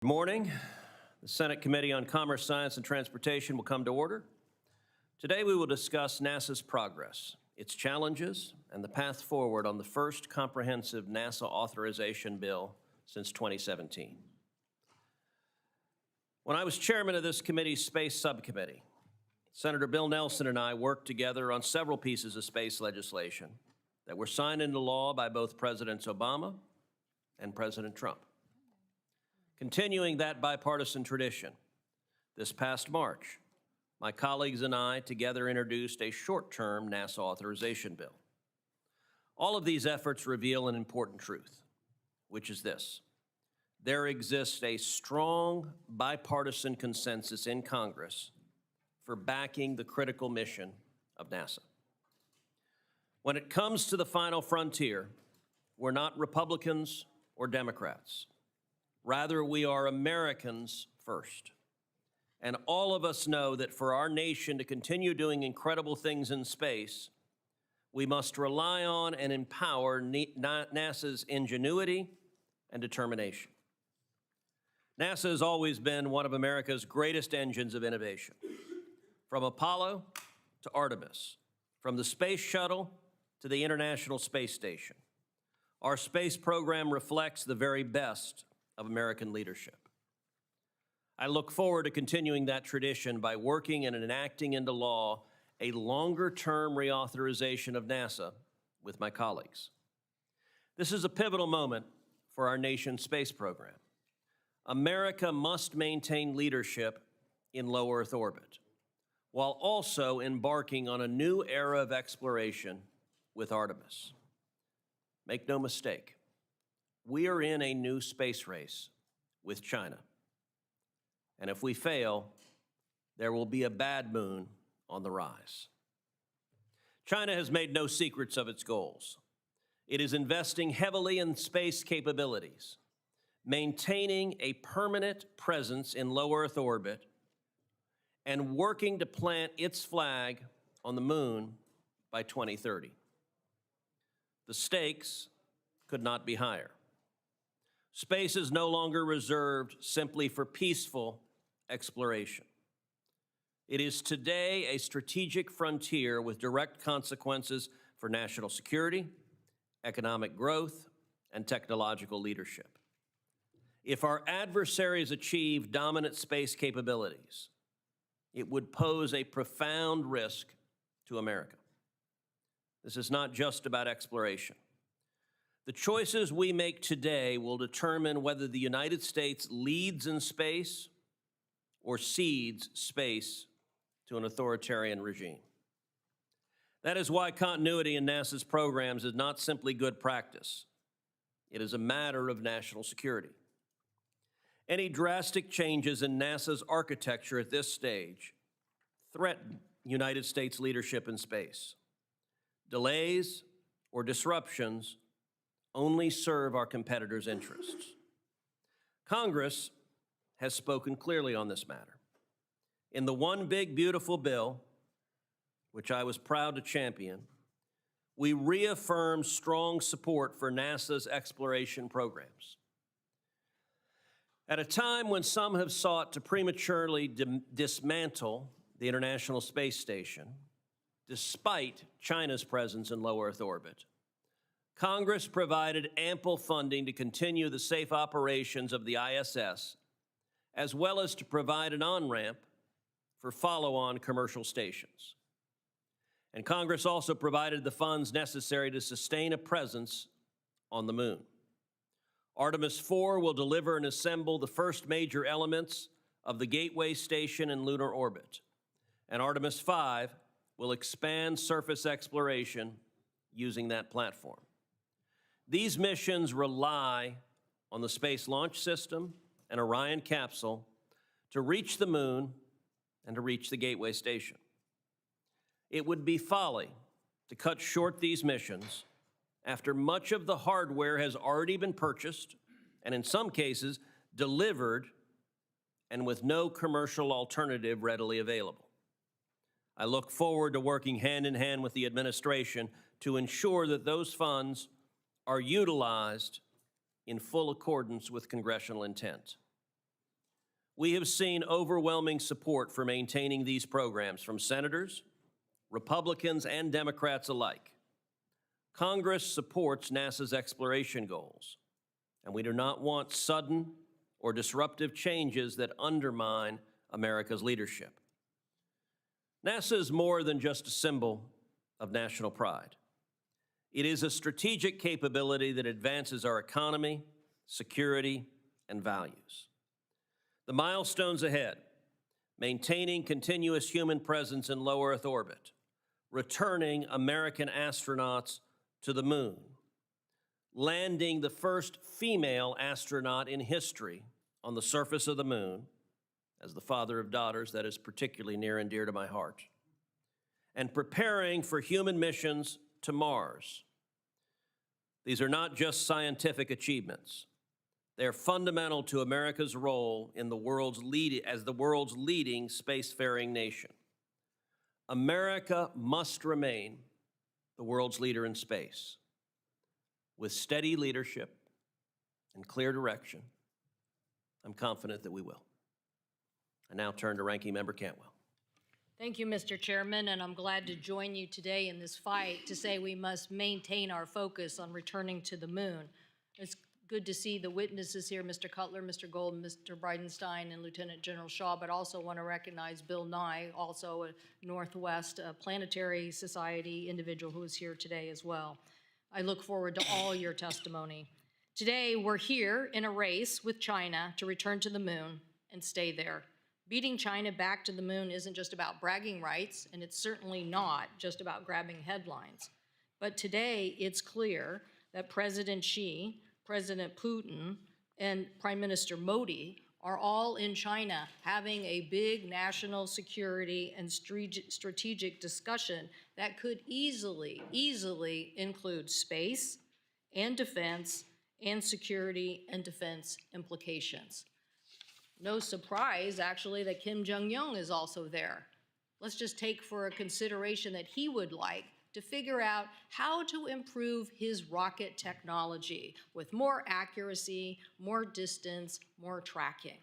Good morning. The Senate Committee on Commerce, Science, and Transportation will come to order. Today we will discuss NASA's progress, its challenges, and the path forward on the first comprehensive NASA authorization bill since 2017. When I was chairman of this committee's Space Subcommittee, Senator Bill Nelson and I worked together on several pieces of space legislation that were signed into law by both Presidents Obama and President Trump. Continuing that bipartisan tradition, this past March, my colleagues and I together introduced a short-term NASA authorization bill. All of these efforts reveal an important truth, which is this: there exists a strong bipartisan consensus in Congress for backing the critical mission of NASA. When it comes to the final frontier, we're not Republicans or Democrats. Rather, we are Americans first. And all of us know that for our nation to continue doing incredible things in space, we must rely on and empower NASA's ingenuity and determination. NASA has always been one of America's greatest engines of innovation. From Apollo to Artemis, from the space shuttle to the International Space Station, our space program reflects the very best of American leadership. I look forward to continuing that tradition by working and enacting into law a longer-term reauthorization of NASA with my colleagues. This is a pivotal moment for our nation's space program. America must maintain leadership in low Earth orbit, while also embarking on a new era of exploration with Artemis. Make no mistake, we are in a new space race with China. And if we fail, there will be a bad moon on the rise. China has made no secrets of its goals. It is investing heavily in space capabilities, maintaining a permanent presence in low Earth orbit, and working to plant its flag on the moon by 2030. The stakes could not be higher. Space is no longer reserved simply for peaceful exploration. It is today a strategic frontier with direct consequences for national security, economic growth, and technological leadership. If our adversaries achieve dominant space capabilities, it would pose a profound risk to America. This is not just about exploration. The choices we make today will determine whether the United States leads in space or cedes space to an authoritarian regime. That is why continuity in NASA's programs is not simply good practice. It is a matter of national security. Any drastic changes in NASA's architecture at this stage threaten United States leadership in space. Delays or disruptions only serve our competitors' interests. Congress has spoken clearly on this matter. In the One Big Beautiful Bill, which I was proud to champion, we reaffirmed strong support for NASA's exploration programs. At a time when some have sought to prematurely dismantle the International Space Station, despite China's presence in low Earth orbit, Congress provided ample funding to continue the safe operations of the ISS, as well as to provide an on-ramp for follow-on commercial stations. And Congress also provided the funds necessary to sustain a presence on the moon. Artemis 4 will deliver and assemble the first major elements of the Gateway Station in lunar orbit, and Artemis 5 will expand surface exploration using that platform. These missions rely on the Space Launch System and Orion capsule to reach the moon and to reach the Gateway Station. It would be folly to cut short these missions after much of the hardware has already been purchased and in some cases delivered and with no commercial alternative readily available. I look forward to working hand in hand with the administration to ensure that those funds are utilized in full accordance with congressional intent. We have seen overwhelming support for maintaining these programs from senators, Republicans, and Democrats alike. Congress supports NASA's exploration goals, and we do not want sudden or disruptive changes that undermine America's leadership. NASA is more than just a symbol of national pride. It is a strategic capability that advances our economy, security, and values. The milestones ahead: maintaining continuous human presence in low Earth orbit, returning American astronauts to the moon, landing the first female astronaut in history on the surface of the moon. As the father of daughters, that is particularly near and dear to my heart, and preparing for human missions to Mars. These are not just scientific achievements. They are fundamental to America's role in the world's as the world's leading spacefaring nation. America must remain the world's leader in space. With steady leadership and clear direction, I'm confident that we will. I now turn to Ranking Member Cantwell. Thank you, Mr. Chairman, and I'm glad to join you today in this fight to say we must maintain our focus on returning to the moon. It's good to see the witnesses here, Mr. Cutler, Mr. Gold, Mr. Bridenstine, and Lieutenant General Shaw, but also want to recognize Bill Nye, also a Northwest Planetary Society individual who is here today as well. I look forward to all your testimony. Today, we're here in a race with China to return to the moon and stay there. Beating China back to the moon isn't just about bragging rights, and it's certainly not just about grabbing headlines. But today, it's clear that President Xi, President Putin, and Prime Minister Modi are all in China having a big national security and strategic discussion that could easily include space and defense and security and defense implications. No surprise, actually, that Kim Jong-un is also there. Let's just take for a consideration that he would like to figure out how to improve his rocket technology with more accuracy, more distance, more tracking.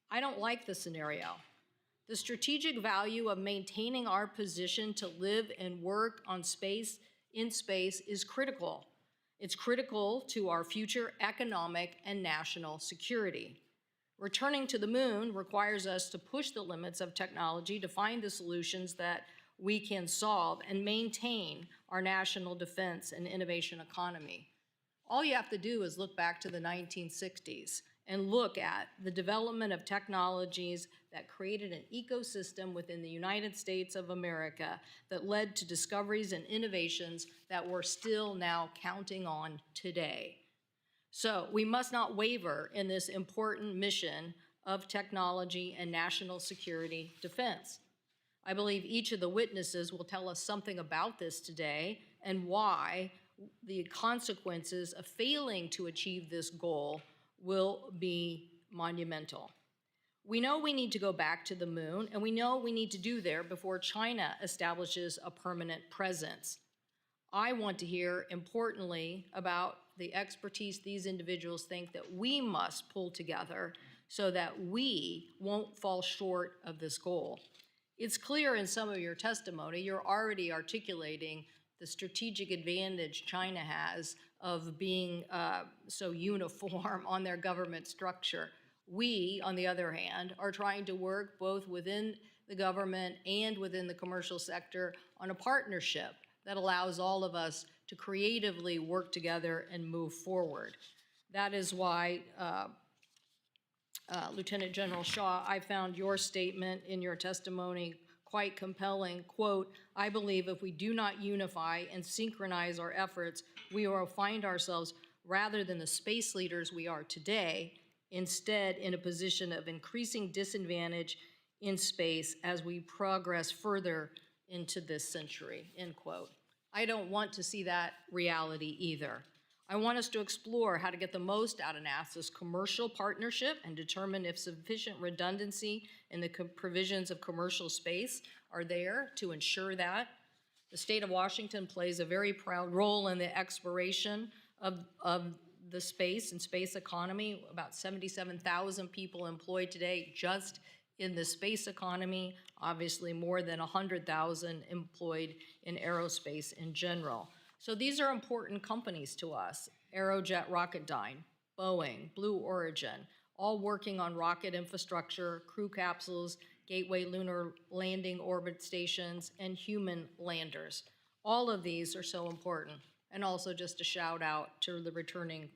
I don't like the scenario. The strategic value of maintaining our position to live and work in space is critical. It's critical to our future economic and national security. Returning to the moon requires us to push the limits of technology to find the solutions that we can solve and maintain our national defense and innovation economy. All you have to do is look back to the 1960s and look at the development of technologies that created an ecosystem within the United States of America that led to discoveries and innovations that we're still now counting on today. So we must not waver in this important mission of technology and national security defense. I believe each of the witnesses will tell us something about this today and why the consequences of failing to achieve this goal will be monumental. We know we need to go back to the moon, and we know we need to do there before China establishes a permanent presence. I want to hear, importantly, about the expertise these individuals think that we must pull together so that we won't fall short of this goal. It's clear in some of your testimony, you're already articulating the strategic advantage China has of being so uniform on their government structure. We, on the other hand, are trying to work both within the government and within the commercial sector on a partnership that allows all of us to creatively work together and move forward. That is why, Lieutenant General Shaw, I found your statement in your testimony quite compelling. Quote, "I believe if we do not unify and synchronize our efforts, we will find ourselves, rather than the space leaders we are today, instead in a position of increasing disadvantage in space as we progress further into this century," end quote. I don't want to see that reality either. I want us to explore how to get the most out of NASA's commercial partnership and determine if sufficient redundancy in the provisions of commercial space are there to ensure that. The state of Washington plays a very proud role in the exploration of the space and space economy, about 77,000 people employed today just in the space economy, obviously more than 100,000 employed in aerospace in general. So these are important companies to us: Aerojet Rocketdyne, Boeing, Blue Origin, all working on rocket infrastructure, crew capsules, gateway lunar landing orbit stations, and human landers. All of these are so important. And also just a shout out to the returning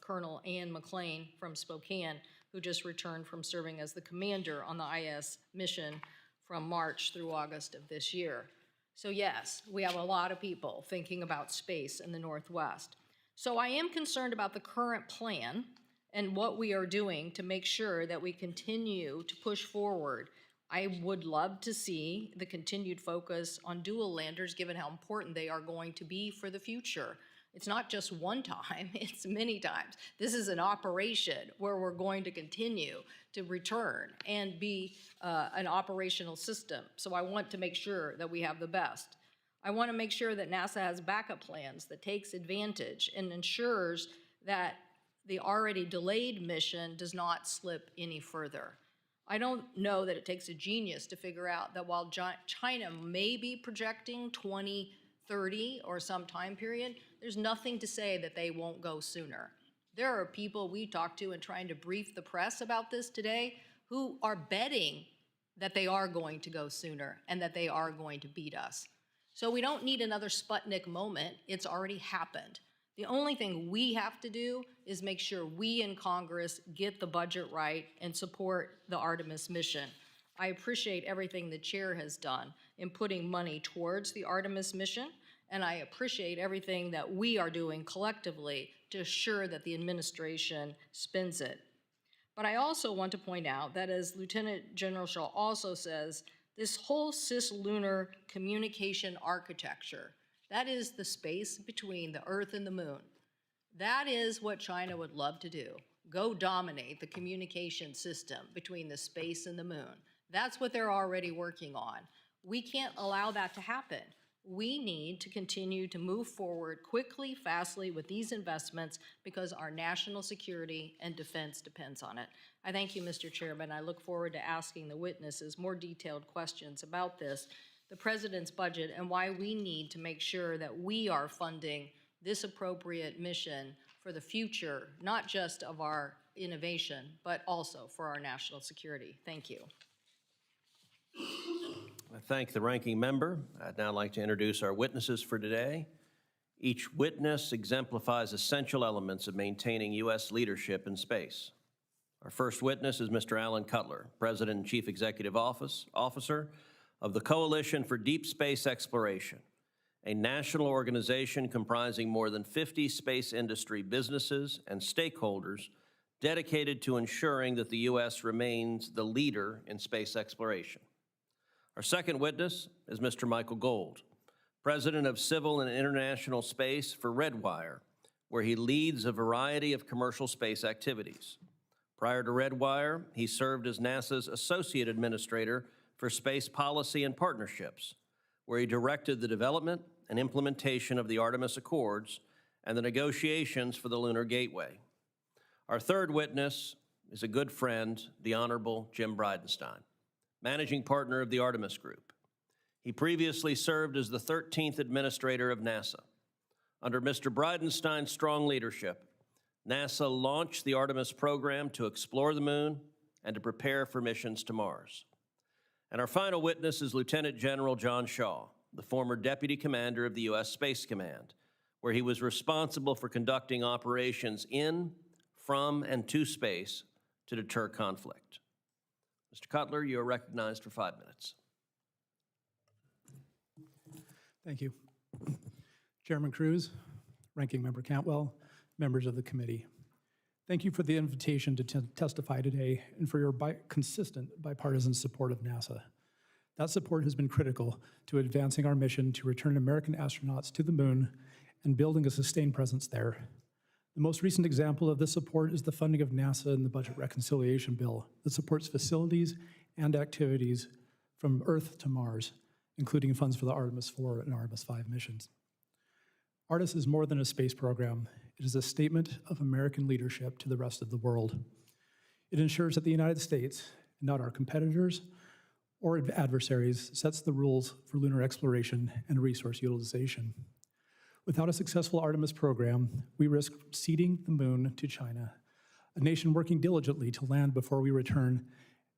Colonel Ann McLean from Spokane, who just returned from serving as the commander on the IS mission from March through August of this year. So yes, we have a lot of people thinking about space in the Northwest. So I am concerned about the current plan and what we are doing to make sure that we continue to push forward. I would love to see the continued focus on dual landers, given how important they are going to be for the future. It's not just one time, it's many times. This is an operation where we're going to continue to return and be an operational system. So I want to make sure that we have the best. I want to make sure that NASA has backup plans that takes advantage and ensures that the already delayed mission does not slip any further. I don't know that it takes a genius to figure out that while China may be projecting 2030 or some time period, there's nothing to say that they won't go sooner. There are people we talked to and trying to brief the press about this today who are betting that they are going to go sooner and that they are going to beat us. So we don't need another Sputnik moment. It's already happened. The only thing we have to do is make sure we in Congress get the budget right and support the Artemis mission. I appreciate everything the chair has done in putting money towards the Artemis mission, and I appreciate everything that we are doing collectively to assure that the administration spends it. But I also want to point out that, as Lieutenant General Shaw also says, this whole cislunar communication architecture, that is the space between the Earth and the Moon. That is what China would love to do. Go dominate the communication system between the space and the Moon. That's what they're already working on. We can't allow that to happen. We need to continue to move forward quickly, fastly with these investments because our national security and defense depends on it. I thank you, Mr. Chairman. I look forward to asking the witnesses more detailed questions about this, the President's budget, and why we need to make sure that we are funding this appropriate mission for the future, not just of our innovation, but also for our national security. Thank you. I thank the ranking member. I'd now like to introduce our witnesses for today. Each witness exemplifies essential elements of maintaining U.S. leadership in space. Our first witness is Mr. Alan Cutler, President and Chief Executive Officer of the Coalition for Deep Space Exploration, a national organization comprising more than 50 space industry businesses and stakeholders dedicated to ensuring that the U.S. remains the leader in space exploration. Our second witness is Mr. Michael Gold, President of Civil and International Space for Redwire, where he leads a variety of commercial space activities. Prior to Redwire, he served as NASA's Associate Administrator for Space Policy and Partnerships, where he directed the development and implementation of the Artemis Accords and the negotiations for the Lunar Gateway. Our third witness is a good friend, the Honorable Jim Bridenstine, Managing Partner of the Artemis Group. He previously served as the 13th Administrator of NASA. Under Mr. Bridenstine's strong leadership, NASA launched the Artemis program to explore the Moon and to prepare for missions to Mars. And our final witness is Lieutenant General John Shaw, the former Deputy Commander of the U.S. Space Command, where he was responsible for conducting operations in, from, and to space to deter conflict. Mr. Cutler, you are recognized for 5 minutes. Thank you. Chairman Cruz, Ranking Member Cantwell, members of the committee. Thank you for the invitation to testify today and for your consistent bipartisan support of NASA. That support has been critical to advancing our mission to return American astronauts to the Moon and building a sustained presence there. The most recent example of this support is the funding of NASA in the Budget Reconciliation Bill that supports facilities and activities from Earth to Mars, including funds for the Artemis 4 and Artemis 5 missions. Artemis is more than a space program. It It is a statement of American leadership to the rest of the world. It ensures that the United States, not our competitors or adversaries, sets the rules for lunar exploration and resource utilization. Without a successful Artemis program, we risk ceding the moon to China, a nation working diligently to land before we return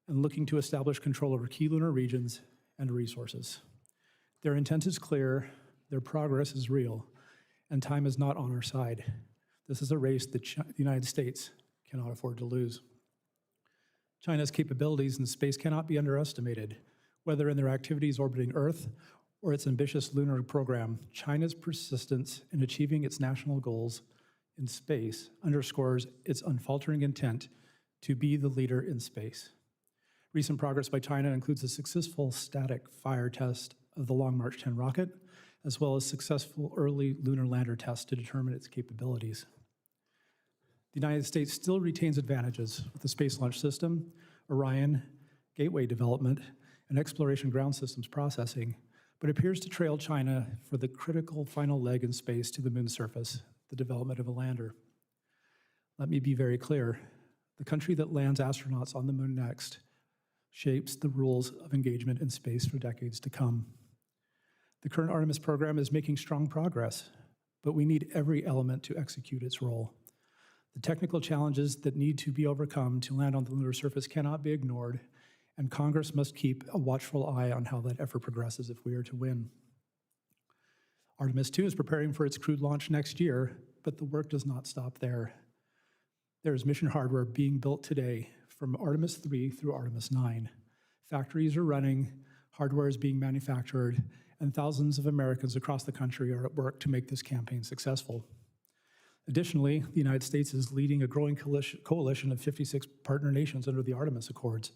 and looking to establish control over key lunar regions and resources. Their intent is clear, their progress is real, and time is not on our side. This is a race that the United States cannot afford to lose. China's capabilities in space cannot be underestimated. Whether in their activities orbiting Earth or its ambitious lunar program, China's persistence in achieving its national goals in space underscores its unfaltering intent to be the leader in space. Recent progress by China includes a successful static fire test of the Long March 10 rocket, as well as successful early lunar lander tests to determine its capabilities. The United States still retains advantages with the Space Launch System, Orion, Gateway development, and exploration ground systems processing, but appears to trail China for the critical final leg in space to the moon's surface, the development of a lander. Let me be very clear. The country that lands astronauts on the moon next shapes the rules of engagement in space for decades to come. The current Artemis program is making strong progress, but we need every element to execute its role. The technical challenges that need to be overcome to land on the lunar surface cannot be ignored, and Congress must keep a watchful eye on how that effort progresses if we are to win. Artemis 2 is preparing for its crewed launch next year, but the work does not stop there. There is mission hardware being built today from Artemis 3 through Artemis 9. Factories are running, hardware is being manufactured, and thousands of Americans across the country are at work to make this campaign successful. Additionally, the United States is leading a growing coalition of 56 partner nations under the Artemis Accords,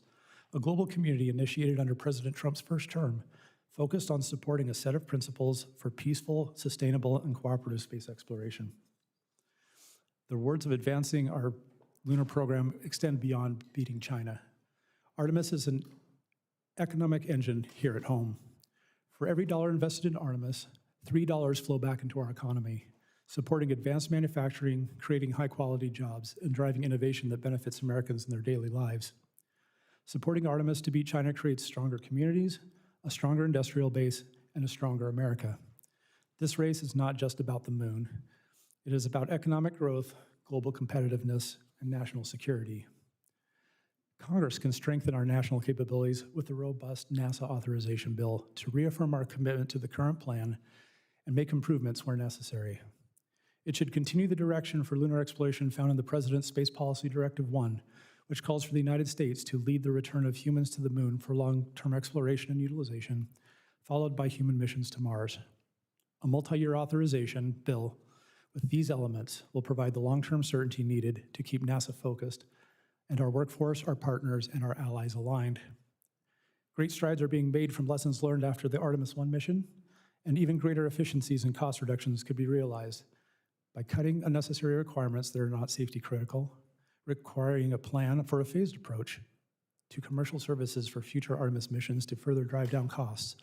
a global community initiated under President Trump's first term, focused on supporting a set of principles for peaceful, sustainable, and cooperative space exploration. The rewards of advancing our lunar program extend beyond beating China. Artemis is an economic engine here at home. For every dollar invested in Artemis, $3 flow back into our economy, supporting advanced manufacturing, creating high-quality jobs, and driving innovation that benefits Americans in their daily lives. Supporting Artemis to beat China creates stronger communities, a stronger industrial base, and a stronger America. This race is not just about the moon. It is about economic growth, global competitiveness, and national security. Congress can strengthen our national capabilities with a robust NASA authorization bill to reaffirm our commitment to the current plan and make improvements where necessary. It should continue the direction for lunar exploration found in the President's Space Policy Directive 1, which calls for the United States to lead the return of humans to the moon for long-term exploration and utilization, followed by human missions to Mars. A multi-year authorization bill with these elements will provide the long-term certainty needed to keep NASA focused and our workforce, our partners, and our allies aligned. Great strides are being made from lessons learned after the Artemis 1 mission, and even greater efficiencies and cost reductions could be realized by cutting unnecessary requirements that are not safety critical, requiring a plan for a phased approach to commercial services for future Artemis missions to further drive down costs,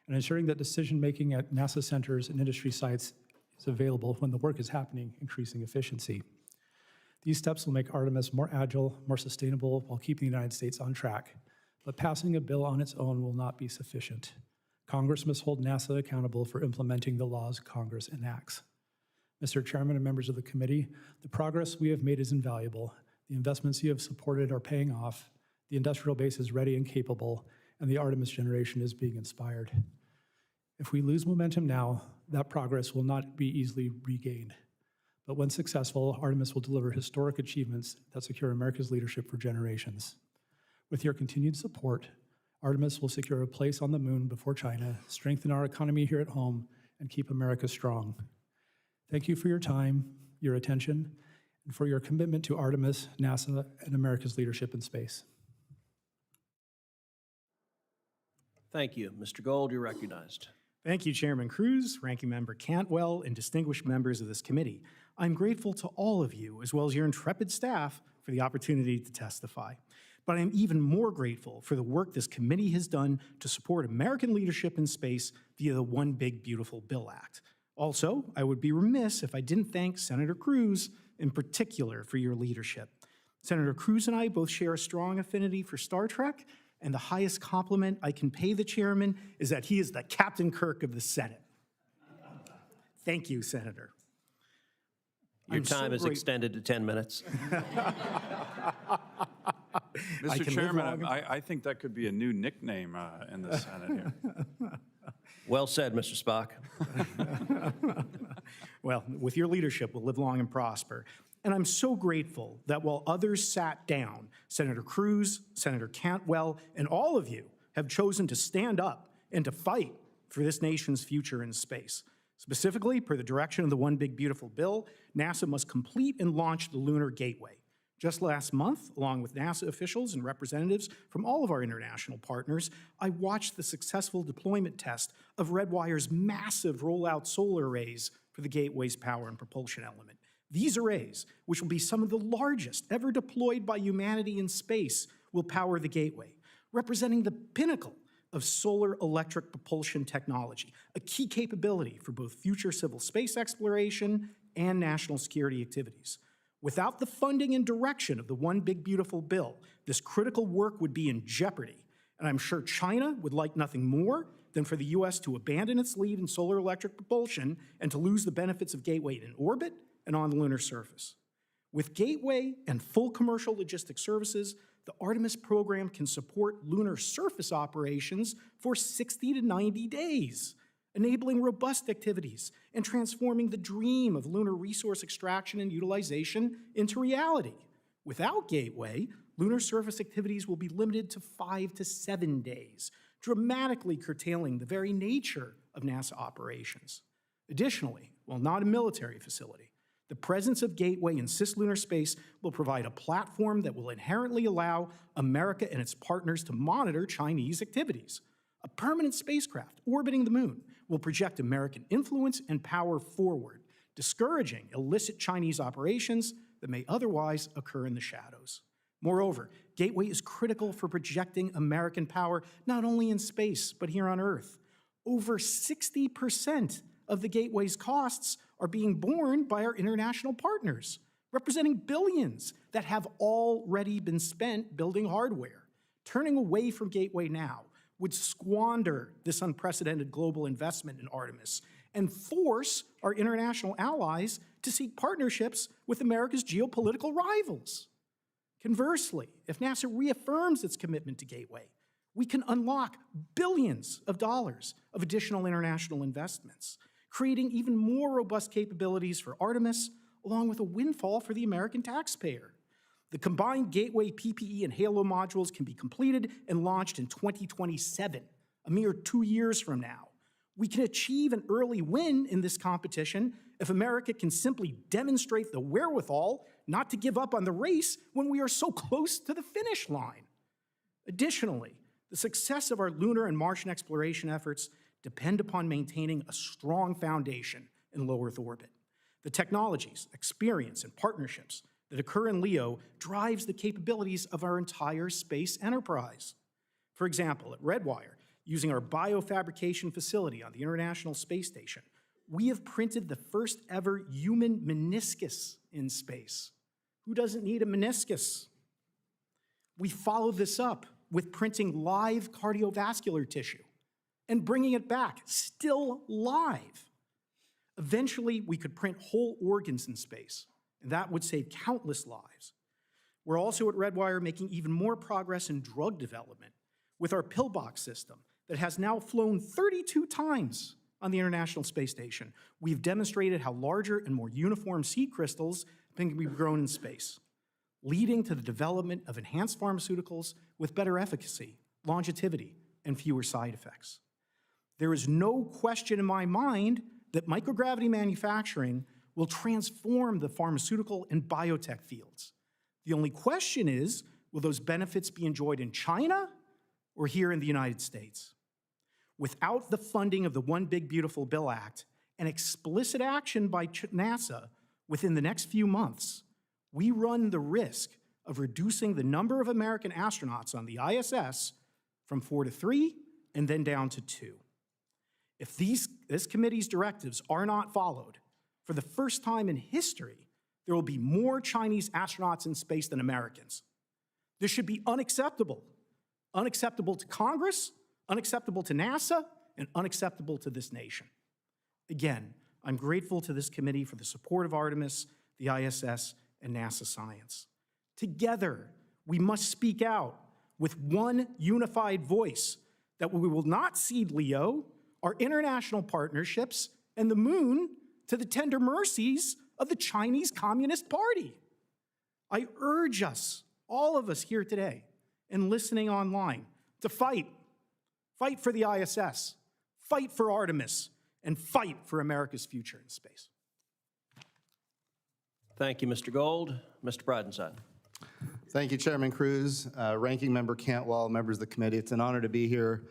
and ensuring that decision-making at NASA centers and industry sites is available when the work is happening, increasing efficiency. These steps will make Artemis more agile, more sustainable, while keeping the United States on track. But passing a bill on its own will not be sufficient. Congress must hold NASA accountable for implementing the laws Congress enacts. Mr. Chairman and members of the committee, the progress we have made is invaluable. The investments you have supported are paying off. The industrial base is ready and capable, and the Artemis generation is being inspired. If we lose momentum now, that progress will not be easily regained. But when successful, Artemis will deliver historic achievements that secure America's leadership for generations. With your continued support, Artemis will secure a place on the moon before China, strengthen our economy here at home, and keep America strong. Thank you for your time, your attention, and for your commitment to Artemis, NASA, and America's leadership in space. Thank you. Mr. Gold, you're recognized. Thank you, Chairman Cruz, Ranking Member Cantwell, and distinguished members of this committee. I'm grateful to all of you, as well as your intrepid staff, for the opportunity to testify. But I am even more grateful for the work this committee has done to support American leadership in space via the One Big Beautiful Bill Act. Also, I would be remiss if I didn't thank Senator Cruz in particular for your leadership. Senator Cruz and I both share a strong affinity for Star Trek, and the highest compliment I can pay the chairman is that he is the Captain Kirk of the Senate. Thank you, Senator. Your time is extended to 10 minutes. Mr. Chairman, I think that could be a new nickname in the Senate here. Well said, Mr. Spock. Well, with your leadership, we'll live long and prosper. And I'm so grateful that while others sat down, Senator Cruz, Senator Cantwell, and all of you have chosen to stand up and to fight for this nation's future in space. Specifically, per the direction of the One Big Beautiful Bill, NASA must complete and launch the Lunar Gateway. Just last month, along with NASA officials and representatives from all of our international partners, I watched the successful deployment test of Redwire's massive rollout solar arrays for the Gateway's power and propulsion element. These arrays, which will be some of the largest ever deployed by humanity in space, will power the Gateway, representing the pinnacle of solar electric propulsion technology, a key capability for both future civil space exploration and national security activities. Without the funding and direction of the One Big Beautiful Bill, this critical work would be in jeopardy, and I'm sure China would like nothing more than for the U.S. to abandon its lead in solar electric propulsion and to lose the benefits of Gateway in orbit and on the lunar surface. With Gateway and full commercial logistics services, the Artemis program can support lunar surface operations for 60 to 90 days, enabling robust activities and transforming the dream of lunar resource extraction and utilization into reality. Without Gateway, lunar surface activities will be limited to 5 to 7 days, dramatically curtailing the very nature of NASA operations. Additionally, while not a military facility, the presence of Gateway in cislunar space will provide a platform that will inherently allow America and its partners to monitor Chinese activities. A permanent spacecraft orbiting the moon will project American influence and power forward, discouraging illicit Chinese operations that may otherwise occur in the shadows. Moreover, Gateway is critical for projecting American power not only in space, but here on Earth. Over 60% of the Gateway's costs are being borne by our international partners, representing billions that have already been spent building hardware. Turning away from Gateway now would squander this unprecedented global investment in Artemis and force our international allies to seek partnerships with America's geopolitical rivals. Conversely, if NASA reaffirms its commitment to Gateway, we can unlock billions of dollars of additional international investments, creating even more robust capabilities for Artemis, along with a windfall for the American taxpayer. The combined Gateway PPE and Halo modules can be completed and launched in 2027, a mere 2 years from now. We can achieve an early win in this competition if America can simply demonstrate the wherewithal not to give up on the race when we are so close to the finish line. Additionally, the success of our lunar and Martian exploration efforts depend upon maintaining a strong foundation in low Earth orbit. The technologies, experience, and partnerships that occur in LEO drives the capabilities of our entire space enterprise. For example, at Redwire, using our biofabrication facility on the International Space Station, we have printed the first ever human meniscus in space. Who doesn't need a meniscus? We follow this up with printing live cardiovascular tissue and bringing it back, still live. Eventually, we could print whole organs in space, and that would save countless lives. We're also at Redwire making even more progress in drug development with our pillbox system that has now flown 32 times on the International Space Station. We've demonstrated how larger and more uniform seed crystals can be grown in space, leading to the development of enhanced pharmaceuticals with better efficacy, longevity, and fewer side effects. There is no question in my mind that microgravity manufacturing will transform the pharmaceutical and biotech fields. The only question is, will those benefits be enjoyed in China or here in the United States? Without the funding of the One Big Beautiful Bill Act and explicit action by NASA within the next few months, we run the risk of reducing the number of American astronauts on the ISS from 4 to 3 and then down to 2. If this committee's directives are not followed, for the first time in history, there will be more Chinese astronauts in space than Americans. This should be unacceptable. Unacceptable to Congress, unacceptable to NASA, and unacceptable to this nation. Again, I'm grateful to this committee for the support of Artemis, the ISS, and NASA science. Together, we must speak out with one unified voice that we will not cede LEO, our international partnerships, and the moon to the tender mercies of the Chinese Communist Party. I urge us, all of us here today and listening online, to fight. Fight for the ISS, fight for Artemis, and fight for America's future in space. Thank you, Mr. Gold. Mr. Bridenstine. Thank you, Chairman Cruz, Ranking Member Cantwell, members of the committee. It's an honor to be here.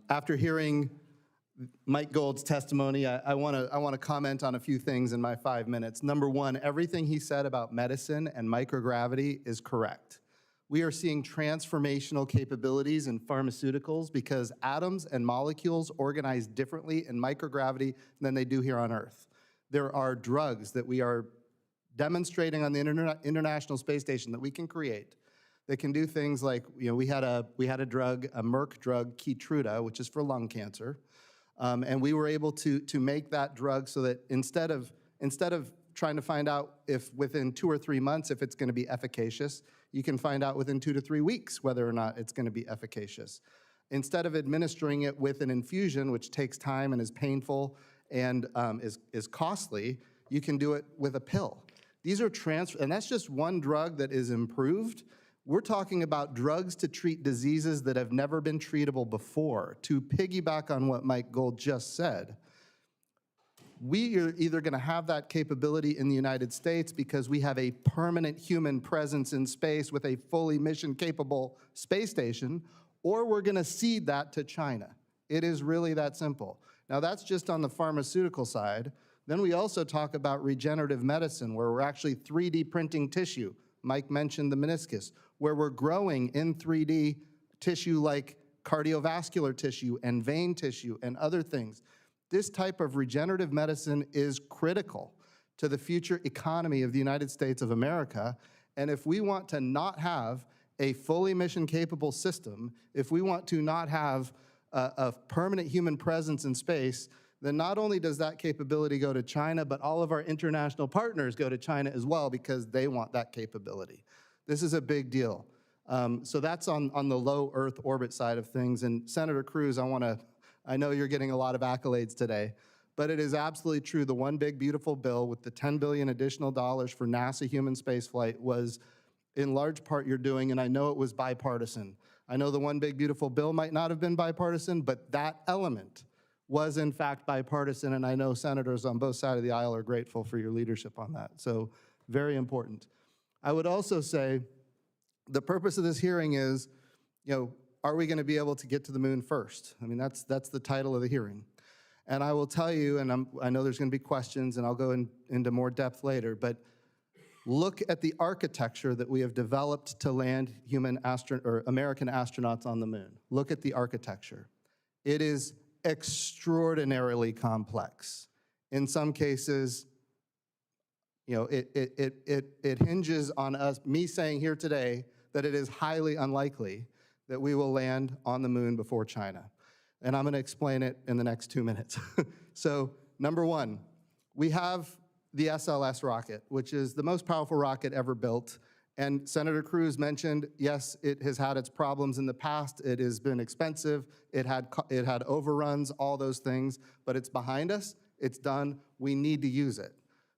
After hearing Mike Gold's testimony, I want to comment on a few things in my 5 minutes. Number one, everything he said about medicine and microgravity is correct. We are seeing transformational capabilities in pharmaceuticals because atoms and molecules organize differently in microgravity than they do here on Earth. There are drugs that we are demonstrating on the International Space Station that we can create that can do things like, we had a drug, a Merck drug, Keytruda, which is for lung cancer, and we were able to make that drug so that instead of trying to find out if within 2 or 3 months if it's going to be efficacious, you can find out within 2 to 3 weeks whether or not it's going to be efficacious. Instead of administering it with an infusion, which takes time and is painful and is costly, you can do it with a pill. These are and that's just one drug that is improved. We're talking about drugs to treat diseases that have never been treatable before. To piggyback on what Mike Gold just said, we are either going to have that capability in the United States because we have a permanent human presence in space with a fully mission-capable space station, or we're going to cede that to China. It is really that simple. Now, that's just on the pharmaceutical side. Then we also talk about regenerative medicine, where we're actually 3D printing tissue. Mike mentioned the meniscus, where we're growing in 3D tissue like cardiovascular tissue and vein tissue and other things. This type of regenerative medicine is critical to the future economy of the United States of America. And if we want to not have a fully mission-capable system, if we want to not have a permanent human presence in space, then not only does that capability go to China, but all of our international partners go to China as well because they want that capability. This is a big deal. So that's on the low Earth orbit side of things. And Senator Cruz, I know you're getting a lot of accolades today, but it is absolutely true. The One Big Beautiful Bill with the $10 billion additional dollars for NASA human spaceflight was in large part your doing, and I know it was bipartisan. I know the One Big Beautiful Bill might not have been bipartisan, but that element was in fact bipartisan, and I know senators on both sides of the aisle are grateful for your leadership on that. So very important. I would also say the purpose of this hearing is, are we going to be able to get to the moon first? I mean, that's the title of the hearing. And I will tell you, and I know there's going to be questions, and I'll go into more depth later, but look at the architecture that we have developed to land American astronauts on the moon. Look at the architecture. It is extraordinarily complex. In some cases, it hinges on me saying here today that it is highly unlikely that we will land on the moon before China. And I'm going to explain it in the next 2 minutes. So, number one, we have the SLS rocket, which is the most powerful rocket ever built. And Senator Cruz mentioned, yes, it has had its problems in the past. It has been expensive. It had overruns, all those things. But it's behind us. It's done. We need to use it.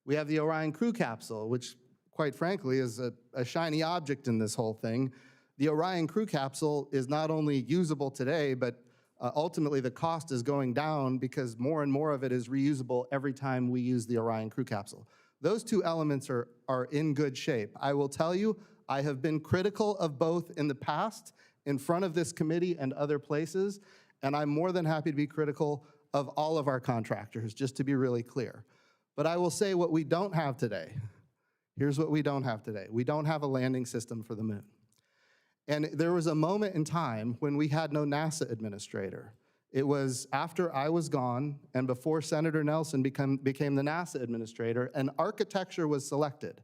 We have the Orion crew capsule, which, quite frankly, is a shiny object in this whole thing. The Orion crew capsule is not only usable today, but ultimately the cost is going down because more and more of it is reusable every time we use the Orion crew capsule. Those two elements are in good shape. I will tell you, I have been critical of both in the past, in front of this committee and other places, and I'm more than happy to be critical of all of our contractors, just to be really clear. But I will say what we don't have today. Here's what we don't have today. We don't have a landing system for the moon. And there was a moment in time when we had no NASA administrator. It was after I was gone and before Senator Nelson became the NASA administrator, an architecture was selected.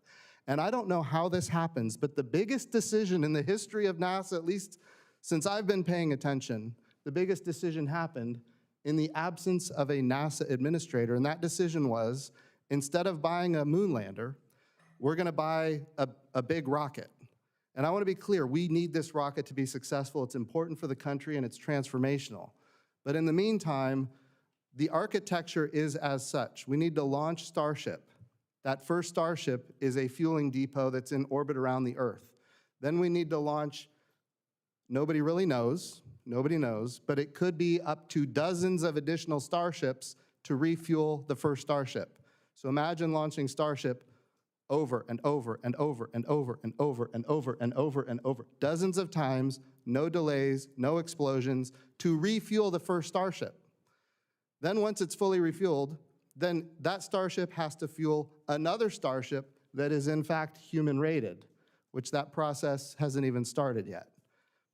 And I don't know how this happens, but the biggest decision in the history of NASA, at least since I've been paying attention, the biggest decision happened in the absence of a NASA administrator. And that decision was, instead of buying a moon lander, we're gonna buy a big rocket. And I wanna be clear, we need this rocket to be successful. It's important for the country and it's transformational. But in the meantime, the architecture is as such. We need to launch Starship. That first Starship is a fueling depot that's in orbit around the Earth. Then we need to launch, nobody really knows, but it could be up to dozens of additional Starships to refuel the first Starship. So imagine launching Starship over and over and over and over and over and over and over and over, dozens of times, no delays, no explosions, to refuel the first Starship. Then once it's fully refueled, then that Starship has to fuel another Starship that is in fact human-rated, which that process hasn't even started yet.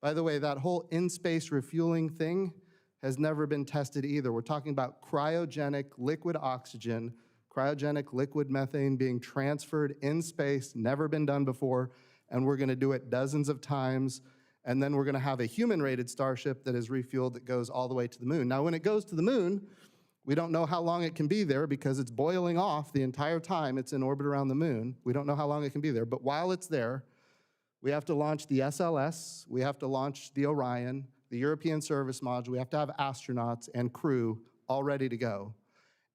By the way, that whole in-space refueling thing has never been tested either. We're talking about cryogenic liquid oxygen, cryogenic liquid methane being transferred in space, never been done before, and we're gonna do it dozens of times, and then we're gonna have a human-rated Starship that is refueled that goes all the way to the moon. Now, when it goes to the moon, we don't know how long it can be there because it's boiling off the entire time it's in orbit around the moon. We don't know how long it can be there, but while it's there, we have to launch the SLS, we have to launch the Orion, the European Service Module, we have to have astronauts and crew all ready to go.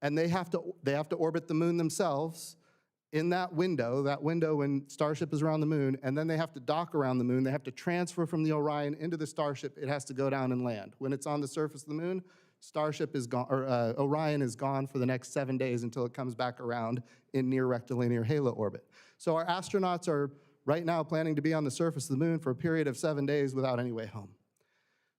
And they have to orbit the moon themselves in that window when Starship is around the moon, and then they have to dock around the moon. They have to transfer from the Orion into the Starship. It has to go down and land. When it's on the surface of the moon, Starship is gone, or Orion is gone for the next 7 days until it comes back around in near rectilinear halo orbit. So our astronauts are right now planning to be on the surface of the moon for a period of 7 days without any way home.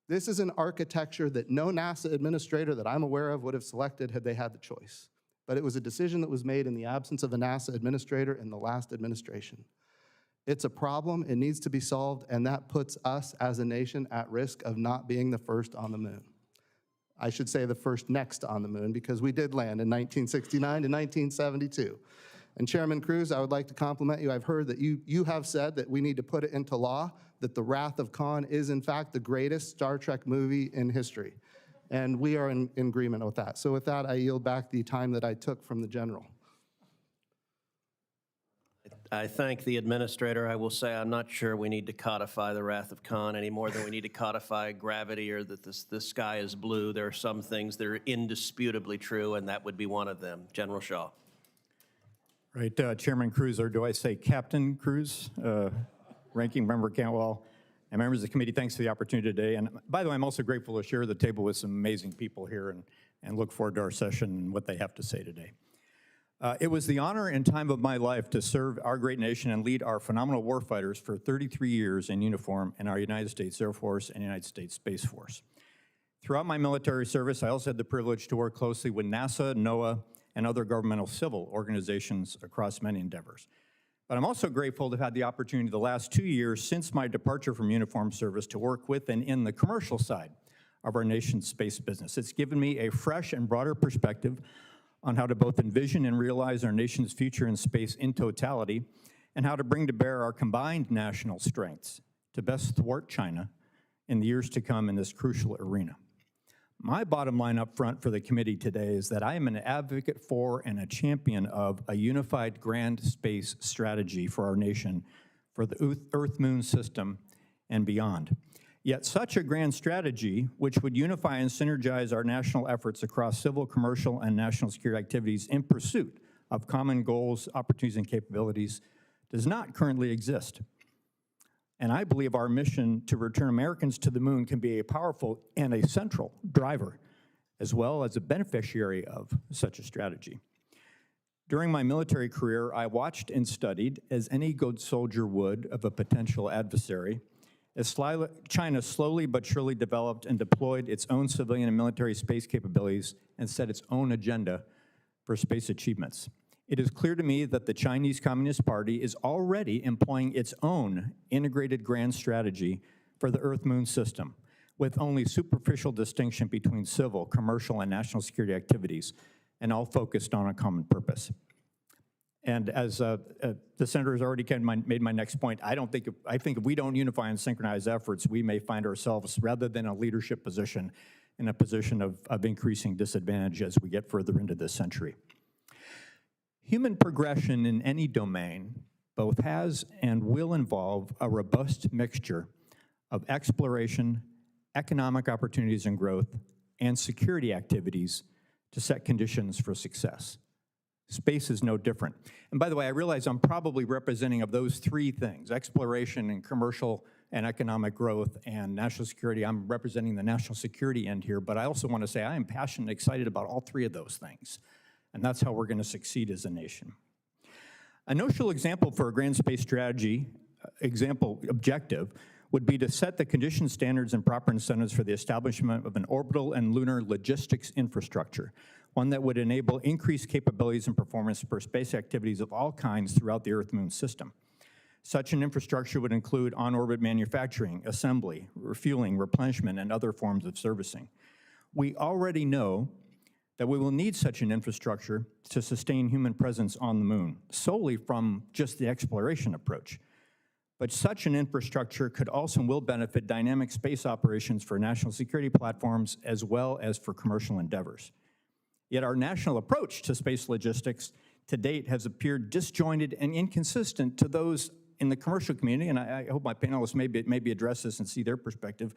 This is an architecture that no NASA administrator that I'm aware of would have selected had they had the choice. But it was a decision that was made in the absence of a NASA administrator in the last administration. It's a problem, it needs to be solved, and that puts us as a nation at risk of not being the first on the moon. I should say the first next on the moon, because we did land in 1969 to 1972. And Chairman Cruz, I would like to compliment you. I've heard that you have said that we need to put it into law, that The Wrath of Khan is in fact the greatest Star Trek movie in history. And we are in agreement with that. So with that, I yield back the time that I took from the general. I thank the administrator. I will say I'm not sure we need to codify the Wrath of Khan any more than we need to codify gravity or that the sky is blue. There are some things that are indisputably true, and that would be one of them. General Shaw. Right, Chairman Cruz, or do I say Captain Cruz? Ranking Member Cantwell, and members of the committee, thanks for the opportunity today. And by the way, I'm also grateful to share the table with some amazing people here and look forward to our session and what they have to say today. It was the honor and time of my life to serve our great nation and lead our phenomenal warfighters for 33 years in uniform in our United States Air Force and United States Space Force. Throughout my military service, I also had the privilege to work closely with NASA, NOAA, and other governmental civil organizations across many endeavors. But I'm also grateful to have had the opportunity the last 2 years since my departure from uniformed service to work with and in the commercial side of our nation's space business. It's given me a fresh and broader perspective on how to both envision and realize our nation's future in space in totality, and how to bring to bear our combined national strengths to best thwart China in the years to come in this crucial arena. My bottom line up front for the committee today is that I am an advocate for and a champion of a unified grand space strategy for our nation, for the Earth-Moon system and beyond. Yet such a grand strategy, which would unify and synergize our national efforts across civil, commercial, and national security activities in pursuit of common goals, opportunities, and capabilities, does not currently exist. And I believe our mission to return Americans to the moon can be a powerful and a central driver, as well as a beneficiary of such a strategy. During my military career, I watched and studied, as any good soldier would of a potential adversary, as China slowly but surely developed and deployed its own civilian and military space capabilities and set its own agenda for space achievements. It is clear to me that the Chinese Communist Party is already employing its own integrated grand strategy for the Earth-Moon system, with only superficial distinction between civil, commercial, and national security activities, and all focused on a common purpose. And as the senator has already made my next point, I think if we don't unify and synchronize efforts, we may find ourselves, rather than a leadership position, in a position of increasing disadvantage as we get further into this century. Human progression in any domain both has and will involve a robust mixture of exploration, economic opportunities and growth, and security activities to set conditions for success. Space is no different. And by the way, I realize I'm probably representing of those three things, exploration and commercial and economic growth and national security. I'm representing the national security end here, but I also want to say I am passionate and excited about all three of those things. And that's how we're going to succeed as a nation. A notional example for a grand space strategy, objective, would be to set the conditions, standards, and proper incentives for the establishment of an orbital and lunar logistics infrastructure, one that would enable increased capabilities and performance for space activities of all kinds throughout the Earth-Moon system. Such an infrastructure would include on-orbit manufacturing, assembly, refueling, replenishment, and other forms of servicing. We already know that we will need such an infrastructure to sustain human presence on the moon, solely from just the exploration approach. But such an infrastructure could also and will benefit dynamic space operations for national security platforms as well as for commercial endeavors. Yet our national approach to space logistics to date has appeared disjointed and inconsistent to those in the commercial community, and I hope my panelists maybe address this and see their perspective,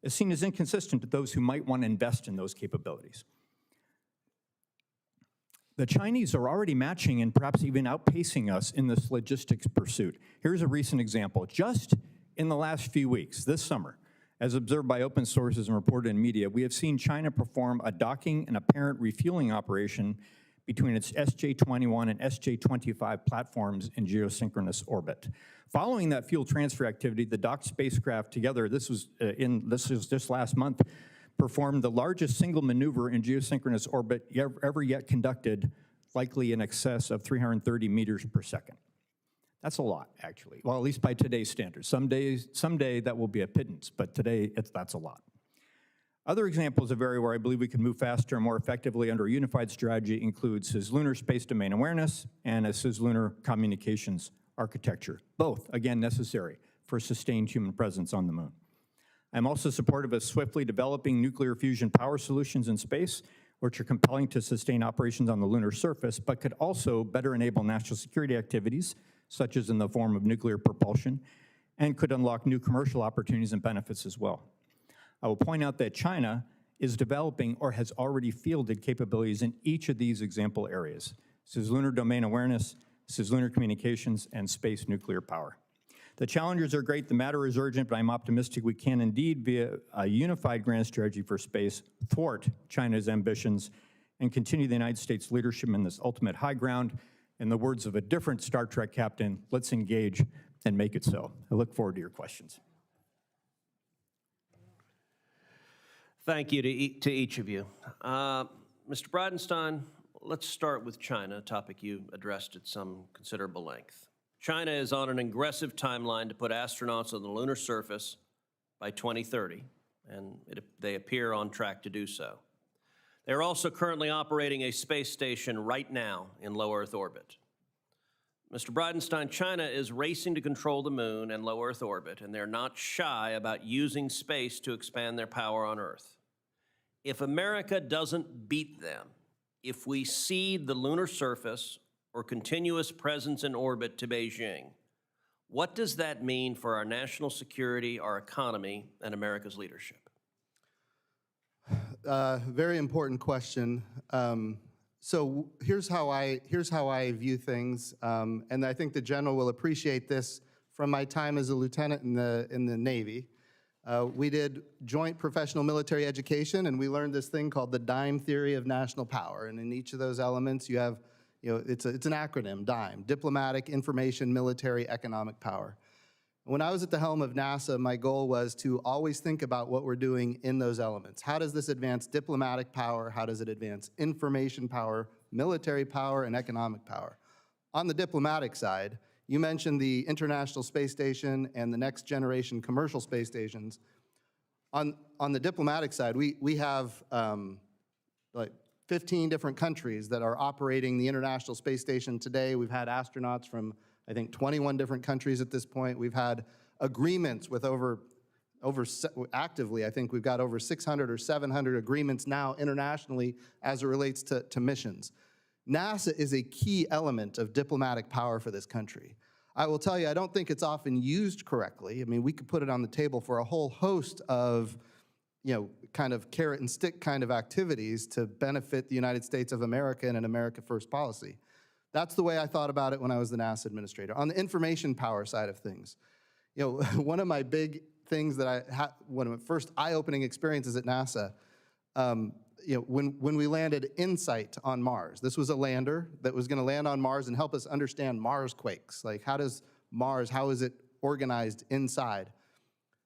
is seen as inconsistent to those who might want to invest in those capabilities. The Chinese are already matching and perhaps even outpacing us in this logistics pursuit. Here's a recent example. Just in the last few weeks, this summer, as observed by open sources and reported in media, we have seen China perform a docking and apparent refueling operation between its SJ-21 and SJ-25 platforms in geosynchronous orbit. Following that fuel transfer activity, the docked spacecraft together, this was just last month, performed the largest single maneuver in geosynchronous orbit ever yet conducted, likely in excess of 330 meters per second. That's a lot, actually. Well, at least by today's standards. Someday that will be a pittance, but today that's a lot. Other examples of area where I believe we can move faster and more effectively under a unified strategy include cislunar space domain awareness and a cislunar communications architecture, both, again, necessary for sustained human presence on the moon. I'm also supportive of swiftly developing nuclear fusion power solutions in space, which are compelling to sustain operations on the lunar surface, but could also better enable national security activities, such as in the form of nuclear propulsion, and could unlock new commercial opportunities and benefits as well. I will point out that China is developing or has already fielded capabilities in each of these example areas: cislunar domain awareness, cislunar communications, and space nuclear power. The challenges are great, the matter is urgent, but I'm optimistic we can indeed, via a unified grand strategy for space, thwart China's ambitions and continue the United States' leadership in this ultimate high ground. In the words of a different Star Trek captain, let's engage and make it so. I look forward to your questions. Thank you to each of you. Mr. Bridenstine, let's start with China, a topic you addressed at some considerable length. China is on an aggressive timeline to put astronauts on the lunar surface by 2030, and they appear on track to do so. They're also currently operating a space station right now in low Earth orbit. Mr. Bridenstine, China is racing to control the moon and low Earth orbit, and they're not shy about using space to expand their power on Earth. If America doesn't beat them, if we cede the lunar surface or continuous presence in orbit to Beijing, what does that mean for our national security, our economy, and America's leadership? Very important question. So here's how I view things, and I think the general will appreciate this from my time as a lieutenant in the Navy. We did joint professional military education, and we learned this thing called the DIME theory of national power. And in each of those elements, you have, it's an acronym, DIME: diplomatic, information, military, economic power. When I was at the helm of NASA, my goal was to always think about what we're doing in those elements. How does this advance diplomatic power? How does it advance information power, military power, and economic power? On the diplomatic side, you mentioned the International Space Station and the next generation commercial space stations. On the diplomatic side, we have like 15 different countries that are operating the International Space Station today. We've had astronauts from, I think, 21 different countries at this point. We've had agreements with actively, I think we've got over 600 or 700 agreements now internationally as it relates to missions. NASA is a key element of diplomatic power for this country. I will tell you, I don't think it's often used correctly. I mean, we could put it on the table for a whole host of, kind of carrot and stick kind of activities to benefit the United States of America and an America First policy. That's the way I thought about it when I was the NASA administrator. On the information power side of things, one of my big things that I had, one of my first eye-opening experiences at NASA, when we landed InSight on Mars. This was a lander that was going to land on Mars and help us understand Mars quakes. Like, how is it organized inside?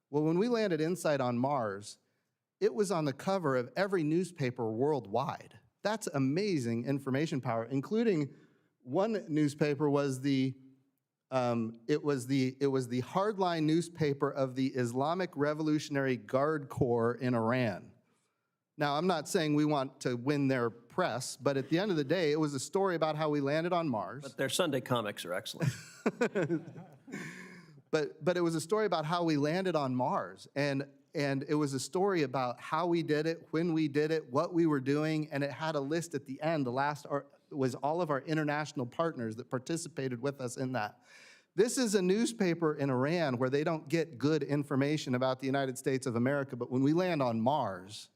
Well, when we landed InSight on Mars, it was on the cover of every newspaper worldwide. That's amazing information power, including one newspaper was the hardline newspaper of the Islamic Revolutionary Guard Corps in Iran. Now, I'm not saying we want to win their press, but at the end of the day, it was a story about how we landed on Mars. But their Sunday comics are excellent. But it was a story about how we landed on Mars, and it was a story about how we did it, when we did it, what we were doing, and it had a list at the end. The last was all of our international partners that participated with us in that. This is a newspaper in Iran where they don't get good information about the United States of America, but when we land on Mars,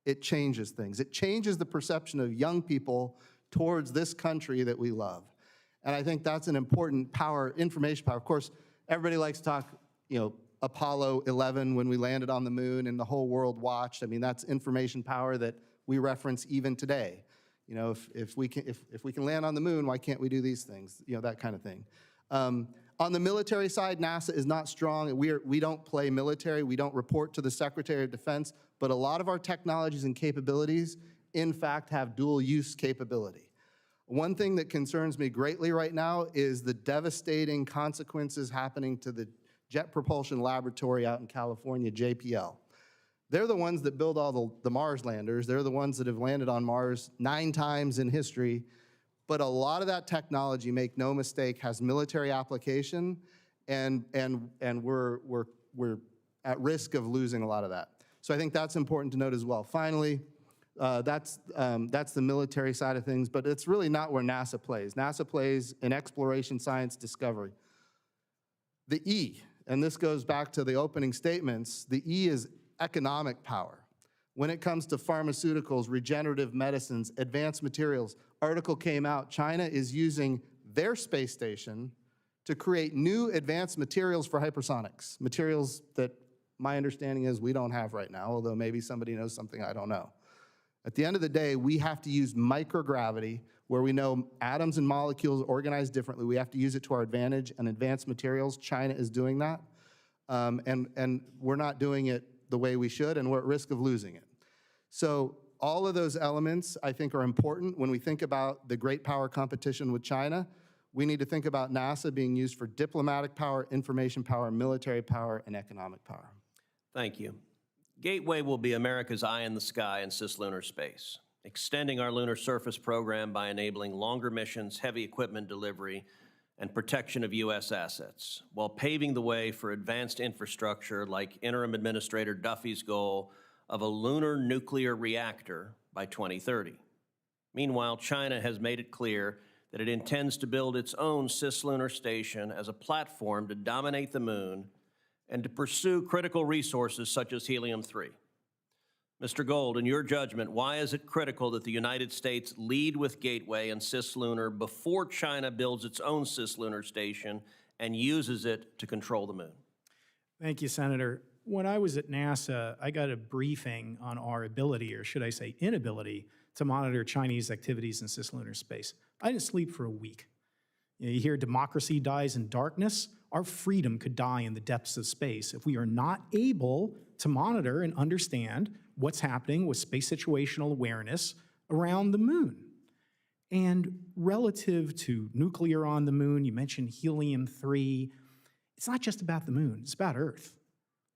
it changes things. It changes the perception of young people towards this country that we love. And I think that's an important power, information power. Of course, everybody likes to talk, Apollo 11 when we landed on the moon and the whole world watched. I mean, that's information power that we reference even today. If we can land on the moon, why can't we do these things? That kind of thing. On the military side, NASA is not strong. We don't play military. We don't report to the Secretary of Defense. But a lot of our technologies and capabilities, in fact, have dual use capability. One thing that concerns me greatly right now is the devastating consequences happening to the Jet Propulsion Laboratory out in California, JPL. They're the ones that build all the Mars landers. They're the ones that have landed on Mars 9 times in history. But a lot of that technology, make no mistake, has military application, and we're at risk of losing a lot of that. So I think that's important to note as well. Finally, that's the military side of things, but it's really not where NASA plays. NASA plays in exploration, science, discovery. The E, and this goes back to the opening statements, the E is economic power. When it comes to pharmaceuticals, regenerative medicines, advanced materials, article came out, China is using their space station to create new advanced materials for hypersonics, materials that my understanding is we don't have right now, although maybe somebody knows something I don't know. At the end of the day, we have to use microgravity, where we know atoms and molecules organize differently. We have to use it to our advantage, and advanced materials, China is doing that. And we're not doing it the way we should, and we're at risk of losing it. So all of those elements, I think, are important. When we think about the great power competition with China, we need to think about NASA being used for diplomatic power, information power, military power, and economic power. Thank you. Gateway will be America's eye in the sky in cislunar space, extending our lunar surface program by enabling longer missions, heavy equipment delivery, and protection of U.S. assets, while paving the way for advanced infrastructure like Interim Administrator Duffy's goal of a lunar nuclear reactor by 2030. Meanwhile, China has made it clear that it intends to build its own cislunar station as a platform to dominate the moon and to pursue critical resources such as helium-3. Mr. Gold, in your judgment, why is it critical that the United States lead with Gateway and cislunar before China builds its own cislunar station and uses it to control the moon? Thank you, Senator. When I was at NASA, I got a briefing on our ability, or should I say inability, to monitor Chinese activities in cislunar space. I didn't sleep for a week. You hear democracy dies in darkness. Our freedom could die in the depths of space if we are not able to monitor and understand what's happening with space situational awareness around the moon. And relative to nuclear on the moon, you mentioned helium-3, it's not just about the moon, it's about Earth.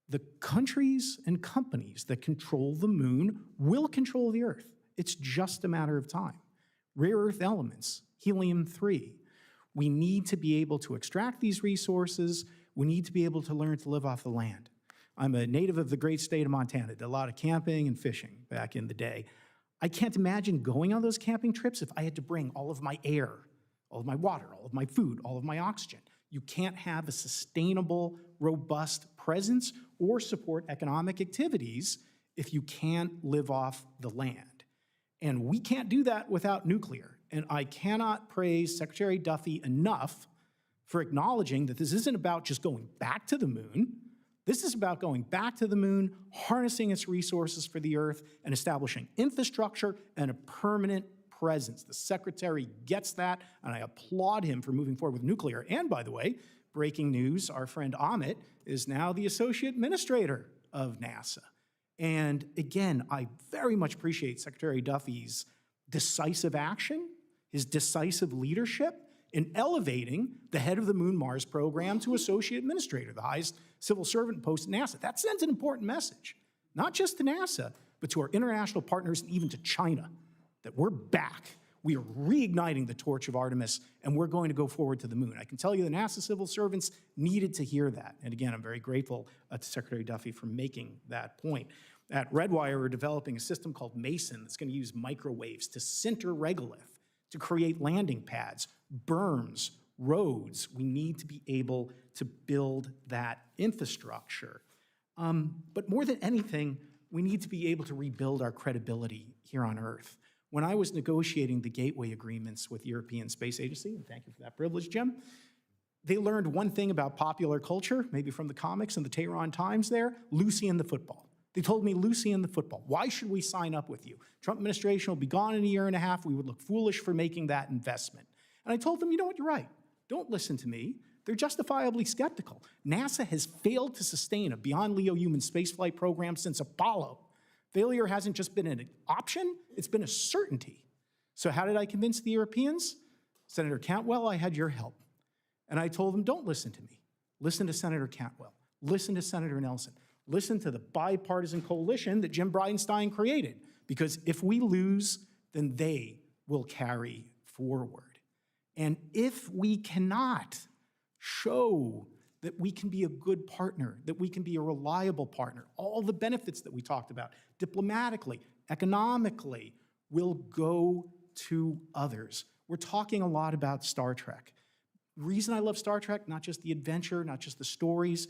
The countries and companies that control the moon will control the Earth. It's just a matter of time. Rare earth elements, helium-3. We need to be able to extract these resources. We need to be able to learn to live off the land. I'm a native of the great state of Montana, did a lot of camping and fishing back in the day. I can't imagine going on those camping trips if I had to bring all of my air, all of my water, all of my food, all of my oxygen. You can't have a sustainable, robust presence or support economic activities if you can't live off the land. And we can't do that without nuclear. And I cannot praise Secretary Duffy enough for acknowledging that this isn't about just going back to the moon. This is about going back to the moon, harnessing its resources for the Earth, and establishing infrastructure and a permanent presence. The Secretary gets that, and I applaud him for moving forward with nuclear. And by the way, breaking news, our friend Amit is now the Associate Administrator of NASA. And again, I very much appreciate Secretary Duffy's decisive action, his decisive leadership in elevating the head of the Moon Mars program to Associate Administrator, the highest civil servant post at NASA. That sends an important message, not just to NASA, but to our international partners and even to China, that we're back. We are reigniting the torch of Artemis, and we're going to go forward to the moon. I can tell you the NASA civil servants needed to hear that. And again, I'm very grateful to Secretary Duffy for making that point. At Redwire, we're developing a system called Mason that's going to use microwaves to sinter regolith, to create landing pads, berms, roads. We need to be able to build that infrastructure. But more than anything, we need to be able to rebuild our credibility here on Earth. When I was negotiating the gateway agreements with the European Space Agency, and thank you for that privilege, Jim, they learned one thing about popular culture, maybe from the comics and the Tehran Times there, Lucy and the football. They told me, Lucy and the football, why should we sign up with you? Trump administration will be gone in a year and a half. We would look foolish for making that investment. And I told them, you know what, you're right. Don't listen to me. They're justifiably skeptical. NASA has failed to sustain a beyond LEO human spaceflight program since Apollo. Failure hasn't just been an option, it's been a certainty. So how did I convince the Europeans? Senator Cantwell, I had your help. And I told them, don't listen to me. Listen to Senator Cantwell. Listen to Senator Nelson. Listen to the bipartisan coalition that Jim Bridenstine created. Because if we lose, then they will carry forward. And if we cannot show that we can be a good partner, that we can be a reliable partner, all the benefits that we talked about, diplomatically, economically, will go to others. We're talking a lot about Star Trek. The reason I love Star Trek, not just the adventure, not just the stories,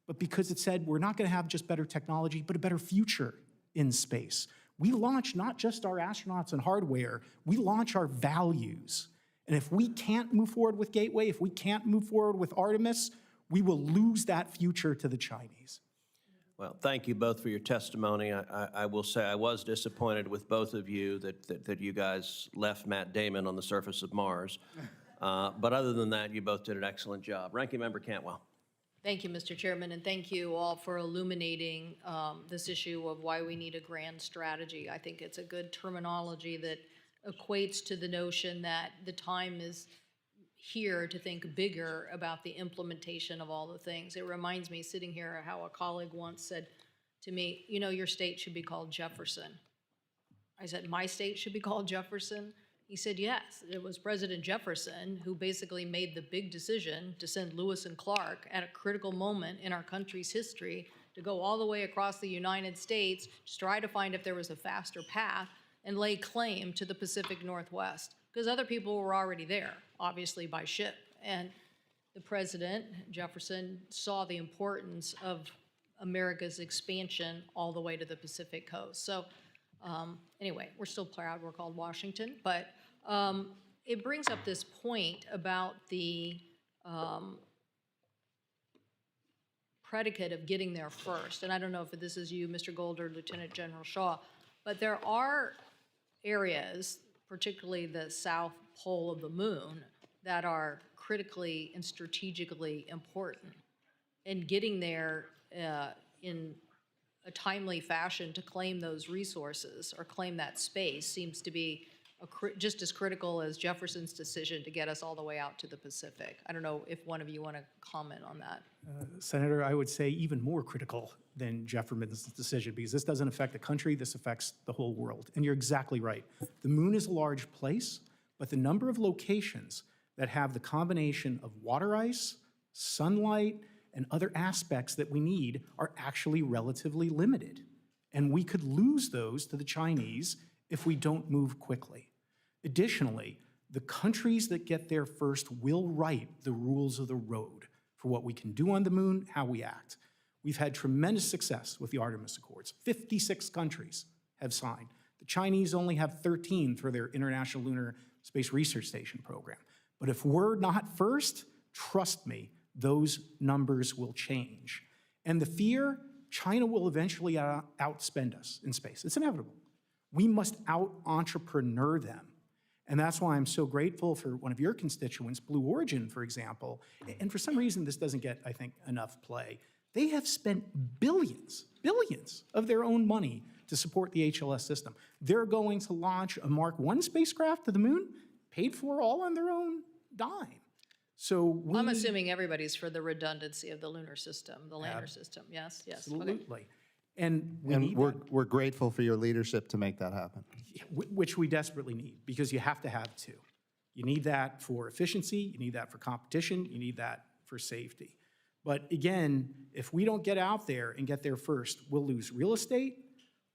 but because it said we're not going to have just better technology, but a better future in space. We launch not just our astronauts and hardware, we launch our values. And if we can't move forward with Gateway, if we can't move forward with Artemis, we will lose that future to the Chinese. Well, thank you both for your testimony. I will say I was disappointed with both of you that you guys left Matt Damon on the surface of Mars. But other than that, you both did an excellent job. Ranking Member Cantwell. Thank you, Mr. Chairman, and thank you all for illuminating this issue of why we need a grand strategy. I think it's a good terminology that equates to the notion that the time is here to think bigger about the implementation of all the things. It reminds me, sitting here, how a colleague once said to me, you know, your state should be called Jefferson. I said, my state should be called Jefferson? He said, yes, it was President Jefferson who basically made the big decision to send Lewis and Clark at a critical moment in our country's history to go all the way across the United States to try to find if there was a faster path and lay claim to the Pacific Northwest, because other people were already there, obviously by ship. And the President, Jefferson, saw the importance of America's expansion all the way to the Pacific coast. So anyway, we're still proud we're called Washington, but it brings up this point about the predicate of getting there first. And I don't know if this is you, Mr. Gold, or Lieutenant General Shaw, but there are areas, particularly the south pole of the moon, that are critically and strategically important. And getting there in a timely fashion to claim those resources or claim that space seems to be just as critical as Jefferson's decision to get us all the way out to the Pacific. I don't know if one of you want to comment on that. Senator, I would say even more critical than Jefferson's decision, because this doesn't affect the country, this affects the whole world. And you're exactly right. The moon is a large place, but the number of locations that have the combination of water ice, sunlight, and other aspects that we need are actually relatively limited. And we could lose those to the Chinese if we don't move quickly. Additionally, the countries that get there first will write the rules of the road for what we can do on the moon, how we act. We've had tremendous success with the Artemis Accords. 56 countries have signed. The Chinese only have 13 for their International Lunar Space Research Station program. But if we're not first, trust me, those numbers will change. And the fear, China will eventually outspend us in space. It's inevitable. We must out-entrepreneur them. And that's why I'm so grateful for one of your constituents, Blue Origin, for example. And for some reason, this doesn't get, I think, enough play. They have spent billions of their own money to support the HLS system. They're going to launch a Mark I spacecraft to the moon, paid for all on their own dime. So I'm assuming everybody's for the redundancy of the lunar system, the lander system. Yes, yes. Okay. Absolutely. And we're grateful for your leadership to make that happen. which we desperately need, because you have to have two. You need that for efficiency, you need that for competition, you need that for safety. But again, if we don't get out there and get there first, we'll lose real estate,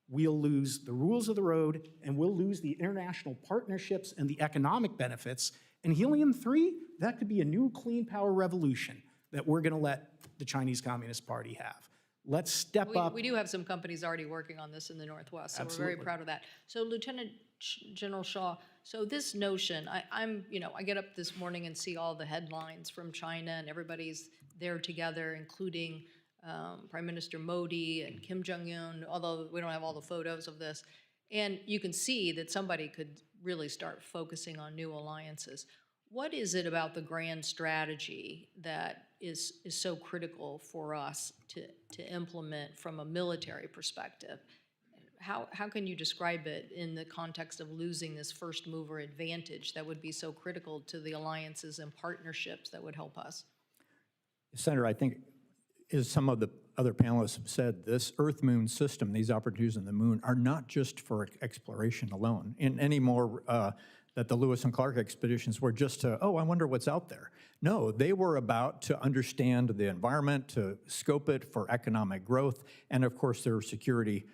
we'll lose the rules of the road, and we'll lose the international partnerships and the economic benefits. And helium-3, that could be a new clean power revolution that we're going to let the Chinese Communist Party have. Let's step up. We do have some companies already working on this in the Northwest, so we're very proud of that. So Lieutenant General Shaw, so this notion, I get up this morning and see all the headlines from China, and everybody's there together, including Prime Minister Modi and Kim Jong-un, although we don't have all the photos of this. And you can see that somebody could really start focusing on new alliances. What is it about the grand strategy that is so critical for us to implement from a military perspective? How can you describe it in the context of losing this first mover advantage that would be so critical to the alliances and partnerships that would help us? Senator, I think, as some of the other panelists have said, this Earth-Moon system, these opportunities on the moon, are not just for exploration alone. In any more that the Lewis and Clark expeditions were just to, I wonder what's out there. No, they were about to understand the environment, to scope it for economic growth, and of course there were security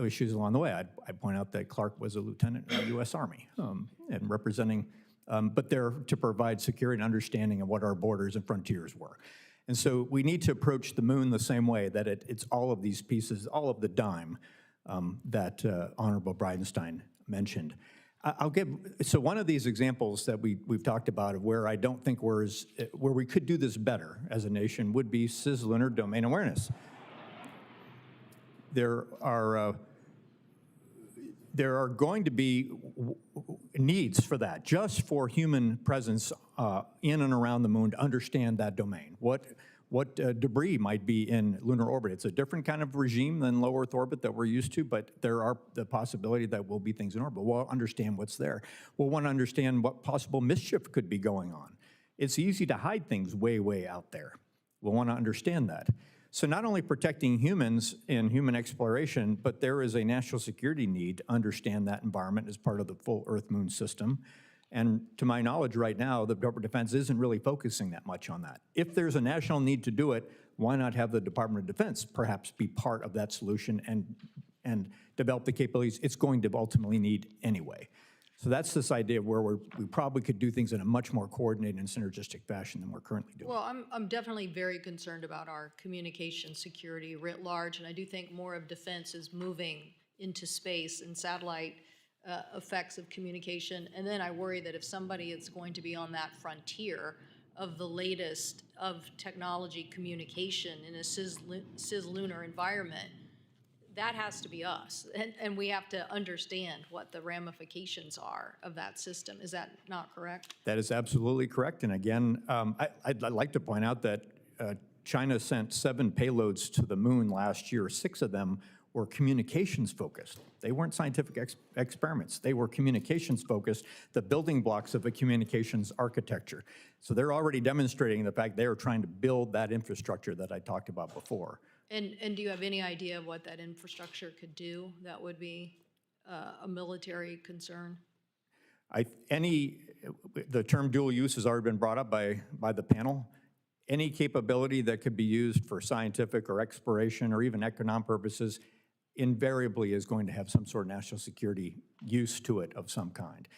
issues along the way. I'd point out that Clark was a lieutenant in the U.S. Army and representing, but they're to provide security and understanding of what our borders and frontiers were. And so we need to approach the moon the same way, that it's all of these pieces, all of the dime that Honorable Bridenstine mentioned. So one of these examples that we've talked about of where I don't think where we could do this better as a nation would be cislunar domain awareness. There are going to be needs for that, just for human presence in and around the moon to understand that domain. What debris might be in lunar orbit. It's a different kind of regime than low Earth orbit that we're used to, but there are the possibility that will be things in orbit. We'll understand what's there. We'll want to understand what possible mischief could be going on. It's easy to hide things way, way out there. We'll want to understand that. So not only protecting humans in human exploration, but there is a national security need to understand that environment as part of the full Earth-Moon system. And to my knowledge right now, the Department of Defense isn't really focusing that much on that. If there's a national need to do it, why not have the Department of Defense perhaps be part of that solution and develop the capabilities it's going to ultimately need anyway? So that's this idea of where we probably could do things in a much more coordinated and synergistic fashion than we're currently doing. Well, I'm definitely very concerned about our communication security writ large, and I do think more of defense is moving into space and satellite effects of communication. And then I worry that if somebody is going to be on that frontier of the latest of technology communication in a cislunar environment, that has to be us. And we have to understand what the ramifications are of that system. Is that not correct? That is absolutely correct. And again, I'd like to point out that China sent 7 payloads to the moon last year. 6 of them were communications focused. They weren't scientific experiments. They were communications focused, the building blocks of a communications architecture. So they're already demonstrating the fact they are trying to build that infrastructure that I talked about before. And do you have any idea of what that infrastructure could do that would be a military concern? The term dual use has already been brought up by the panel. Any capability that could be used for scientific or exploration or even economic purposes invariably is going to have some sort of national security use to it of some kind.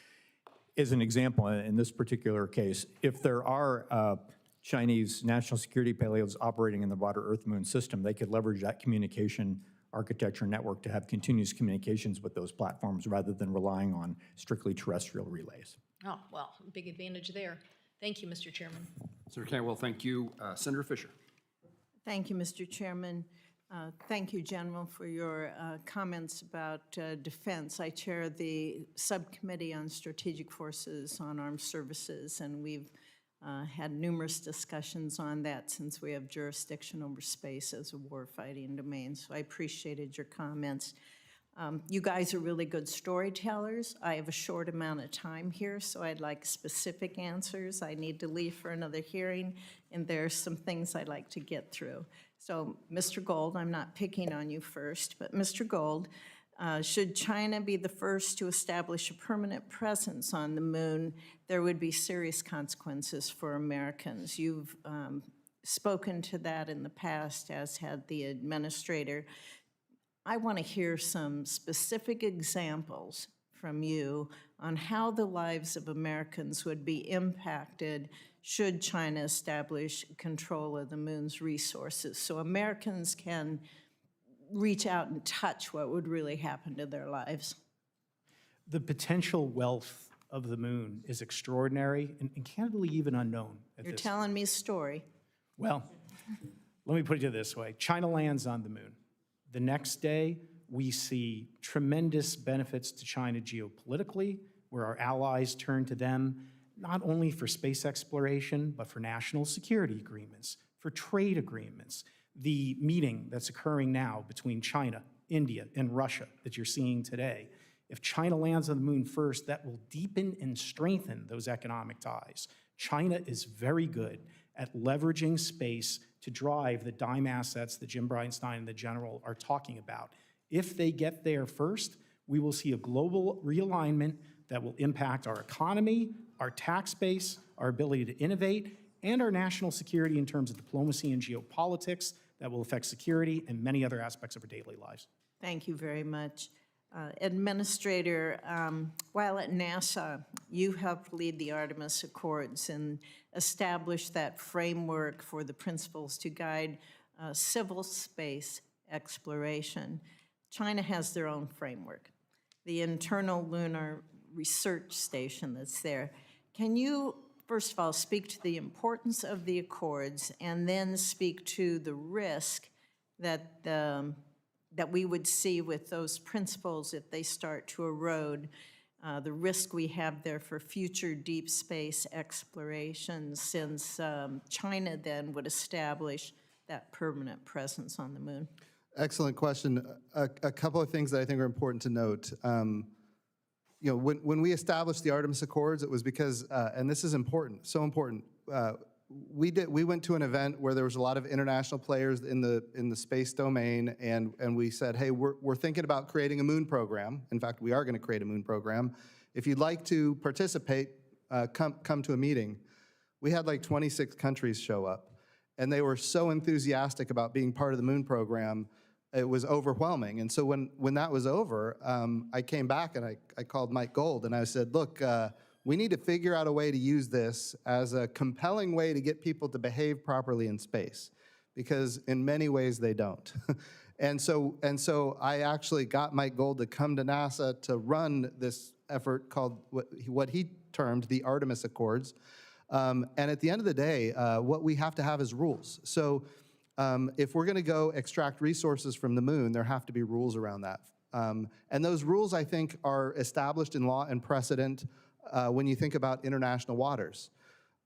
As an example, in this particular case, if there are Chinese national security payloads operating in the broader Earth-Moon system, they could leverage that communication architecture network to have continuous communications with those platforms rather than relying on strictly terrestrial relays. Oh, well, big advantage there. Thank you, Mr. Chairman. Senator Cantwell, thank you. Senator Fisher. Thank you, Mr. Chairman. Thank you, General, for your comments about defense. I chair the Subcommittee on Strategic Forces on Armed Services, and we've had numerous discussions on that since we have jurisdiction over space as a warfighting domain. So I appreciated your comments. You guys are really good storytellers. I have a short amount of time here, so I'd like specific answers. I need to leave for another hearing, and there's some things I'd like to get through. So, Mr. Gold, I'm not picking on you first, but Mr. Gold, should China be the first to establish a permanent presence on the moon, there would be serious consequences for Americans. You've spoken to that in the past, as had the administrator. I want to hear some specific examples from you on how the lives of Americans would be impacted should China establish control of the moon's resources, so Americans can reach out and touch what would really happen to their lives. The potential wealth of the moon is extraordinary and candidly even unknown at You're this. telling me a story. Well, let me put it this way. China lands on the moon. The next day, we see tremendous benefits to China geopolitically, where our allies turn to them not only for space exploration, but for national security agreements, for trade agreements. The meeting that's occurring now between China, India, and Russia that you're seeing today, if China lands on the moon first, that will deepen and strengthen those economic ties. China is very good at leveraging space to drive the dime assets that Jim Bridenstine and the General are talking about. If they get there first, we will see a global realignment that will impact our economy, our tax base, our ability to innovate, and our national security in terms of diplomacy and geopolitics that will affect security and many other aspects of our daily lives. Thank you very much. Administrator, while at NASA, you helped lead the Artemis Accords and establish that framework for the principles to guide civil space exploration. China has their own framework, the internal lunar research station that's there. Can you, first of all, speak to the importance of the Accords and then speak to the risk that that we would see with those principles if they start to erode, the risk we have there for future deep space exploration, since China then would establish that permanent presence on the moon? Excellent question. A couple of things that I think are important to note. You know, when we established the Artemis Accords, it was because, and this is important, so important, we went to an event where there was a lot of international players in the space domain, and we said, hey, we're thinking about creating a moon program. In fact, we are going to create a moon program. If you'd like to participate, come to a meeting. We had like 26 countries show up, and they were so enthusiastic about being part of the moon program, it was overwhelming. And so when that was over, I came back and I called Mike Gold and I said, look, we need to figure out a way to use this as a compelling way to get people to behave properly in space, because in many ways they don't. And so I actually got Mike Gold to come to NASA to run this effort called what he termed the Artemis Accords. And at the end of the day, what we have to have is rules. So if we're going to go extract resources from the moon, there have to be rules around that. And those rules, I think, are established in law and precedent when you think about international waters.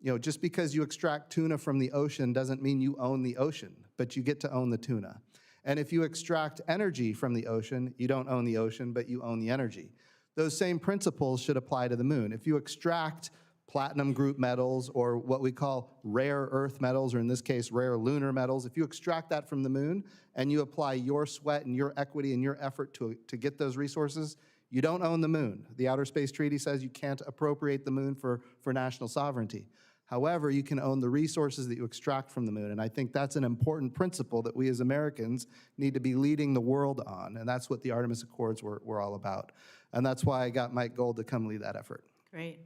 You know, just because you extract tuna from the ocean doesn't mean you own the ocean, but you get to own the tuna. And if you extract energy from the ocean, you don't own the ocean, but you own the energy. Those same principles should apply to the moon. If you extract platinum group metals or what we call rare earth metals, or in this case, rare lunar metals, if you extract that from the moon and you apply your sweat and your equity and your effort to get those resources, you don't own the moon. The Outer Space Treaty says you can't appropriate the moon for national sovereignty. However, you can own the resources that you extract from the moon, and I think that's an important principle that we as Americans need to be leading the world on, and that's what the Artemis Accords were all about. And that's why I got Mike Gold to come lead that effort. Great,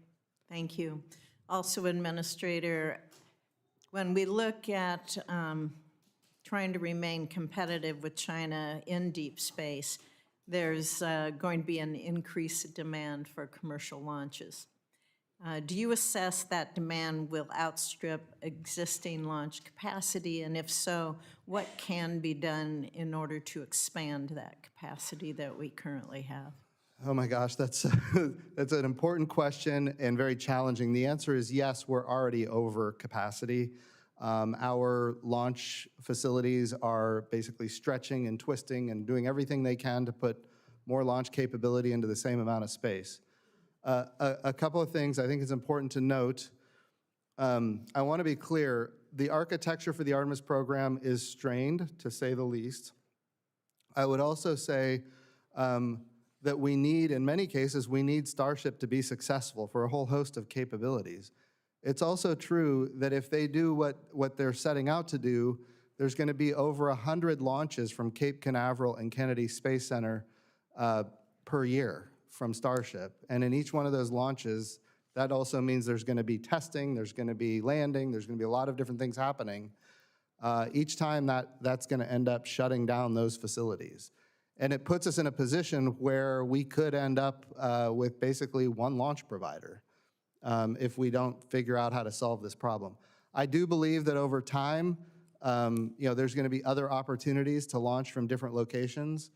thank you. Also, Administrator, when we look at trying to remain competitive with China in deep space, there's going to be an increased demand for commercial launches. Do you assess that demand will outstrip existing launch capacity? And if so, what can be done in order to expand that capacity that we currently have? Oh my gosh, that's an important question and very challenging. The answer is yes, we're already over capacity. Our launch facilities are basically stretching and twisting and doing everything they can to put more launch capability into the same amount of space. A couple of things I think it's important to note. I want to be clear, the architecture for the Artemis program is strained, to say the least. I would also say that we need, in many cases, we need Starship to be successful for a whole host of capabilities. It's also true that if they do what they're setting out to do, there's going to be over 100 launches from Cape Canaveral and Kennedy Space Center per year from Starship. And in each one of those launches, that also means there's going to be testing, there's going to be landing, there's going to be a lot of different things happening. Each time that's going to end up shutting down those facilities. And it puts us in a position where we could end up with basically one launch provider if we don't figure out how to solve this problem. I do believe that over time, there's going to be other opportunities to launch from different locations.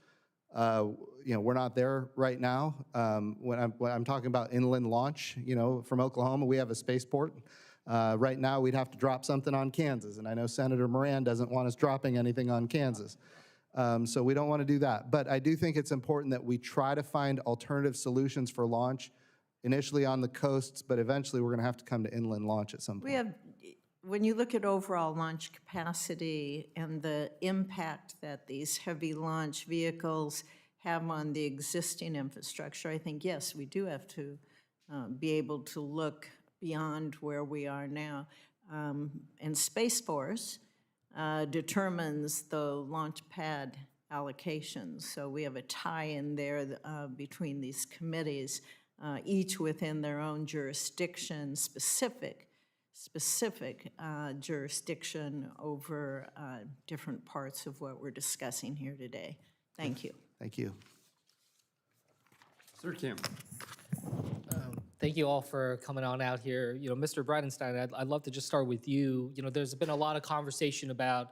We're not there right now. When I'm talking about inland launch, from Oklahoma, we have a spaceport. Right now, we'd have to drop something on Kansas, and I know Senator Moran doesn't want us dropping anything on Kansas. So we don't want to do that. But I do think it's important that we try to find alternative solutions for launch, initially on the coasts, but eventually we're going to have to come to inland launch at some point. When you look at overall launch capacity and the impact that these heavy launch vehicles have on the existing infrastructure, I think, yes, we do have to be able to look beyond where we are now. And Space Force determines the launch pad allocations. So we have a tie-in there between these committees, each within their own jurisdiction, specific jurisdiction over different parts of what we're discussing here today. Thank you. Thank you. Senator Campbell. Thank you all for coming on out here. Mr. Bridenstine, I'd love to just start with you. There's been a lot of conversation about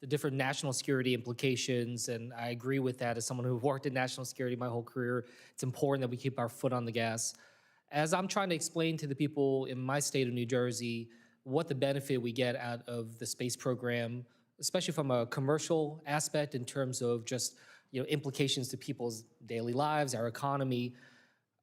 the different national security implications, and I agree with that. As someone who worked in national security my whole career, it's important that we keep our foot on the gas. As I'm trying to explain to the people in my state of New Jersey what the benefit we get out of the space program, especially from a commercial aspect in terms of just implications to people's daily lives, our economy,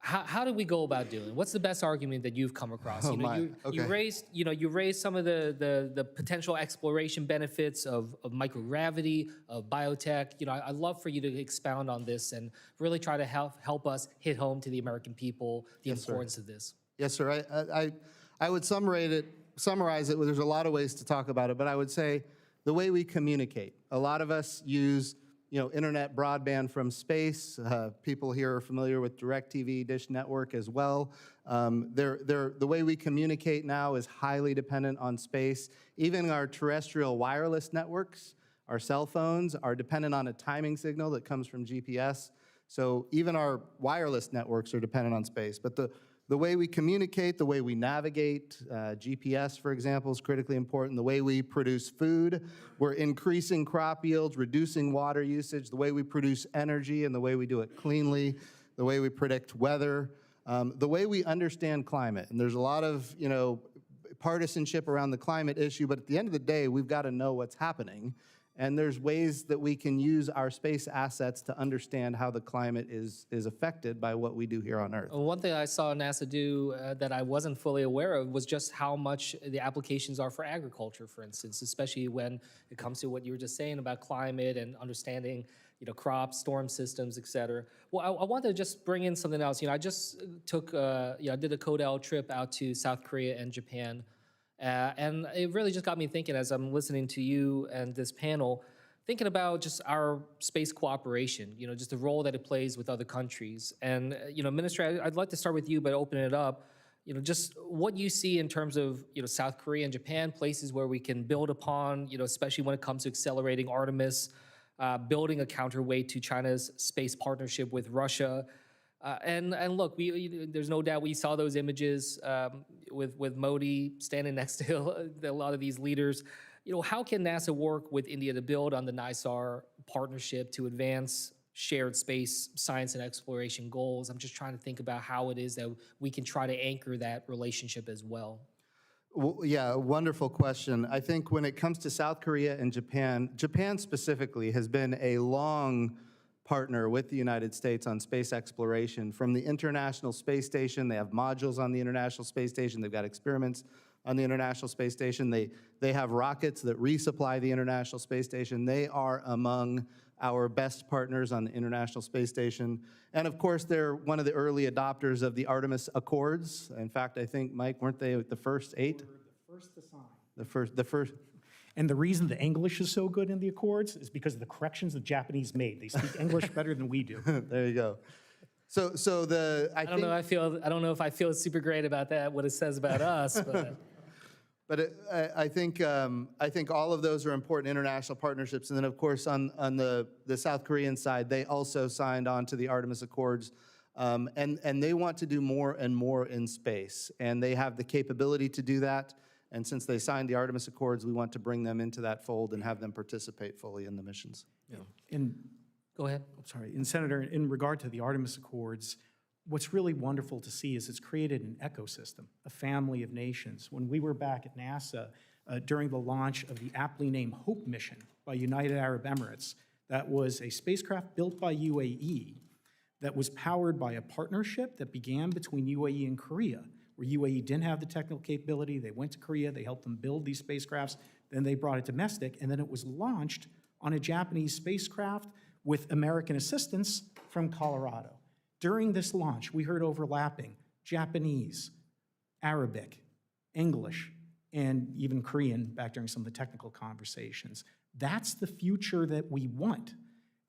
how do we go about doing it? What's the best argument that you've come across? You raised some of the potential exploration benefits of microgravity, of biotech. I'd love for you to expound on this and really try to help us hit home to the American people the importance of this. Yes, sir. I would summarize it. There's a lot of ways to talk about it, but I would say the way we communicate. A lot of us use internet broadband from space. People here are familiar with DirecTV, Dish Network as well. The way we communicate now is highly dependent on space. Even our terrestrial wireless networks, our cell phones, are dependent on a timing signal that comes from GPS. So even our wireless networks are dependent on space. But the way we communicate, the way we navigate, GPS, for example, is critically important. The way we produce food, we're increasing crop yields, reducing water usage, the way we produce energy and the way we do it cleanly, the way we predict weather, the way we understand climate. And there's a lot of, partisanship around the climate issue, but at the end of the day, we've got to know what's happening. And there's ways that we can use our space assets to understand how the climate is affected by what we do here on Earth. One thing I saw NASA do that I wasn't fully aware of was just how much the applications are for agriculture, for instance, especially when it comes to what you were just saying about climate and understanding, crops, storm systems, et cetera. Well, I want to just bring in something else. I just took, I did a CODEL trip out to South Korea and Japan. And it really just got me thinking as I'm listening to you and this panel, thinking about just our space cooperation, just the role that it plays with other countries. And, Minister, I'd like to start with you, but open it up, just what you see in terms of, South Korea and Japan, places where we can build upon, especially when it comes to accelerating Artemis, building a counterweight to China's space partnership with Russia. And look, there's no doubt we saw those images with Modi standing next to a lot of these leaders. How can NASA work with India to build on the NISAR partnership to advance shared space science and exploration goals? I'm just trying to think about how it is that we can try to anchor that relationship as well. Well, yeah, wonderful question. I think when it comes to South Korea and Japan, Japan specifically has been a long partner with the United States on space exploration. From the International Space Station, they have modules on the International Space Station, they've got experiments on the International Space Station, they have rockets that resupply the International Space Station. They are among our best partners on the International Space Station. And of course, they're one of the early adopters of the Artemis Accords. In fact, I think, Mike, weren't they the first 8? We were the first to sign. The first. And the reason the English is so good in the Accords is because of the corrections the Japanese made. They speak English better than we do. There you go. So I don't know. I don't know if I feel super great about that. What it says about us, but. But I think all of those are important international partnerships. And then, of course, on the South Korean side, they also signed on to the Artemis Accords. And they want to do more and more in space. And they have the capability to do that. And since they signed the Artemis Accords, we want to bring them into that fold and have them participate fully in the missions. Yeah. And go ahead. I'm sorry. And Senator, in regard to the Artemis Accords, what's really wonderful to see is it's created an ecosystem, a family of nations. When we were back at NASA during the launch of the aptly named HOPE mission by United Arab Emirates, that was a spacecraft built by UAE that was powered by a partnership that began between UAE and Korea, where UAE didn't have the technical capability. They went to Korea, they helped them build these spacecrafts, then they brought it domestic, and then it was launched on a Japanese spacecraft with American assistance from Colorado. During this launch, we heard overlapping Japanese, Arabic, English, and even Korean back during some of the technical conversations. That's the future that we want.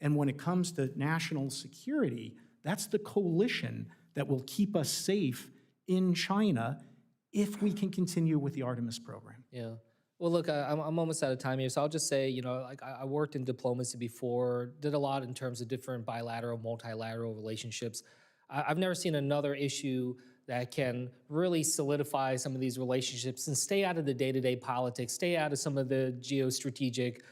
And when it comes to national security, that's the coalition that will keep us safe in China if we can continue with the Artemis program. Yeah. Well, look, I'm almost out of time here, so I'll just say, I worked in diplomacy before, did a lot in terms of different bilateral, multilateral relationships. I've never seen another issue that can really solidify some of these relationships and stay out of the day-to-day politics, stay out of some of the geostrategic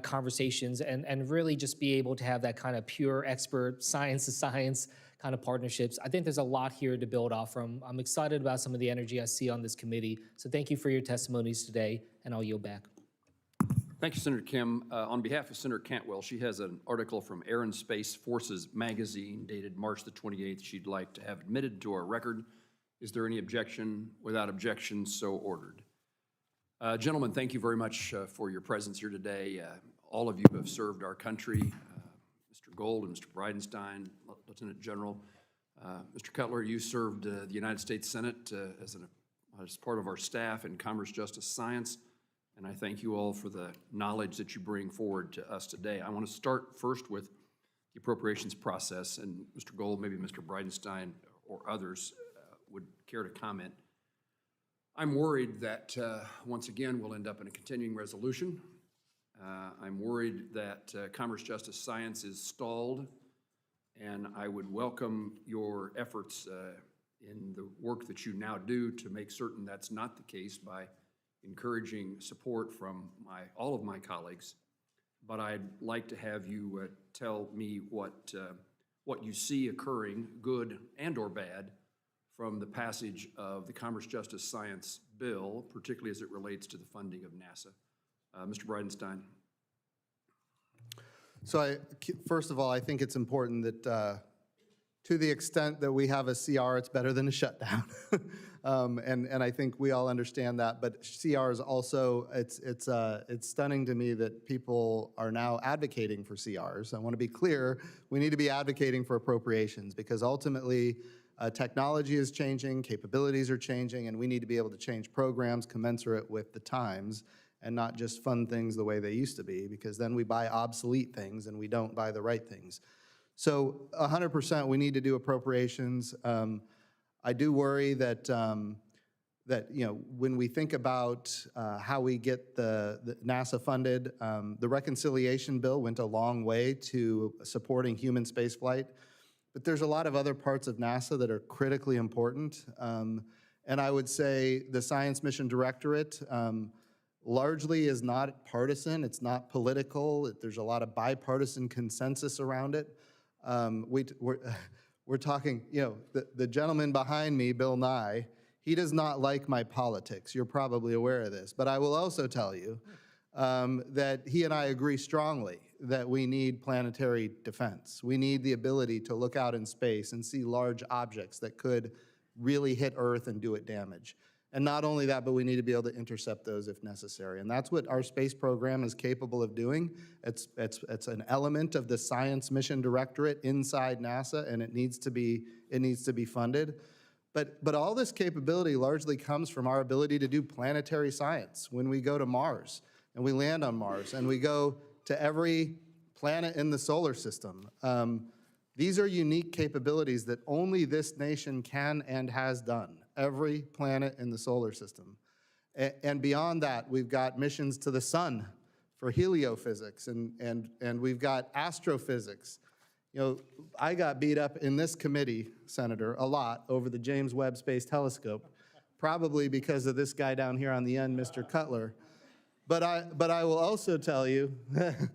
conversations, and really just be able to have that kind of pure expert science to science kind of partnerships. I think there's a lot here to build off from. I'm excited about some of the energy I see on this committee. So thank you for your testimonies today, and I'll yield back. Thank you, Senator Kim. On behalf of Senator Cantwell, she has an article from Air and Space Forces magazine dated March the 28th she'd like to have admitted to our record. Is there any objection? Without objection, so ordered. Gentlemen, thank you very much for your presence here today. All of you have served our country, Mr. Gold and Mr. Bridenstine, Lieutenant General. Mr. Cutler, you served the United States Senate as part of our staff in Commerce, Justice, Science, and I thank you all for the knowledge that you bring forward to us today. I want to start first with the appropriations process, and Mr. Gold, maybe Mr. Bridenstine or others would care to comment. I'm worried that, once again, we'll end up in a continuing resolution. I'm worried that Commerce, Justice, Science is stalled, and I would welcome your efforts in the work that you now do to make certain that's not the case by encouraging support from all of my colleagues. But I'd like to have you tell me what you see occurring, good and or bad, from the passage of the Commerce, Justice, Science bill, particularly as it relates to the funding of NASA. Mr. Bridenstine. So first of all, I think it's important that to the extent that we have a CR, it's better than a shutdown. And I think we all understand that, but CR is also, it's stunning to me that people are now advocating for CRs. I want to be clear, we need to be advocating for appropriations because ultimately technology is changing, capabilities are changing, and we need to be able to change programs commensurate with the times and not just fund things the way they used to be, because then we buy obsolete things and we don't buy the right things. So 100% we need to do appropriations. I do worry that, that when we think about how we get the NASA funded, the reconciliation bill went a long way to supporting human spaceflight, but there's a lot of other parts of NASA that are critically important. And I would say the Science Mission Directorate largely is not partisan, it's not political, there's a lot of bipartisan consensus around it. We're talking, the gentleman behind me, Bill Nye, he does not like my politics. You're probably aware of this. But I will also tell you that he and I agree strongly that we need planetary defense. We need the ability to look out in space and see large objects that could really hit Earth and do it damage. And not only that, but we need to be able to intercept those if necessary. And that's what our space program is capable of doing. It's an element of the Science Mission Directorate inside NASA, and it needs to be funded. But all this capability largely comes from our ability to do planetary science. When we go to Mars, and we land on Mars, and we go to every planet in the solar system, these are unique capabilities that only this nation can and has done. Every planet in the solar system. And beyond that, we've got missions to the sun for heliophysics, and we've got astrophysics. I got beat up in this committee, Senator, a lot over the James Webb Space Telescope, probably because of this guy down here on the end, Mr. Cutler. But I will also tell you, that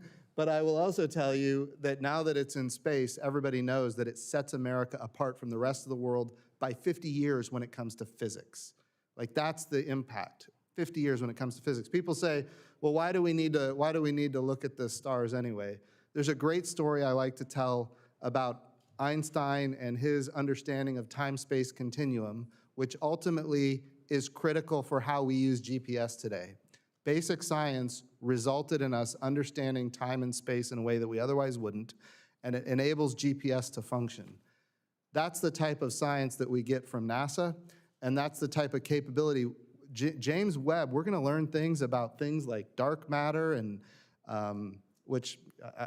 now that it's in space, everybody knows that it sets America apart from the rest of the world by 50 years when it comes to physics. Like, that's the impact, 50 years when it comes to physics. People say, well, why do we need to look at the stars anyway? There's a great story I like to tell about Einstein and his understanding of time-space continuum, which ultimately is critical for how we use GPS today. Basic science resulted in us understanding time and space in a way that we otherwise wouldn't, and it enables GPS to function. That's the type of science that we get from NASA, and that's the type of capability. James Webb, we're going to learn things about things like dark matter, and which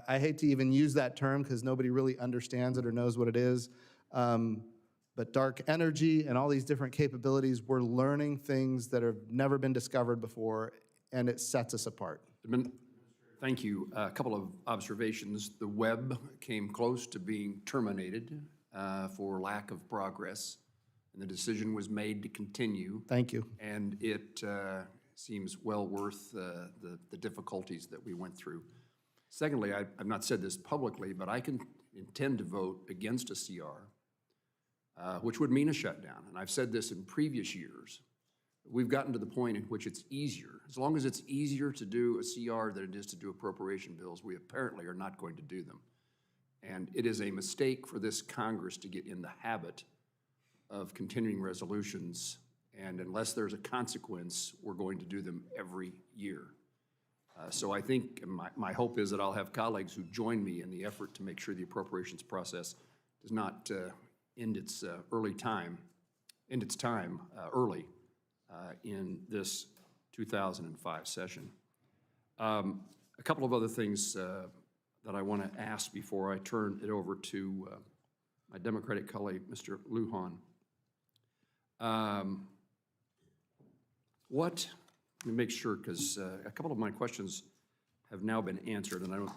I hate to even use that term because nobody really understands it or knows what it is. But dark energy and all these different capabilities, we're learning things that have never been discovered before, and it sets us apart. Thank you. A couple of observations. The Webb came close to being terminated for lack of progress, and the decision was made to continue. Thank you. And it seems well worth the difficulties that we went through. Secondly, I've not said this publicly, but I can intend to vote against a CR, which would mean a shutdown. And I've said this in previous years. We've gotten to the point in which it's easier. As long as it's easier to do a CR than it is to do appropriation bills, we apparently are not going to do them. And it is a mistake for this Congress to get in the habit of continuing resolutions, and unless there's a consequence, we're going to do them every year. So I think my hope is that I'll have colleagues who join me in the effort to make sure the appropriations process does not end its time early in this 2005 session. A couple of other things that I want to ask before I turn it over to my Democratic colleague, Mr. Lujan. Let me make sure, because a couple of my questions have now been answered, and I don't,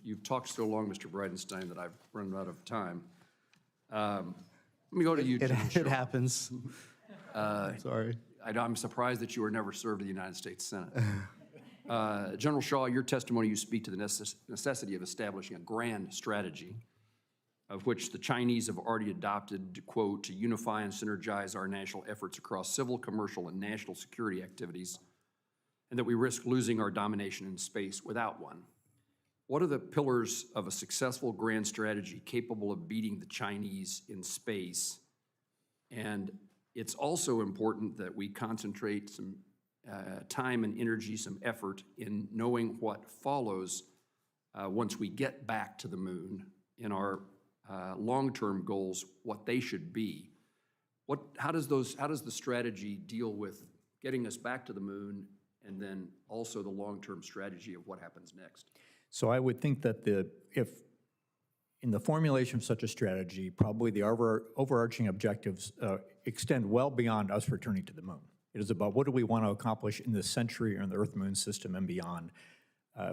you've talked so long, Mr. Bridenstine, that I've run out of time. Let me go to you, General It happens. Sorry. I'm surprised that you were never served in the United States Senate. General Shaw, your testimony, you speak to the necessity of establishing a grand strategy, of which the Chinese have already adopted, quote, to unify and synergize our national efforts across civil, commercial, and national security activities, and that we risk losing our domination in space without one. what are the pillars of a successful grand strategy capable of beating the Chinese in space? And it's also important that we concentrate some time and energy, some effort in knowing what follows once we get back to the moon in our long-term goals, what they should be. How does the strategy deal with getting us back to the moon and then also the long-term strategy of what happens next? So I would think that if in the formulation of such a strategy, probably the overarching objectives extend well beyond us returning to the moon. It is about what do we want to accomplish in this century or in the Earth-Moon system and beyond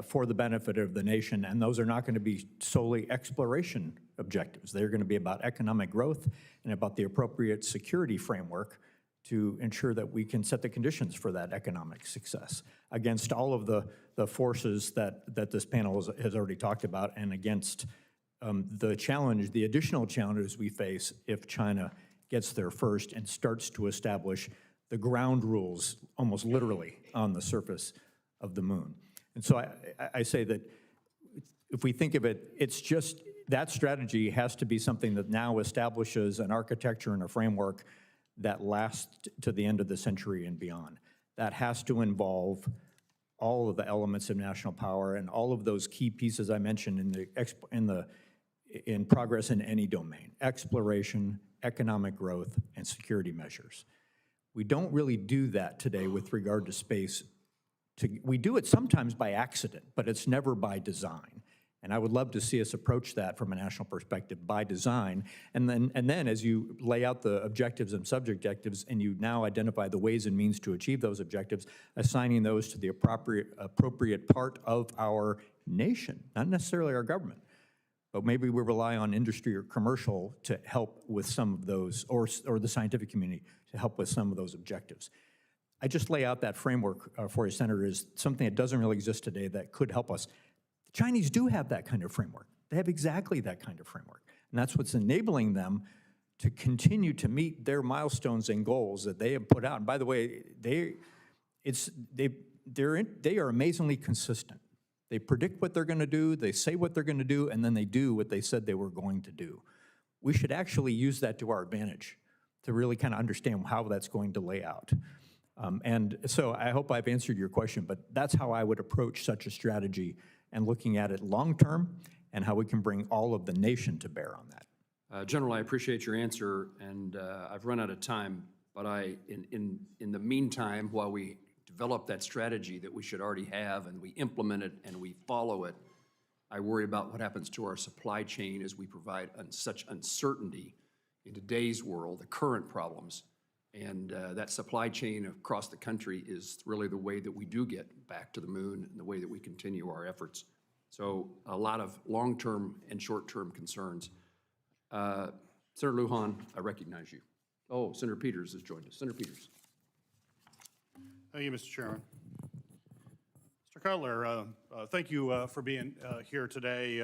for the benefit of the nation, and those are not going to be solely exploration objectives. They're going to be about economic growth and about the appropriate security framework to ensure that we can set the conditions for that economic success against all of the forces that this panel has already talked about, and against the additional challenges we face if China gets there first and starts to establish the ground rules, almost literally, on the surface of the moon. And so I say that if we think of it, it's just that strategy has to be something that now establishes an architecture and a framework that lasts to the end of the century and beyond. That has to involve all of the elements of national power and all of those key pieces I mentioned in progress in any domain: exploration, economic growth, and security measures. We don't really do that today with regard to space. We do it sometimes by accident, but it's never by design. And I would love to see us approach that from a national perspective by design. And then as you lay out the objectives and subjectives, and you now identify the ways and means to achieve those objectives, assigning those to the appropriate part of our nation, not necessarily our government, but maybe we rely on industry or commercial to help with some of those, or the scientific community to help with some of those objectives. I just lay out that framework for you, Senator, is something that doesn't really exist today that could help us. The Chinese do have that kind of framework. They have exactly that kind of framework. And that's what's enabling them to continue to meet their milestones and goals that they have put out. And by the way, they are amazingly consistent. They predict what they're going to do, they say what they're going to do, and then they do what they said they were going to do. We should actually use that to our advantage to really kind of understand how that's going to lay out. And so I hope I've answered your question, but that's how I would approach such a strategy and looking at it long-term and how we can bring all of the nation to bear on that. General, I appreciate your answer, and I've run out of time, but in the meantime, while we develop that strategy that we should already have and we implement it and we follow it, I worry about what happens to our supply chain as we provide such uncertainty in today's world, the current problems. And that supply chain across the country is really the way that we do get back to the moon and the way that we continue our efforts. So a lot of long-term and short-term concerns. Senator Lujan, I recognize you. Oh, Senator Peters has joined us. Senator Peters. Thank you, Mr. Chairman. Mr. Cutler, thank you for being here today.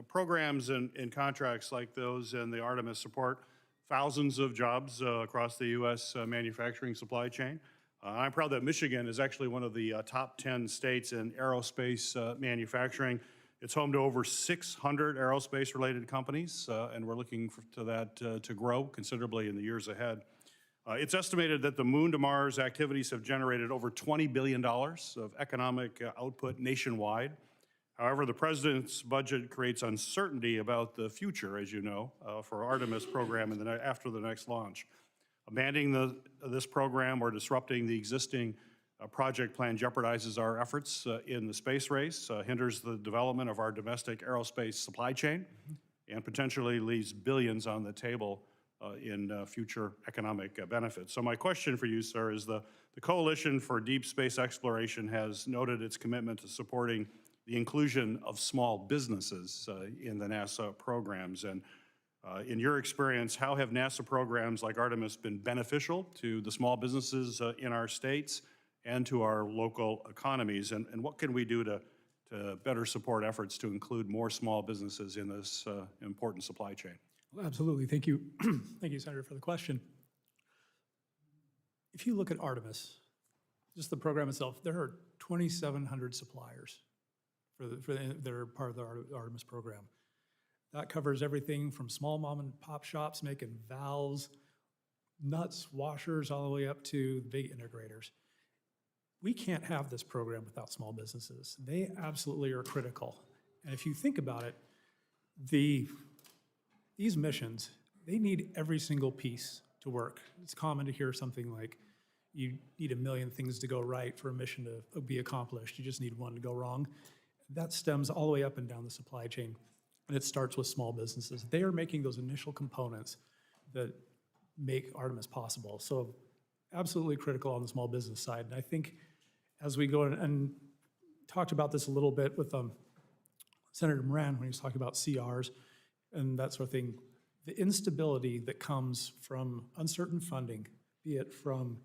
Programs and contracts like those in the Artemis support thousands of jobs across the U.S. Manufacturing supply chain. I'm proud that Michigan is actually one of the top 10 states in aerospace manufacturing. It's home to over 600 aerospace-related companies, and we're looking to that to grow considerably in the years ahead. It's estimated that the Moon to Mars activities have generated over $20 billion of economic output nationwide. However, the president's budget creates uncertainty about the future, as you know, for Artemis program after the next launch. Abandoning this program or disrupting the existing project plan jeopardizes our efforts in the space race, hinders the development of our domestic aerospace supply chain, and potentially leaves billions on the table in future economic benefits. So my question for you, sir, is the Coalition for Deep Space Exploration has noted its commitment to supporting the inclusion of small businesses in the NASA programs. And in your experience, how have NASA programs like Artemis been beneficial to the small businesses in our states and to our local economies? And what can we do to better support efforts to include more small businesses in this important supply chain? Well, absolutely. Thank you. Thank you, Senator, for the question. If you look at Artemis, just the program itself, there are 2,700 suppliers that are part of the Artemis program. That covers everything from small mom and pop shops making valves, nuts, washers, all the way up to big integrators. We can't have this program without small businesses. They absolutely are critical. And if you think about it, these missions, they need every single piece to work. It's common to hear something like, you need 1 million things to go right for a mission to be accomplished. You just need one to go wrong. That stems all the way up and down the supply chain. And it starts with small businesses. They are making those initial components that make Artemis possible. So absolutely critical on the small business side. And I think as we go and talked about this a little bit with Senator Moran when he was talking about CRs and that sort of thing, the instability that comes from uncertain funding, be it from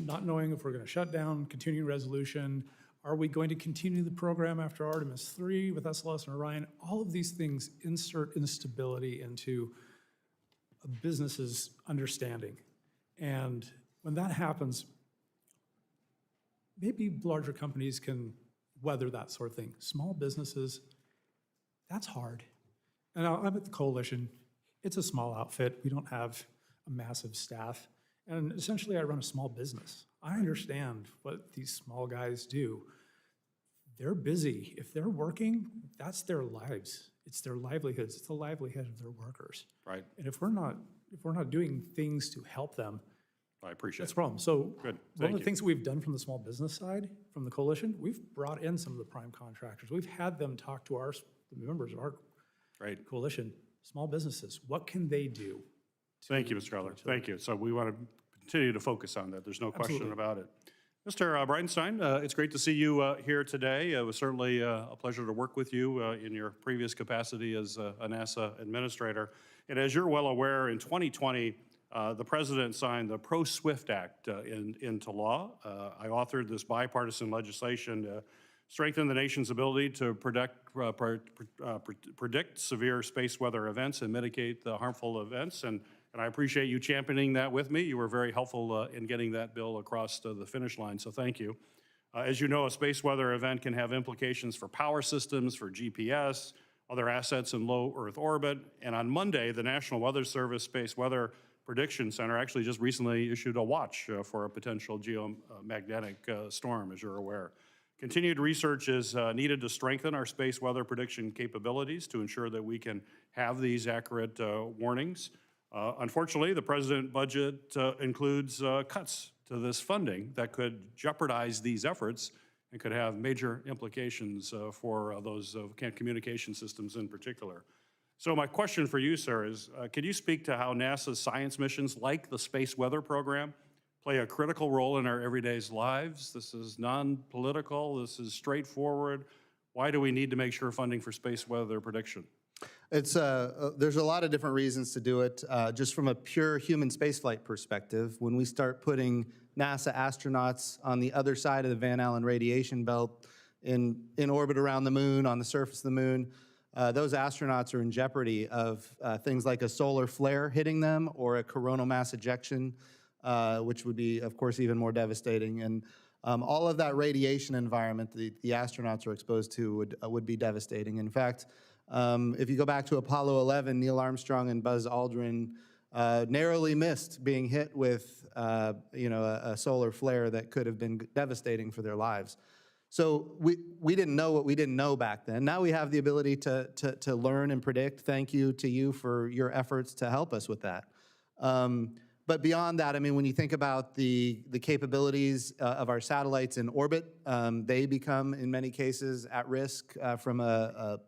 not knowing if we're going to shut down, continuing resolution, are we going to continue the program after Artemis 3 with SLS and Orion? All of these things insert instability into a business's understanding. And when that happens, maybe larger companies can weather that sort of thing. Small businesses, that's hard. And I'm at the coalition. It's a small outfit. We don't have a massive staff. And essentially, I run a small business. I understand what these small guys do. They're busy. If they're working, that's their lives. It's their livelihoods. It's the livelihood of their workers. Right. And if we're not doing things to help them, I appreciate that's it. a problem. So Good. one of Thank the you. things that we've done from the small business side, from the coalition, we've brought in some of the prime contractors. We've had them talk to the members of our Great. coalition, small businesses. What can they do? Thank you, Mr. Cutler. Thank you. So we want to continue to focus on that. There's no question Absolutely. about it. Mr. Bridenstine, it's great to see you here today. It was certainly a pleasure to work with you in your previous capacity as a NASA administrator. And as you're well aware, in 2020, the President signed the Pro-SWIFT Act into law. I authored this bipartisan legislation to strengthen the nation's ability to predict severe space weather events and mitigate the harmful events. And I appreciate you championing that with me. You were very helpful in getting that bill across the finish line, so thank you. As you know, a space weather event can have implications for power systems, for GPS, other assets in low Earth orbit. And on Monday, the National Weather Service Space Weather Prediction Center actually just recently issued a watch for a potential geomagnetic storm, as you're aware. Continued research is needed to strengthen our space weather prediction capabilities to ensure that we can have these accurate warnings. Unfortunately, the President's budget includes cuts to this funding that could jeopardize these efforts and could have major implications for those communication systems in particular. So my question for you, sir, is could you speak to how NASA's science missions, like the Space Weather Program, play a critical role in our everyday lives? This is non-political, this is straightforward. Why do we need to make sure funding for space weather prediction? There's a lot of different reasons to do it. Just from a pure human spaceflight perspective, when we start putting NASA astronauts on the other side of the Van Allen radiation belt in orbit around the moon, on the surface of the moon, those astronauts are in jeopardy of things like a solar flare hitting them or a coronal mass ejection, which would be, of course, even more devastating. And all of that radiation environment the astronauts are exposed to would be devastating. In fact, if you go back to Apollo 11, Neil Armstrong and Buzz Aldrin narrowly missed being hit with a solar flare that could have been devastating for their lives. So we didn't know what we didn't know back then. Now we have the ability to learn and predict. Thank you to you for your efforts to help us with that. But beyond that, I mean, when you think about the capabilities of our satellites in orbit, they become, in many cases, at risk from a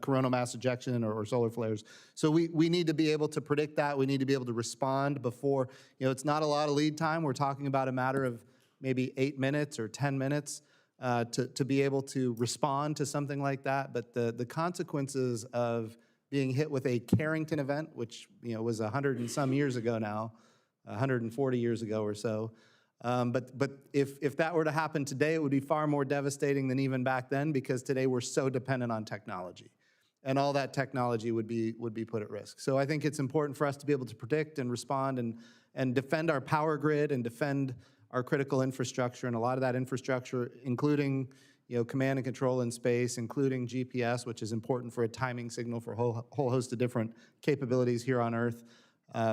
coronal mass ejection or solar flares. So we need to be able to predict that. We need to be able to respond before, it's not a lot of lead time. We're talking about a matter of maybe 8 minutes or 10 minutes to be able to respond to something like that. But the consequences of being hit with a Carrington event, which was 100 and some years ago now, 140 years ago or so. But if that were to happen today, it would be far more devastating than even back then, because today we're so dependent on technology, and all that technology would be put at risk. So I think it's important for us to be able to predict and respond and defend our power grid and defend our critical infrastructure, and a lot of that infrastructure, including command and control in space, including GPS, which is important for a timing signal for a whole host of different capabilities here on Earth.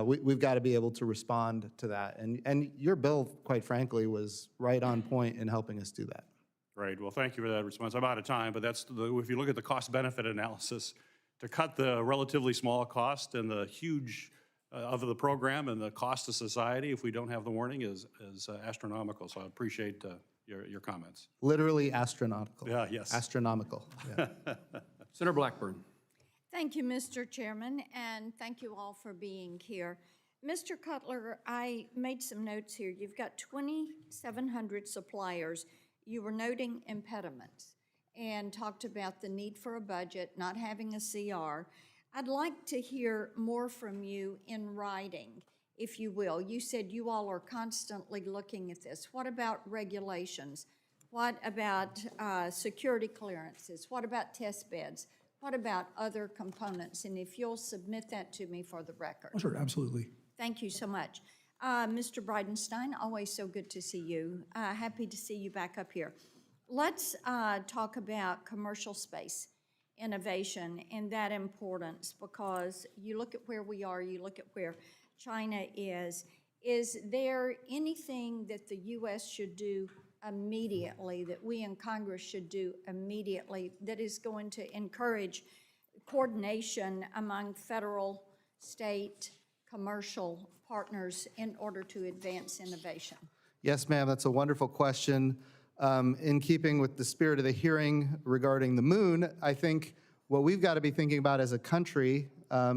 We've got to be able to respond to that. And your bill, quite frankly, was right on point in helping us do that. Great, well, thank you for that response. I'm out of time, but if you look at the cost-benefit analysis, to cut the relatively small cost and the huge of the program and the cost to society if we don't have the warning is astronomical. So I appreciate your comments. Literally astronomical. Yeah, yes. Astronomical. Yeah. Senator Blackburn. Thank you, Mr. Chairman, and thank you all for being here. Mr. Cutler, I made some notes here. You've got 2,700 suppliers. You were noting impediments and talked about the need for a budget, not having a CR. I'd like to hear more from you in writing, if you will. You said you all are constantly looking at this. What about regulations? What about security clearances? What about test beds? What about other components? And if you'll submit that to me for the record. Oh, sure, absolutely. Thank you so much. Mr. Bridenstine, always so good to see you. Happy to see you back up here. Let's talk about commercial space innovation and that importance, because you look at where we are, you look at where China is. Is there anything that the U.S. should do immediately, that we in Congress should do immediately, that is going to encourage coordination among federal, state, commercial partners in order to advance innovation? Yes, ma'am, that's a wonderful question. In keeping with the spirit of the hearing regarding the moon, I think what we've got to be thinking about as a country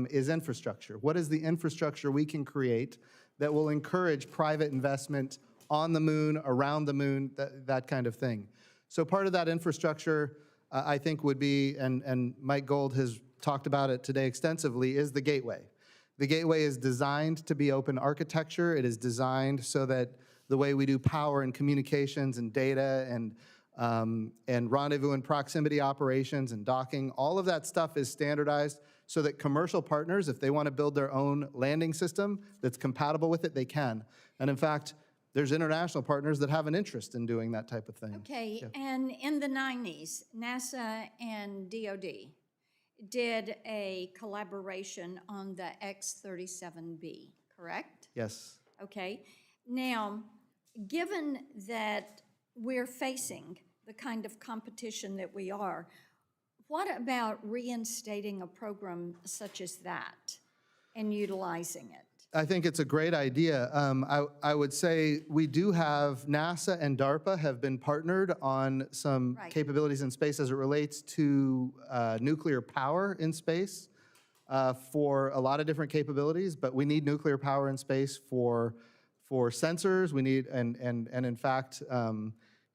is infrastructure. What is the infrastructure we can create that will encourage private investment on the moon, around the moon, that kind of thing? So part of that infrastructure, I think, would be, and Mike Gold has talked about it today extensively, is the gateway. The gateway is designed to be open architecture. It is designed so that the way we do power and communications and data and rendezvous and proximity operations and docking, all of that stuff is standardized so that commercial partners, if they want to build their own landing system that's compatible with it, they can. And in fact, there's international partners that have an interest in doing that type of thing. Okay, and in the 90s, NASA and DOD did a collaboration on the X-37B, correct? Yes. Okay. Now, given that we're facing the kind of competition that we are, what about reinstating a program such as that and utilizing it? I think it's a great idea. I would say we do have, NASA and DARPA have been partnered on some capabilities in space as it relates to nuclear power in space for a lot of different capabilities, but we need nuclear power in space for sensors. We need, and in fact,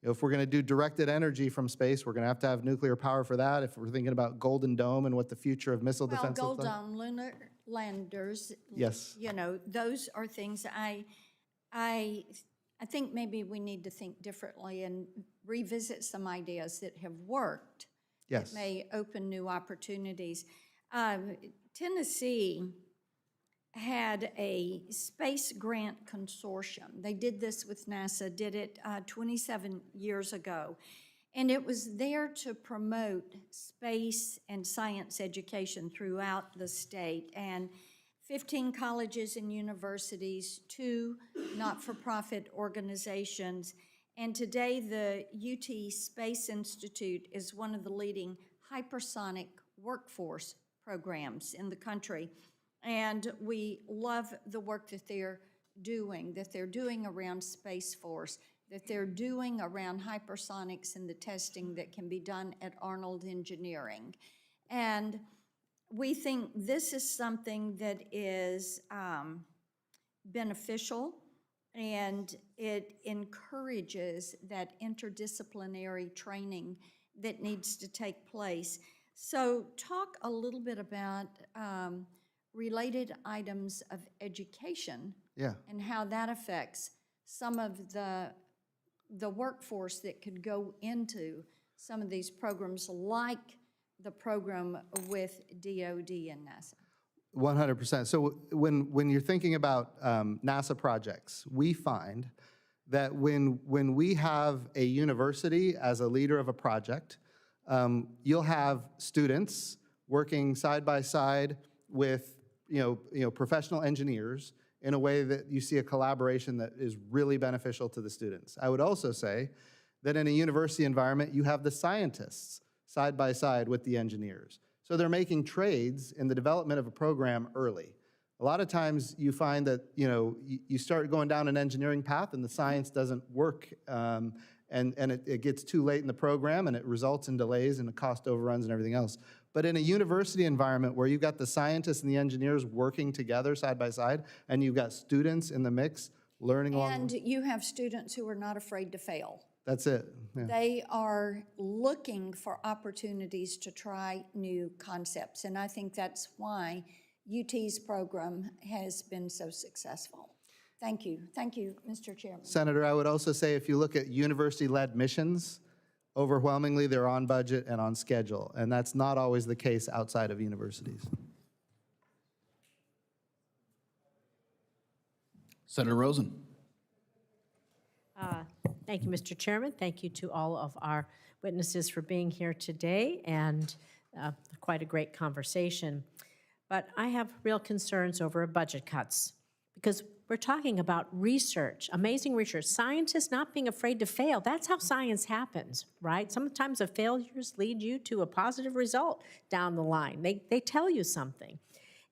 if we're going to do directed energy from space, we're going to have nuclear power for that. If we're thinking about Golden Dome and what the future of missile defense looks like. Golden Dome, lunar landers. Yes. You know, those are things I think maybe we need to think differently and revisit some ideas that have worked. Yes. That may open new opportunities. Tennessee had a space grant consortium. They did this with NASA, did it 27 years ago. And it was there to promote space and science education throughout the state. And 15 colleges and universities, 2 not-for-profit organizations. And today the UT Space Institute is one of the leading hypersonic workforce programs in the country. And we love the work that they're doing around Space Force, that they're doing around hypersonics and the testing that can be done at Arnold Engineering. And we think this is something that is beneficial, and it encourages that interdisciplinary training that needs to take place. So talk a little bit about related items of education and how that affects some of the workforce that could go into some of these programs, like the program with DOD and NASA. 100%. So when you're thinking about NASA projects, we find that when we have a university as a leader of a project, you'll have students working side by side with professional engineers in a way that you see a collaboration that is really beneficial to the students. I would also say that in a university environment, you have the scientists side by side with the engineers. So they're making trades in the development of a program early. A lot of times you find that you start going down an engineering path and the science doesn't work, and it gets too late in the program and it results in delays and the cost overruns and everything else. But in a university environment where you've got the scientists and the engineers working together side by side, and you've got students in the mix learning along. And you have students who are not afraid to fail. That's it. Yeah. They are looking for opportunities to try new concepts, and I think that's why UT's program has been so successful. Thank you. Thank you, Mr. Chairman. Senator, I would also say if you look at university-led missions, overwhelmingly they're on budget and on schedule, and that's not always the case outside of universities. Senator Rosen. Thank you, Mr. Chairman. Thank you to all of our witnesses for being here today, and quite a great conversation. But I have real concerns over budget cuts, because we're talking about research, amazing research, scientists not being afraid to fail. That's how science happens, right? Sometimes the failures lead you to a positive result down the line. They tell you something.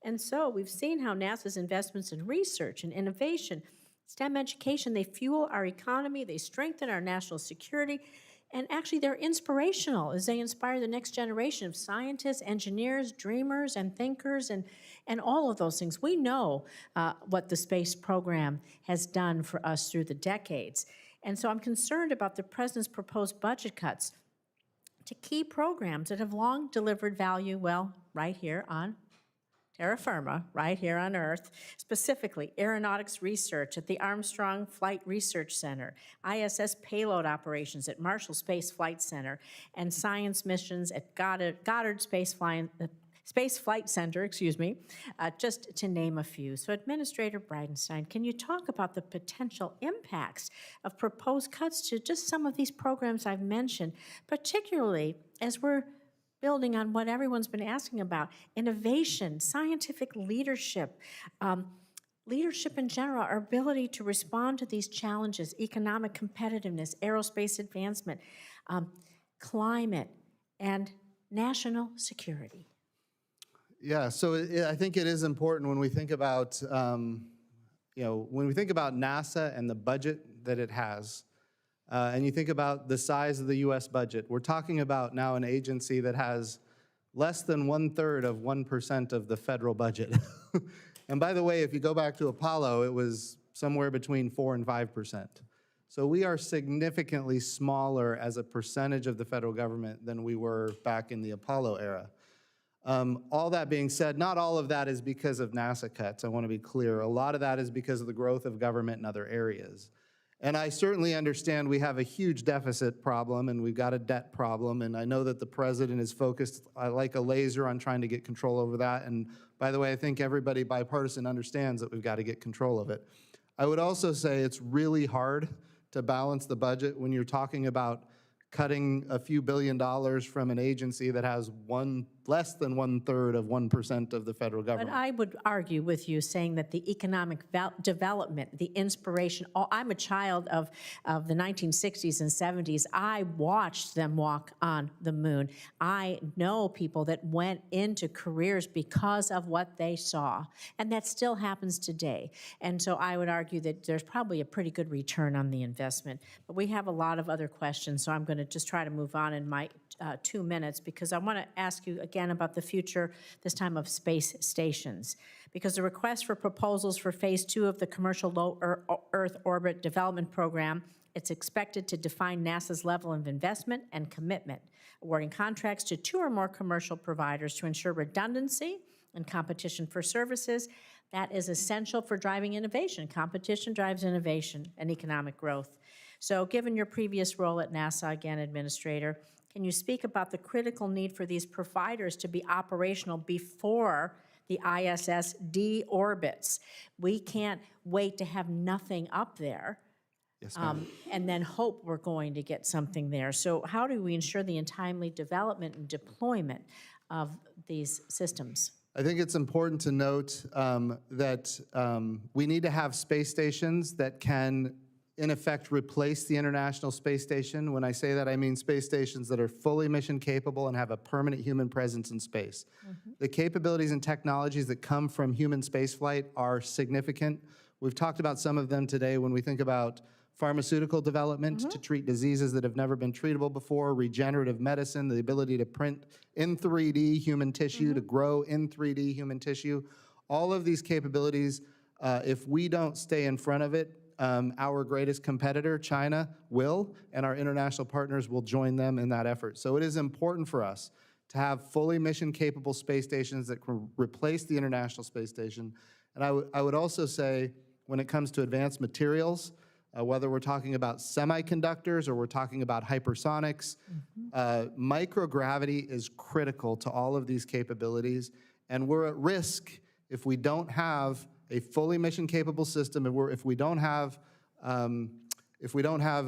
And so we've seen how NASA's investments in research and innovation, STEM education, they fuel our economy, they strengthen our national security, and actually they're inspirational as they inspire the next generation of scientists, engineers, dreamers, and thinkers, and all of those things. We know what the space program has done for us through the decades. And so I'm concerned about the President's proposed budget cuts to key programs that have long delivered value, well, right here on terra firma, right here on Earth, specifically aeronautics research at the Armstrong Flight Research Center, ISS payload operations at Marshall Space Flight Center, and science missions at Goddard Space Flight Center, just to name a few. So Administrator Bridenstine, can you talk about the potential impacts of proposed cuts to just some of these programs I've mentioned, particularly as we're building on what everyone's been asking about, innovation, scientific leadership, leadership in general, our ability to respond to these challenges, economic competitiveness, aerospace advancement, climate, and national security? Yeah, so I think it is important when we think about, when we think about NASA and the budget that it has, and you think about the size of the U.S. budget, we're talking about now an agency that has less than 1/3 of 1% of the federal budget. And by the way, if you go back to Apollo, it was somewhere between 4 and 5%. So we are significantly smaller as a percentage of the federal government than we were back in the Apollo era. All that being said, not all of that is because of NASA cuts. I want to be clear. A lot of that is because of the growth of government in other areas. And I certainly understand we have a huge deficit problem and we've got a debt problem, and I know that the president is focused like a laser on trying to get control over that. And by the way, I think everybody bipartisan understands that we've got to get control of it. I would also say it's really hard to balance the budget when you're talking about cutting a few $1 billion from an agency that has less than 1/3 of 1% of the federal government. But I would argue with you saying that the economic development, the inspiration, I'm a child of the 1960s and 70s. I watched them walk on the moon. I know people that went into careers because of what they saw, and that still happens today. And so I would argue that there's probably a pretty good return on the investment. But we have a lot of other questions, so I'm going to just try to move on in my 2 minutes, because I want to ask you again about the future, this time of space stations. Because the request for proposals for phase 2 of the Commercial Low Earth Orbit Development Program, it's expected to define NASA's level of investment and commitment, awarding contracts to 2 or more commercial providers to ensure redundancy and competition for services. That is essential for driving innovation. Competition drives innovation and economic growth. So given your previous role at NASA, again, Administrator, can you speak about the critical need for these providers to be operational before the ISS deorbits? We can't wait to have nothing up there Yes, ma'am. and then hope we're going to get something there. So how do we ensure the timely development and deployment of these systems? I think it's important to note that we need to have space stations that can, in effect, replace the International Space Station. When I say that, I mean space stations that are fully mission capable and have a permanent human presence in space. The capabilities and technologies that come from human spaceflight are significant. We've talked about some of them today when we think about pharmaceutical development to treat diseases that have never been treatable before, regenerative medicine, the ability to print in 3D human tissue, to grow in 3D human tissue. All of these capabilities, if we don't stay in front of it, our greatest competitor, China, will, and our international partners will join them in that effort. So it is important for us to have fully mission-capable space stations that can replace the International Space Station. And I would also say, when it comes to advanced materials, whether we're talking about semiconductors or we're talking about hypersonics, microgravity is critical to all of these capabilities, and we're at risk if we don't have a fully mission-capable system, and if we don't have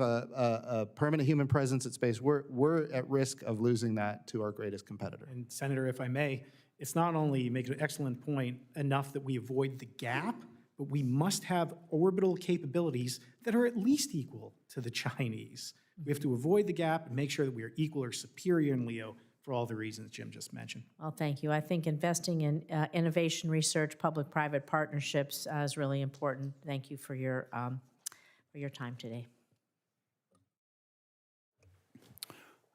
a permanent human presence at space, we're at risk of losing that to our greatest competitor. And Senator, if I may, it's not only, you make an excellent point, enough that we avoid the gap, but we must have orbital capabilities that are at least equal to the Chinese. We have to avoid the gap and make sure that we are equal or superior in LEO for all the reasons Jim just mentioned. Well, thank you. I think investing in innovation research, public-private partnerships is really important. Thank you for your time today.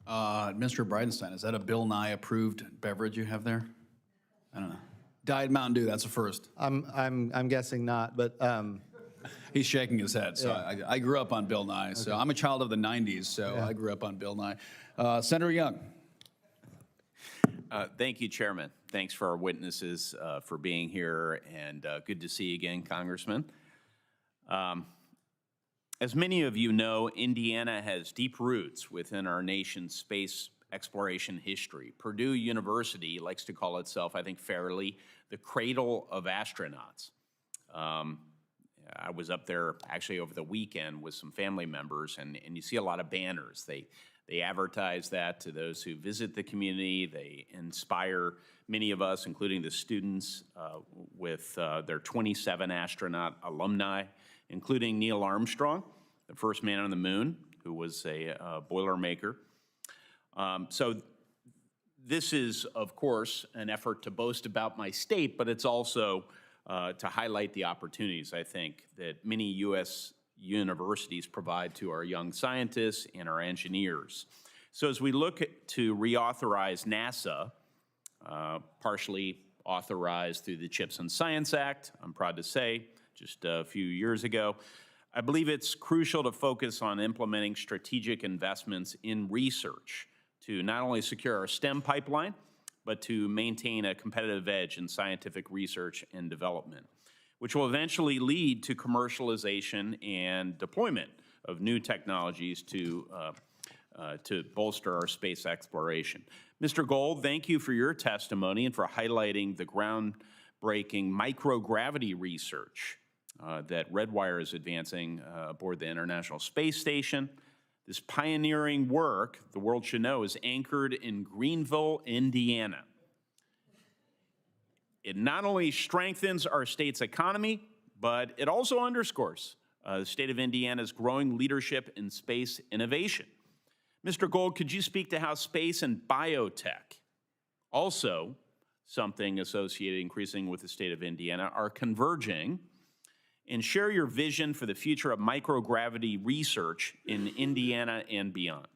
Mr. Bridenstine, is that a Bill Nye approved beverage you have there? I don't know. Diet Mountain Dew, that's a first. I'm guessing not, but He's shaking his head. So yeah. I grew up on Bill Nye. So I'm a child of the 90s, so yeah. I grew up on Bill Nye. Senator Young. Thank you, Chairman. Thanks for our witnesses for being here, and good to see you again, Congressman. As many of you know, Indiana has deep roots within our nation's space exploration history. Purdue University likes to call itself, I think fairly, the cradle of astronauts. I was up there actually over the weekend with some family members, and you see a lot of banners. They advertise that to those who visit the community. They inspire many of us, including the students, with their 27 astronaut alumni, including Neil Armstrong, the first man on the moon, who was a Boilermaker. So this is, of course, an effort to boast about my state, but it's also to highlight the opportunities, I think, that many U.S. universities provide to our young scientists and our engineers. So as we look to reauthorize NASA, partially authorized through the CHIPS and Science Act, I'm proud to say, just a few years ago, I believe it's crucial to focus on implementing strategic investments in research to not only secure our STEM pipeline, but to maintain a competitive edge in scientific research and development, which will eventually lead to commercialization and deployment of new technologies to bolster our space exploration. Mr. Gold, thank you for your testimony and for highlighting the groundbreaking microgravity research that Redwire is advancing aboard the International Space Station. This pioneering work, the world should know, is anchored in Greenville, Indiana. It not only strengthens our state's economy, but it also underscores the state of Indiana's growing leadership in space innovation. Mr. Gold, could you speak to how space and biotech, also something associated increasing with the state of Indiana, are converging, and share your vision for the future of microgravity research in Indiana and beyond?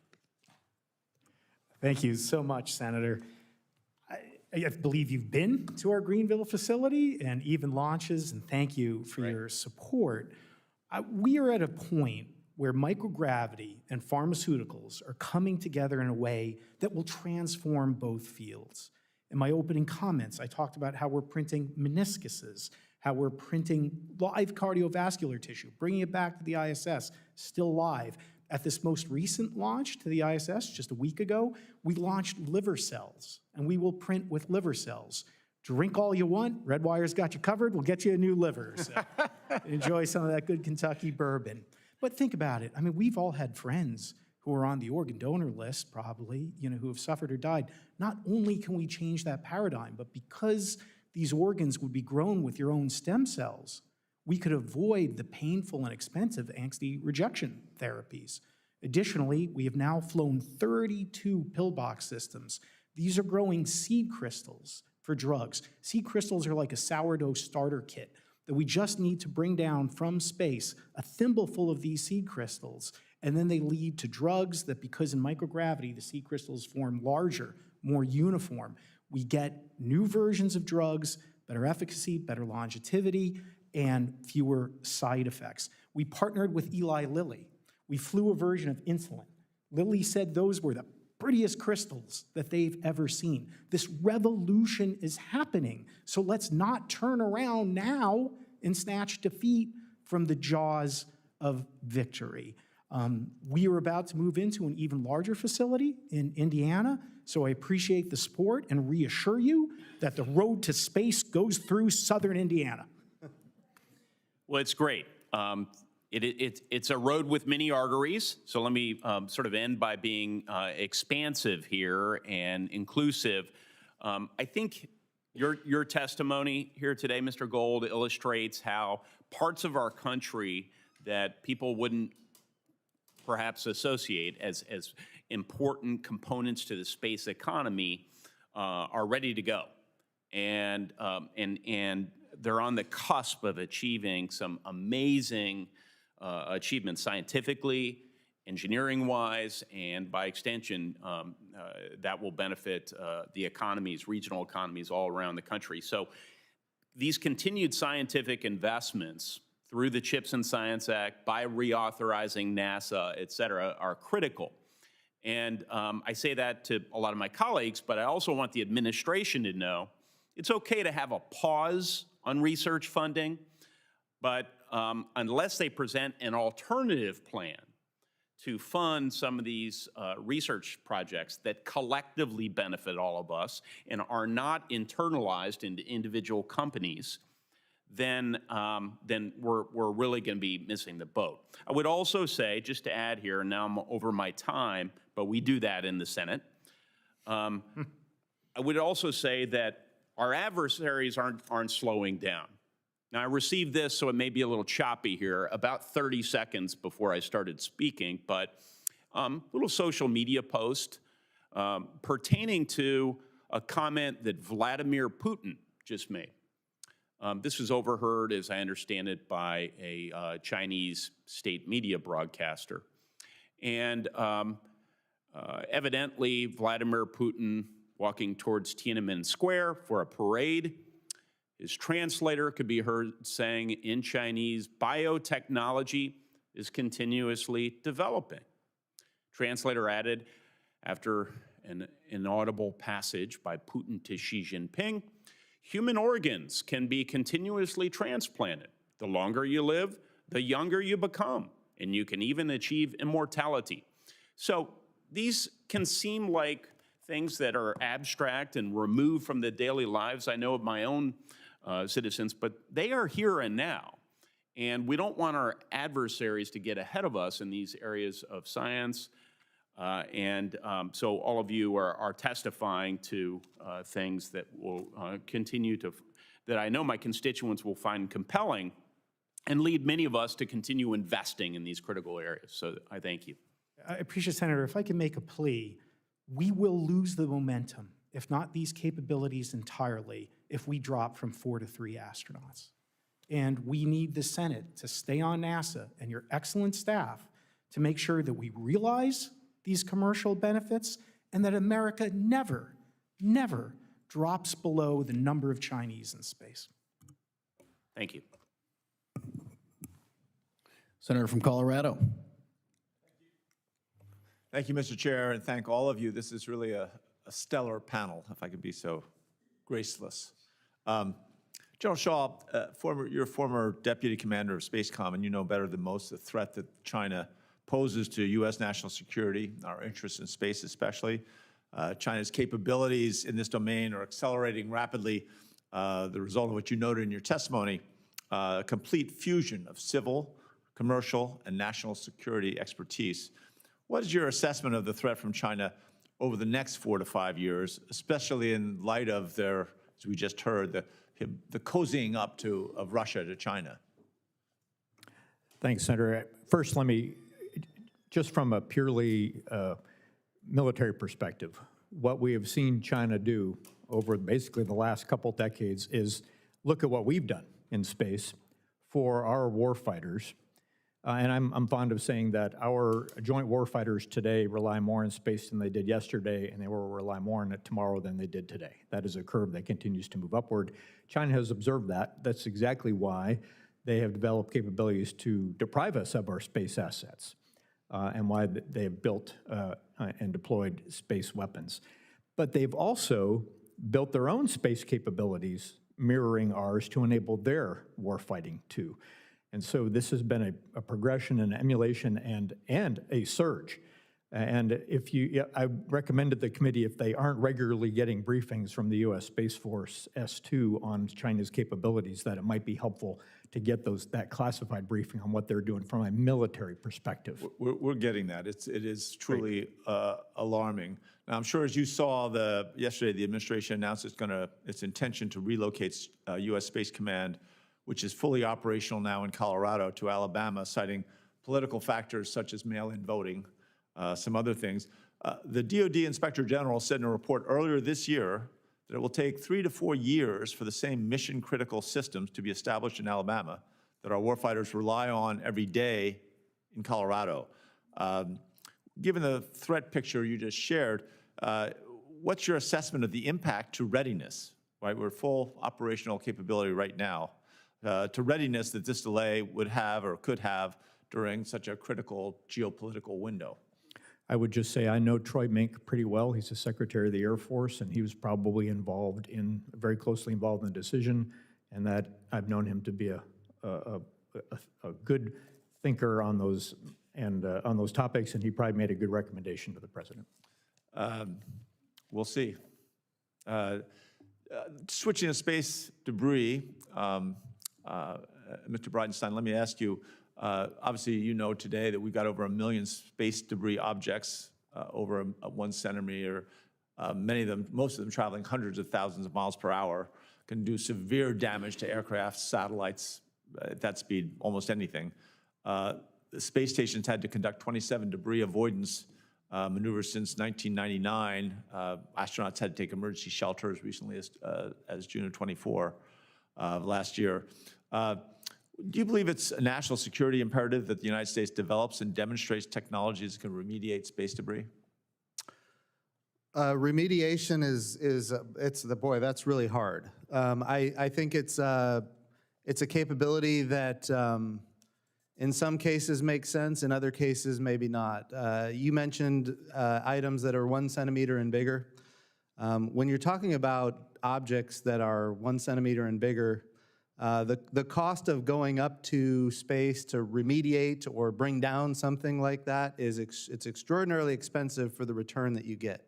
Thank you so much, Senator. I believe you've been to our Greenville facility and even launches, and thank you for your support. We are at a point where microgravity and pharmaceuticals are coming together in a way that will transform both fields. In my opening comments, I talked about how we're printing meniscuses, how we're printing live cardiovascular tissue, bringing it back to the ISS, still live. At this most recent launch to the ISS, just a week ago, we launched liver cells, and we will print with liver cells. Drink all you want, Redwire's got you covered, we'll get you a new liver. So enjoy some of that good Kentucky bourbon. But think about it. I mean, we've all had friends who are on the organ donor list, probably, who have suffered or died. Not only can we change that paradigm, but because these organs would be grown with your own stem cells, we could avoid the painful and expensive angsty rejection therapies. Additionally, we have now flown 32 pillbox systems. These are growing seed crystals for drugs. Seed crystals are like a sourdough starter kit that we just need to bring down from space, a thimbleful of these seed crystals, and then they lead to drugs that, because in microgravity, the seed crystals form larger, more uniform. We get new versions of drugs, better efficacy, better longevity, and fewer side effects. We partnered with Eli Lilly. We flew a version of insulin. Lilly said those were the prettiest crystals that they've ever seen. This revolution is happening. So let's not turn around now and snatch defeat from the jaws of victory. We are about to move into an even larger facility in Indiana, so I appreciate the support and reassure you that the road to space goes through southern Indiana. Well, it's great. It's a road with many arteries, so let me sort of end by being expansive here and inclusive. I think your testimony here today, Mr. Gold, illustrates how parts of our country that people wouldn't perhaps associate as important components to the space economy are ready to go. And they're on the cusp of achieving some amazing achievements scientifically, engineering-wise, and by extension, that will benefit the economies, regional economies all around the country. So these continued scientific investments through the CHIPS and Science Act, by reauthorizing NASA, et cetera, are critical. And I say that to a lot of my colleagues, but I also want the administration to know it's okay to have a pause on research funding, but unless they present an alternative plan to fund some of these research projects that collectively benefit all of us and are not internalized into individual companies, then we're really going to be missing the boat. I would also say, just to add here, and now I'm over my time, but we do that in the Senate. I would also say that our adversaries aren't slowing down. Now, I received this, so it may be a little choppy here, about 30 seconds before I started speaking, but little social media post pertaining to a comment that Vladimir Putin just made. This was overheard, as I understand it, by a Chinese state media broadcaster. And evidently, Vladimir Putin walking towards Tiananmen Square for a parade. His translator could be heard saying in Chinese, biotechnology is continuously developing. Translator added, after an inaudible passage by Putin to Xi Jinping, human organs can be continuously transplanted. The longer you live, the younger you become, and you can even achieve immortality. So these can seem like things that are abstract and removed from the daily lives, I know, of my own citizens, but they are here and now. And we don't want our adversaries to get ahead of us in these areas of science. So all of you are testifying to things that will continue to, that I know my constituents will find compelling and lead many of us to continue investing in these critical areas. So I thank you. I appreciate, Senator, if I can make a plea, we will lose the momentum, if not these capabilities entirely, if we drop from 4 to 3 astronauts. And we need the Senate to stay on NASA and your excellent staff to make sure that we realize these commercial benefits and that America never, never drops below the number of Chinese in space. Thank you. Senator from Colorado. Thank you, Mr. Chair, and thank all of you. This is really a stellar panel, if I could be so graceless. General Shaw, you're former deputy commander of SpaceCom, and you know better than most the threat that China poses to U.S. national security, our interests in space especially. China's capabilities in this domain are accelerating rapidly, the result of what you noted in your testimony, complete fusion of civil, commercial, and national security expertise. What is your assessment of the threat from China over the next 4 to 5 years, especially in light of their, as we just heard, the cozying up of Russia to China? Thanks, Senator. First, let me, just from a purely military perspective, what we have seen China do over basically the last couple decades is look at what we've done in space for our warfighters. And I'm fond of saying that our joint warfighters today rely more on space than they did yesterday, and they will rely more on it tomorrow than they did today. That is a curve that continues to move upward. China has observed that. That's exactly why they have developed capabilities to deprive us of our space assets, and why they have built and deployed space weapons. But they've also built their own space capabilities mirroring ours to enable their warfighting too. And so this has been a progression and emulation and a surge. And I recommended the committee, if they aren't regularly getting briefings from the U.S. Space Force S2 on China's capabilities, that it might be helpful to get that classified briefing on what they're doing from a military perspective. We're getting that. It is truly alarming. Now, I'm sure as you saw yesterday, the administration announced its intention to relocate U.S. Space Command, which is fully operational now in Colorado, to Alabama, citing political factors such as mail-in voting, some other things. The DoD Inspector General said in a report earlier this year that it will take 3 to 4 years for the same mission-critical systems to be established in Alabama that our warfighters rely on every day in Colorado. Given the threat picture you just shared, what's your assessment of the impact to readiness? Right, we're full operational capability right now. To readiness that this delay would have or could have during such a critical geopolitical window? I would just say I know Troy Mink pretty well. He's the Secretary of the Air Force, and he was probably very closely involved in the decision, and that I've known him to be a good thinker on those topics, and he probably made a good recommendation to the president. We'll see. Switching to space debris, Mr. Bridenstine, let me ask you, obviously you know today that we've got over 1 million space debris objects over 1 centimeter, most of them traveling hundreds of thousands of miles per hour, can do severe damage to aircraft, satellites, at that speed, almost anything. The space station's had to conduct 27 debris avoidance maneuvers since 1999. Astronauts had to take emergency shelter as recently as June of 24 last year. Do you believe it's a national security imperative that the United States develops and demonstrates technologies that can remediate space debris? Remediation boy, that's really hard. I think it's a capability that in some cases makes sense, in other cases maybe not. You mentioned items that are 1 centimeter and bigger. When you're talking about objects that are 1 centimeter and bigger, the cost of going up to space to remediate or bring down something like that it's extraordinarily expensive for the return that you get.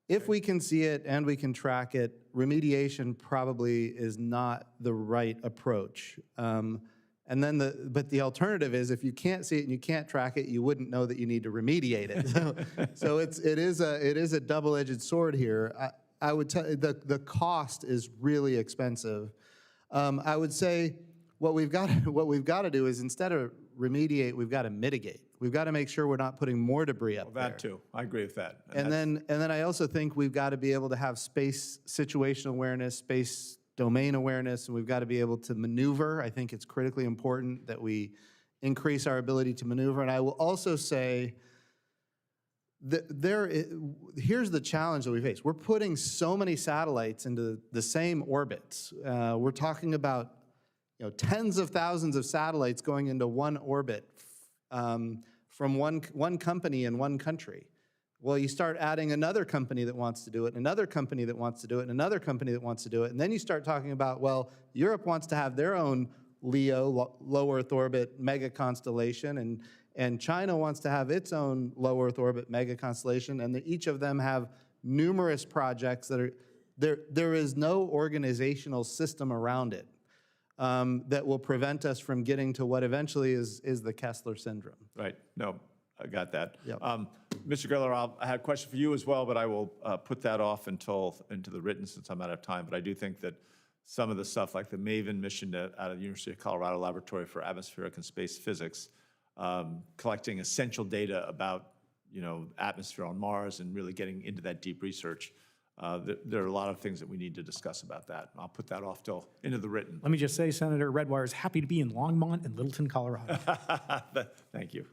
If we can see it and we can track it, remediation probably is not the right approach. But the alternative is if you can't see it and you can't track it, you wouldn't know that you need to remediate it. So it is a double-edged sword here. I would tell you the cost is really expensive. I would say what we've got to do is instead of remediate, we've got to mitigate. We've got to make sure we're not putting more debris up there. That too, I agree with that. And then I also think we've got to be able to have space situational awareness, space domain awareness, and we've got to be able to maneuver. I think it's critically important that we increase our ability to maneuver. And I will also say that here's the challenge that we face. We're putting so many satellites into the same orbits. We're talking about tens of thousands of satellites going into one orbit from one company in one country. Well, you start adding another company that wants to do it, another company that wants to do it, and another company that wants to do it, and then you start talking about, well, Europe wants to have their own LEO, low Earth orbit mega constellation, and China wants to have its own low Earth orbit mega constellation, and each of them have numerous projects that are, there is no organizational system around it. that will prevent us from getting to what eventually is the Kessler syndrome. Right, no, I got that. Yep. Mr. Cutler, I had a question for you as well, but I will put that off into the written since I'm out of time. But I do think that some of the stuff like the MAVEN mission out of the University of Colorado Laboratory for Atmospheric and Space Physics, collecting essential data about atmosphere on Mars and really getting into that deep research. There are a lot of things that we need to discuss about that. I'll put that off till into the written. Let me just say, Senator Redwire is happy to be in Longmont and Littleton, Colorado. Thank you.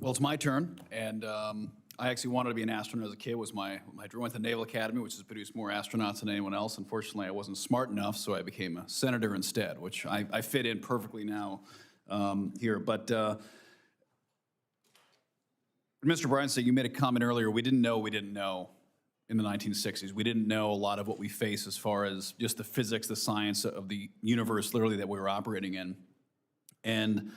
Well, it's my turn, and I actually wanted to be an astronaut as a kid. Was my dream. Went to the Naval Academy, which has produced more astronauts than anyone else. Unfortunately, I wasn't smart enough, so I became a senator instead, which I fit in perfectly now here. But Mr. Bridenstine, you made a comment earlier. We didn't know in the 1960s. We didn't know a lot of what we face as far as just the physics, the science of the universe, literally, that we were operating in. And,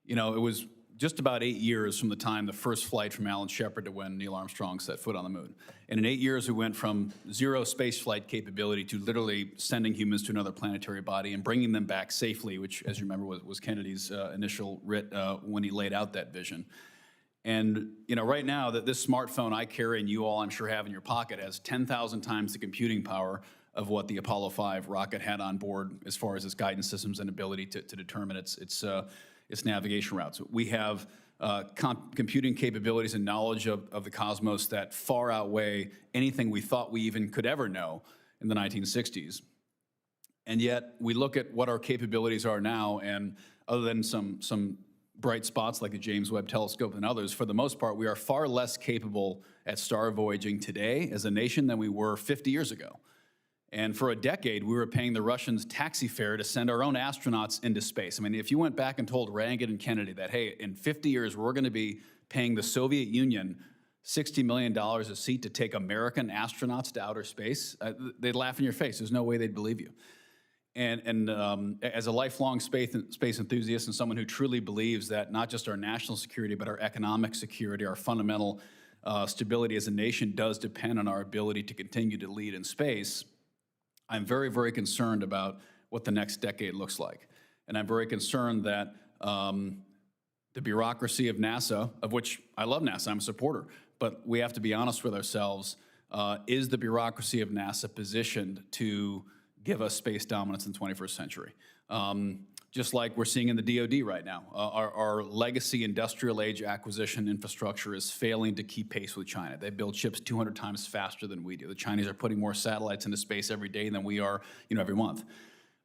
it was just about 8 years from the time the first flight from Alan Shepard to when Neil Armstrong set foot on the moon. And in 8 years, we went from 0 space flight capability to literally sending humans to another planetary body and bringing them back safely, which, as you remember, was Kennedy's initial writ when he laid out that vision. And, right now, that this smartphone I carry and you all, I'm sure, have in your pocket has 10,000 times the computing power of what the Apollo 5 rocket had on board as far as its guidance systems and ability to determine its navigation routes. We have computing capabilities and knowledge of the cosmos that far outweigh anything we thought we even could ever know in the 1960s. And yet, we look at what our capabilities are now, and other than some bright spots like the James Webb Telescope and others, for the most part, we are far less capable at star voyaging today as a nation than we were 50 years ago. And for a decade, we were paying the Russians taxi fare to send our own astronauts into space. I mean, if you went back and told Reagan and Kennedy that, hey, in 50 years, we're going to be paying the Soviet Union $60 million a seat to take American astronauts to outer space, they'd laugh in your face. There's no way they'd believe you. And as a lifelong space enthusiast and someone who truly believes that not just our national security, but our economic security, our fundamental stability as a nation does depend on our ability to continue to lead in space, I'm very, very concerned about what the next decade looks like. And I'm very concerned that the bureaucracy of NASA, of which I love NASA, I'm a supporter, but we have to be honest with ourselves, is the bureaucracy of NASA positioned to give us space dominance in the 21st century? Just like we're seeing in the DoD right now. Our legacy industrial age acquisition infrastructure is failing to keep pace with China. They build ships 200 times faster than we do. The Chinese are putting more satellites into space every day than we are, every month.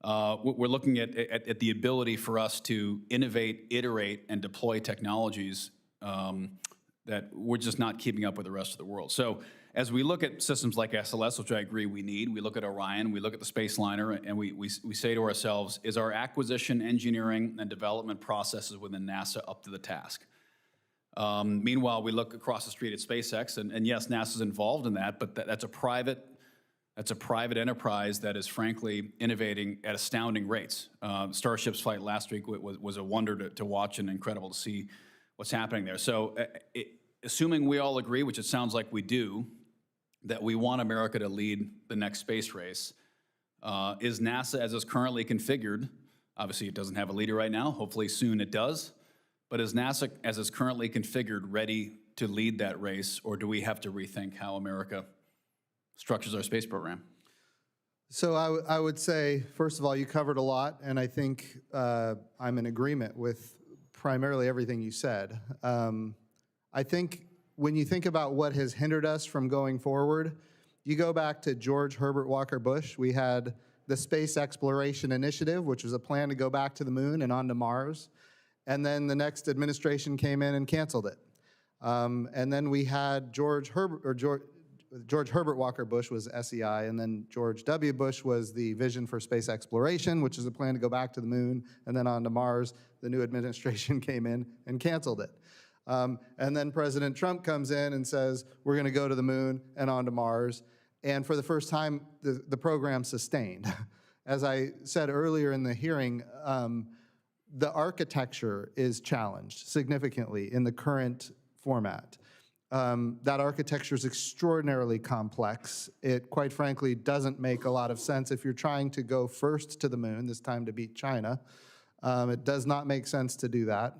We're looking at the ability for us to innovate, iterate, and deploy technologies that we're just not keeping up with the rest of the world. So as we look at systems like SLS, which I agree we need, we look at Orion, we look at the Space Liner, and we say to ourselves, is our acquisition, engineering, and development processes within NASA up to the task? Meanwhile, we look across the street at SpaceX, and yes, NASA's involved in that, but that's a private enterprise that is frankly innovating at astounding rates. Starship's flight last week was a wonder to watch and incredible to see what's happening there. So assuming we all agree, which it sounds like we do, that we want America to lead the next space race, is NASA, as it's currently configured, obviously it doesn't have a leader right now, hopefully soon it does, but is NASA, as it's currently configured, ready to lead that race, or do we have to rethink how America structures our space program? So I would say, first of all, you covered a lot, and I think I'm in agreement with primarily everything you said. I think when you think about what has hindered us from going forward, you go back to George Herbert Walker Bush. We had the Space Exploration Initiative, which was a plan to go back to the moon and onto Mars. And then the next administration came in and canceled it. And then we had George Herbert Walker Bush was SEI, and then George W. Bush was the Vision for Space Exploration, which is a plan to go back to the moon and then onto Mars. The new administration came in and canceled it. And then President Trump comes in and says, we're going to go to the moon and onto Mars. And for the first time, the program sustained. As I said earlier in the hearing, the architecture is challenged significantly in the current format. That architecture is extraordinarily complex. It, quite frankly, doesn't make a lot of sense if you're trying to go first to the moon, this time to beat China. It does not make sense to do that.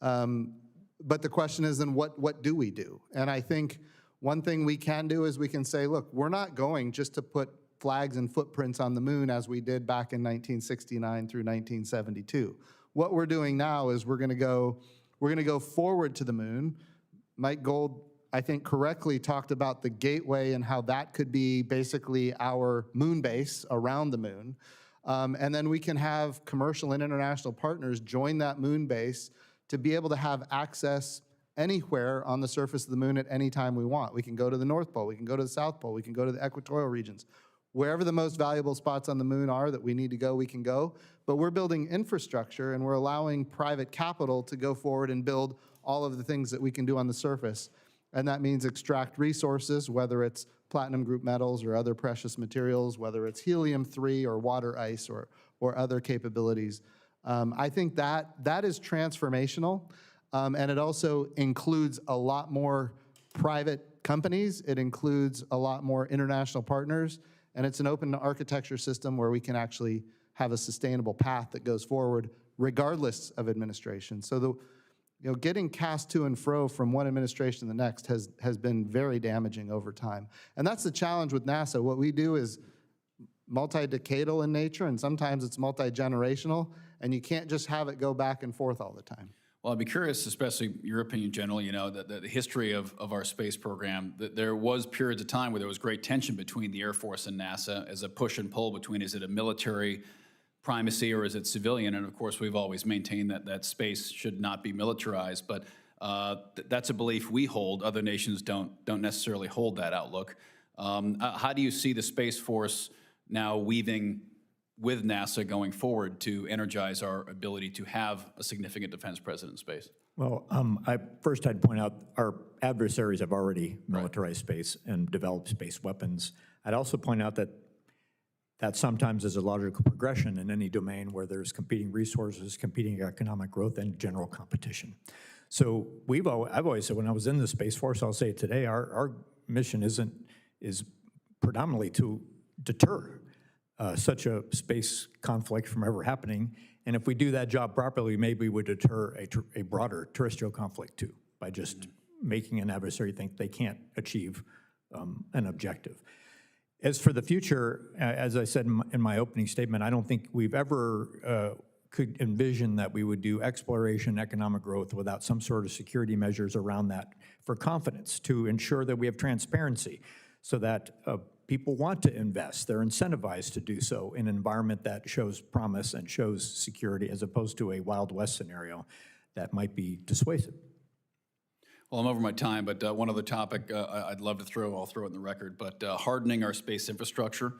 But the question is, then what do we do? And I think one thing we can do is we can say, look, we're not going just to put flags and footprints on the moon as we did back in 1969 through 1972. What we're doing now is we're going to go forward to the moon. Mike Gold, I think, correctly talked about the gateway and how that could be basically our moon base around the moon. And then we can have commercial and international partners join that moon base to be able to have access anywhere on the surface of the moon at any time we want. We can go to the North Pole, we can go to the South Pole, we can go to the equatorial regions. Wherever the most valuable spots on the moon are that we need to go, we can go. But we're building infrastructure and we're allowing private capital to go forward and build all of the things that we can do on the surface. And that means extract resources, whether it's platinum group metals or other precious materials, whether it's helium-3 or water ice or other capabilities. I think that is transformational, and it also includes a lot more private companies. It includes a lot more international partners, and it's an open architecture system where we can actually have a sustainable path that goes forward regardless of administration. So getting cast to and fro from one administration to the next has been very damaging over time. And that's the challenge with NASA. What we do is multi-decadal in nature, and sometimes it's multi-generational, and you can't just have it go back and forth all the time. Well, I'd be curious, especially your opinion generally, the history of our space program, that there was periods of time where there was great tension between the Air Force and NASA as a push and pull between, is it a military primacy or is it civilian? And of course, we've always maintained that space should not be militarized, but that's a belief we hold. Other nations don't necessarily hold that outlook. How do you see the Space Force now weaving with NASA going forward to energize our ability to have a significant defense presence in space? Well, I'd point out our adversaries have already militarized space and developed space weapons. I'd also point out that sometimes is a logical progression in any domain where there's competing resources, competing economic growth, and general competition. So I've always said, when I was in the Space Force, I'll say it today, our mission is predominantly to deter such a space conflict from ever happening. And if we do that job properly, maybe we would deter a broader terrestrial conflict too, by just making an adversary think they can't achieve an objective. As for the future, as I said in my opening statement, I don't think we've ever could envision that we would do exploration, economic growth without some sort of security measures around that for confidence, to ensure that we have transparency so that people want to invest. They're incentivized to do so in an environment that shows promise and shows security, as opposed to a Wild West scenario that might be dissuasive. Well, I'm over my time, but one other topic I'd love to I'll throw it in the record, but hardening our space infrastructure.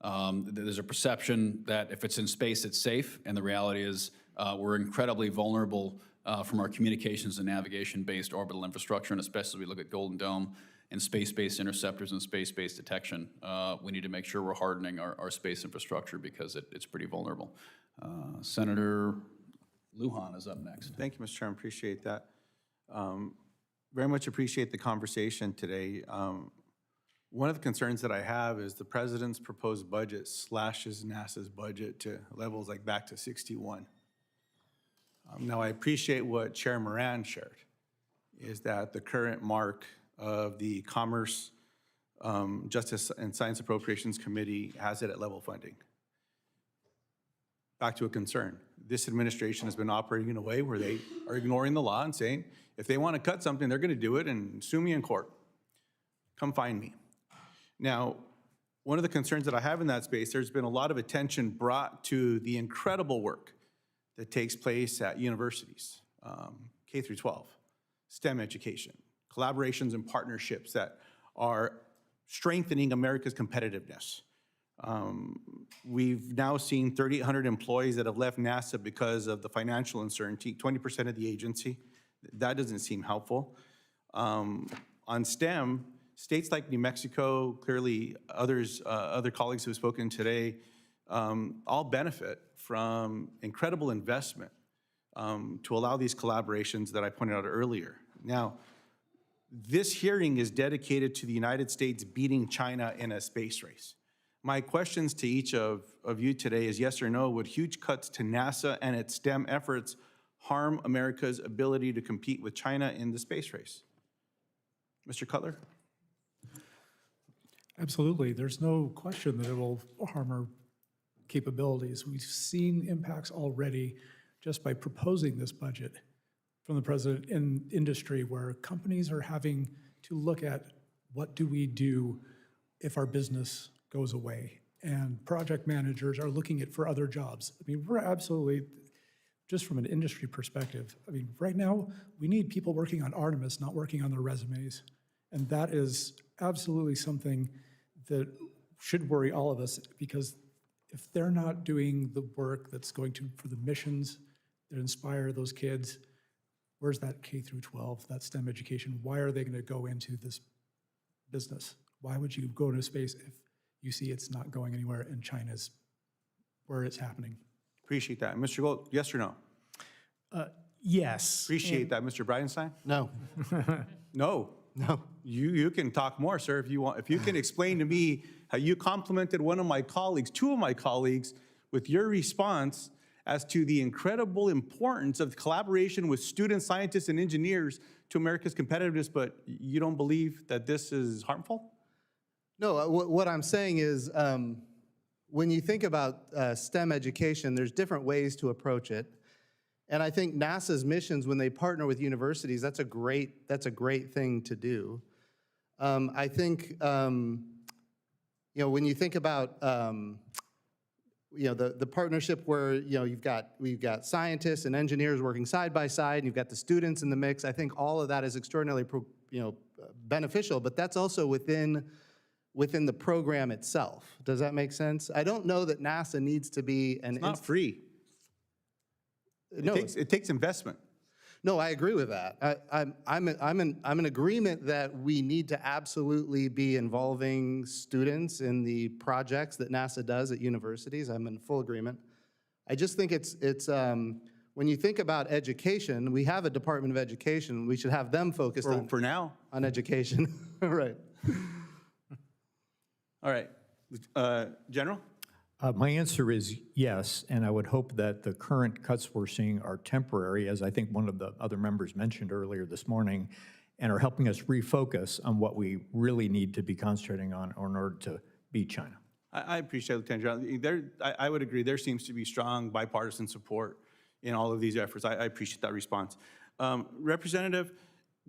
There's a perception that if it's in space, it's safe, and the reality is we're incredibly vulnerable from our communications and navigation-based orbital infrastructure, and especially we look at Golden Dome and space-based interceptors and space-based detection. We need to make sure we're hardening our space infrastructure because it's pretty vulnerable. Senator Lujan is up next. Thank you, Mr. Chairman. Appreciate that. Very much appreciate the conversation today. One of the concerns that I have is the president's proposed budget slashes NASA's budget to levels like back to 61. Now, I appreciate what Chair Moran shared, is that the current mark of the Commerce, Justice and Science Appropriations Committee has it at level funding. Back to a concern. This administration has been operating in a way where they are ignoring the law and saying, if they want to cut something, they're going to do it and sue me in court. Come find me. Now, one of the concerns that I have in that space, there's been a lot of attention brought to the incredible work that takes place at universities, K through 12, STEM education, collaborations and partnerships that are strengthening America's competitiveness. We've now seen 3,800 employees that have left NASA because of the financial uncertainty, 20% of the agency. That doesn't seem helpful. On STEM, states like New Mexico, clearly others, other colleagues who have spoken today, all benefit from incredible investment to allow these collaborations that I pointed out earlier. Now, This hearing is dedicated to the United States beating China in a space race. My questions to each of you today is yes or no, would huge cuts to NASA and its STEM efforts harm America's ability to compete with China in the space race? Mr. Cutler? Absolutely. There's no question that it will harm our capabilities. We've seen impacts already just by proposing this budget from the president in industry, where companies are having to look at what do we do if our business goes away. And project managers are looking at for other jobs. I mean, we're absolutely, just from an industry perspective, I mean, right now, we need people working on Artemis, not working on their resumes. And that is absolutely something that should worry all of us, because if they're not doing the work that's going to, for the missions that inspire those kids, where's that K through 12, that STEM education? Why are they going to go into this business? Why would you go into space if you see it's not going anywhere and China's where it's happening? Appreciate that. Mr. Gold, yes or no? Yes. Appreciate that. Mr. Bridenstine? No. No. No. You can talk more, sir, if you want. If you can explain to me how you complimented one of my colleagues, two of my colleagues, with your response as to the incredible importance of collaboration with students, scientists, and engineers to America's competitiveness, but you don't believe that this is harmful? No, what I'm saying is, when you think about STEM education, there's different ways to approach it. And I think NASA's missions, when they partner with universities, that's a great thing to do. I think, when you think about, the partnership where, we've got scientists and engineers working side by side, and you've got the students in the mix, I think all of that is extraordinarily, beneficial, but that's also within the program itself. Does that make sense? I don't know that NASA needs to be an... It's not free. No, it takes investment. No, I agree with that. I'm in agreement that we need to absolutely be involving students in the projects that NASA does at universities. I'm in full agreement. I just think it's when you think about education, we have a Department of Education. We should have them focused for now on education. Right. All right. General? My answer is yes, and I would hope that the current cuts we're seeing are temporary, as I think one of the other members mentioned earlier this morning, and are helping us refocus on what we really need to be concentrating on in order to beat China. I appreciate Lieutenant General. I would agree. There seems to be strong bipartisan support in all of these efforts. I appreciate that response. Representative,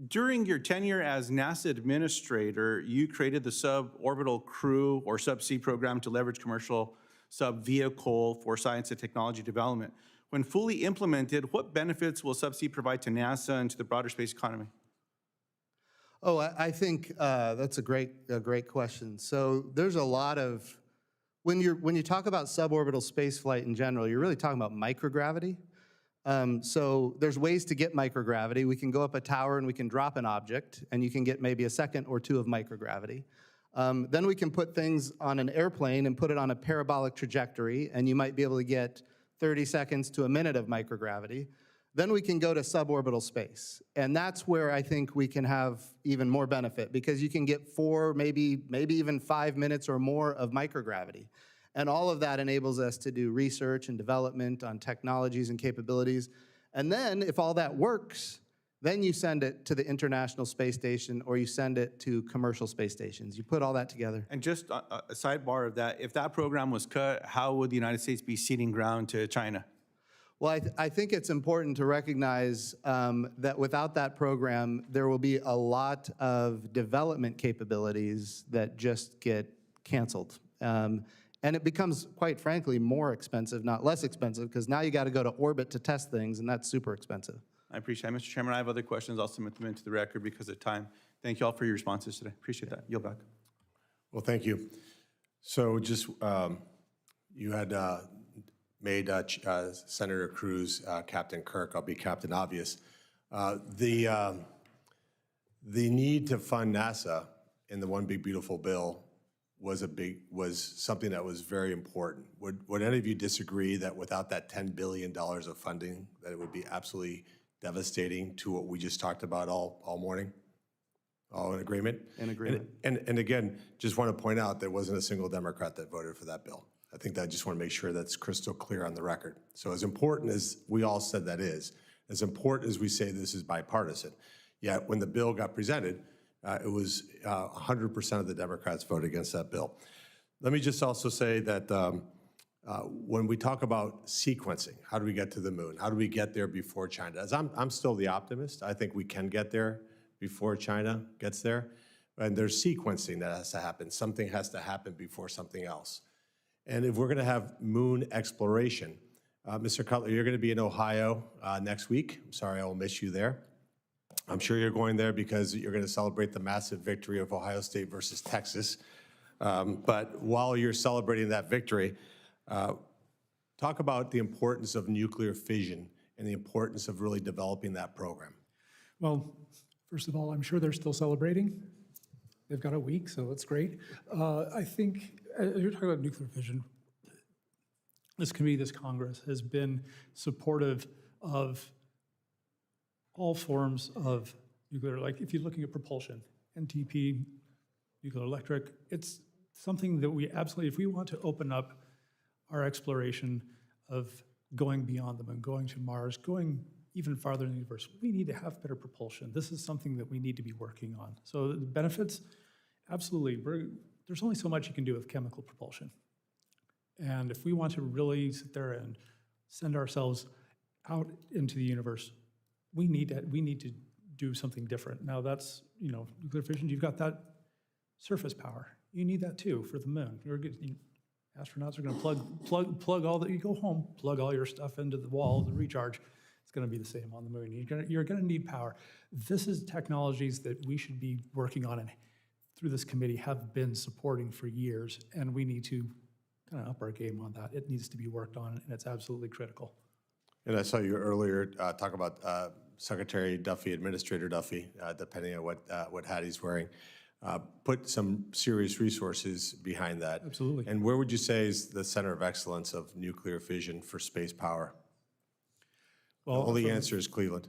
during your tenure as NASA administrator, you created the Suborbital Crew or Subsea program to leverage commercial sub-vehicle for science and technology development. When fully implemented, what benefits will Subsea provide to NASA and to the broader space economy? Oh, I think that's a great question. So there's a lot of, when you talk about suborbital space flight in general, you're really talking about microgravity. So there's ways to get microgravity. We can go up a tower and we can drop an object, and you can get maybe a second or two of microgravity. Then we can put things on an airplane and put it on a parabolic trajectory, and you might be able to get 30 seconds to a minute of microgravity. Then we can go to suborbital space, and that's where I think we can have even more benefit, because you can get 4, maybe even 5 minutes or more of microgravity. And all of that enables us to do research and development on technologies and capabilities. And then if all that works, then you send it to the International Space Station, or you send it to commercial space stations. You put all that together. And just a sidebar of that, if that program was cut, how would the United States be ceding ground to China? Well, I think it's important to recognize that without that program, there will be a lot of development capabilities that just get canceled. And it becomes, quite frankly, more expensive, not less expensive, because now you got to go to orbit to test things, and that's super expensive. I appreciate it. Mr. Chairman, I have other questions. I'll submit them into the record because of time. Thank you all for your responses today. Appreciate that. Yield back. Well, thank you. So just, you had made Senator Cruz Captain Kirk. I'll be Captain Obvious. The need to fund NASA in the One Big Beautiful Bill was something that was very important. Would any of you disagree that without that $10 billion of funding, that it would be absolutely devastating to what we just talked about all morning? All in agreement? In agreement. And again, just want to point out, there wasn't a single Democrat that voted for that bill. I think that I just want to make sure that's crystal clear on the record. So as important as we all said that is, as important as we say this is bipartisan, yet when the bill got presented, it was 100% of the Democrats voted against that bill. Let me just also say that when we talk about sequencing, how do we get to the moon? How do we get there before China does? I'm still the optimist. I think we can get there before China gets there. And there's sequencing that has to happen. Something has to happen before something else. And if we're going to have moon exploration, Mr. Cutler, you're going to be in Ohio next week. I'm sorry, I will miss you there. I'm sure you're going there because you're going to celebrate the massive victory of Ohio State versus Texas. But while you're celebrating that victory, talk about the importance of nuclear fission and the importance of really developing that program. Well, first of all, I'm sure they're still celebrating. They've got a week, so that's great. I think, you're talking about nuclear fission. This committee, this Congress, has been supportive of all forms of nuclear, like if you're looking at propulsion, NTP, nuclear electric, it's something that we absolutely, if we want to open up our exploration of going beyond the moon, going to Mars, going even farther in the universe, we need to have better propulsion. This is something that we need to be working on. So the benefits, absolutely. There's only so much you can do with chemical propulsion. And if we want to really sit there and send ourselves out into the universe, we need to do something different. Now that's, nuclear fission, you've got that surface power. You need that too for the moon. Astronauts are going to plug all that, you go home, plug all your stuff into the wall, the recharge. It's going to be the same on the moon. You're going to need power. This is technologies that we should be working on and through this committee have been supporting for years, and we need to kind of up our game on that. It needs to be worked on, and it's absolutely critical. And I saw you earlier talk about Secretary Duffy, Administrator Duffy, depending on what hat he's wearing, put some serious resources behind that. Absolutely. And where would you say is the center of excellence of nuclear fission for space power? Well, the only answer is Cleveland.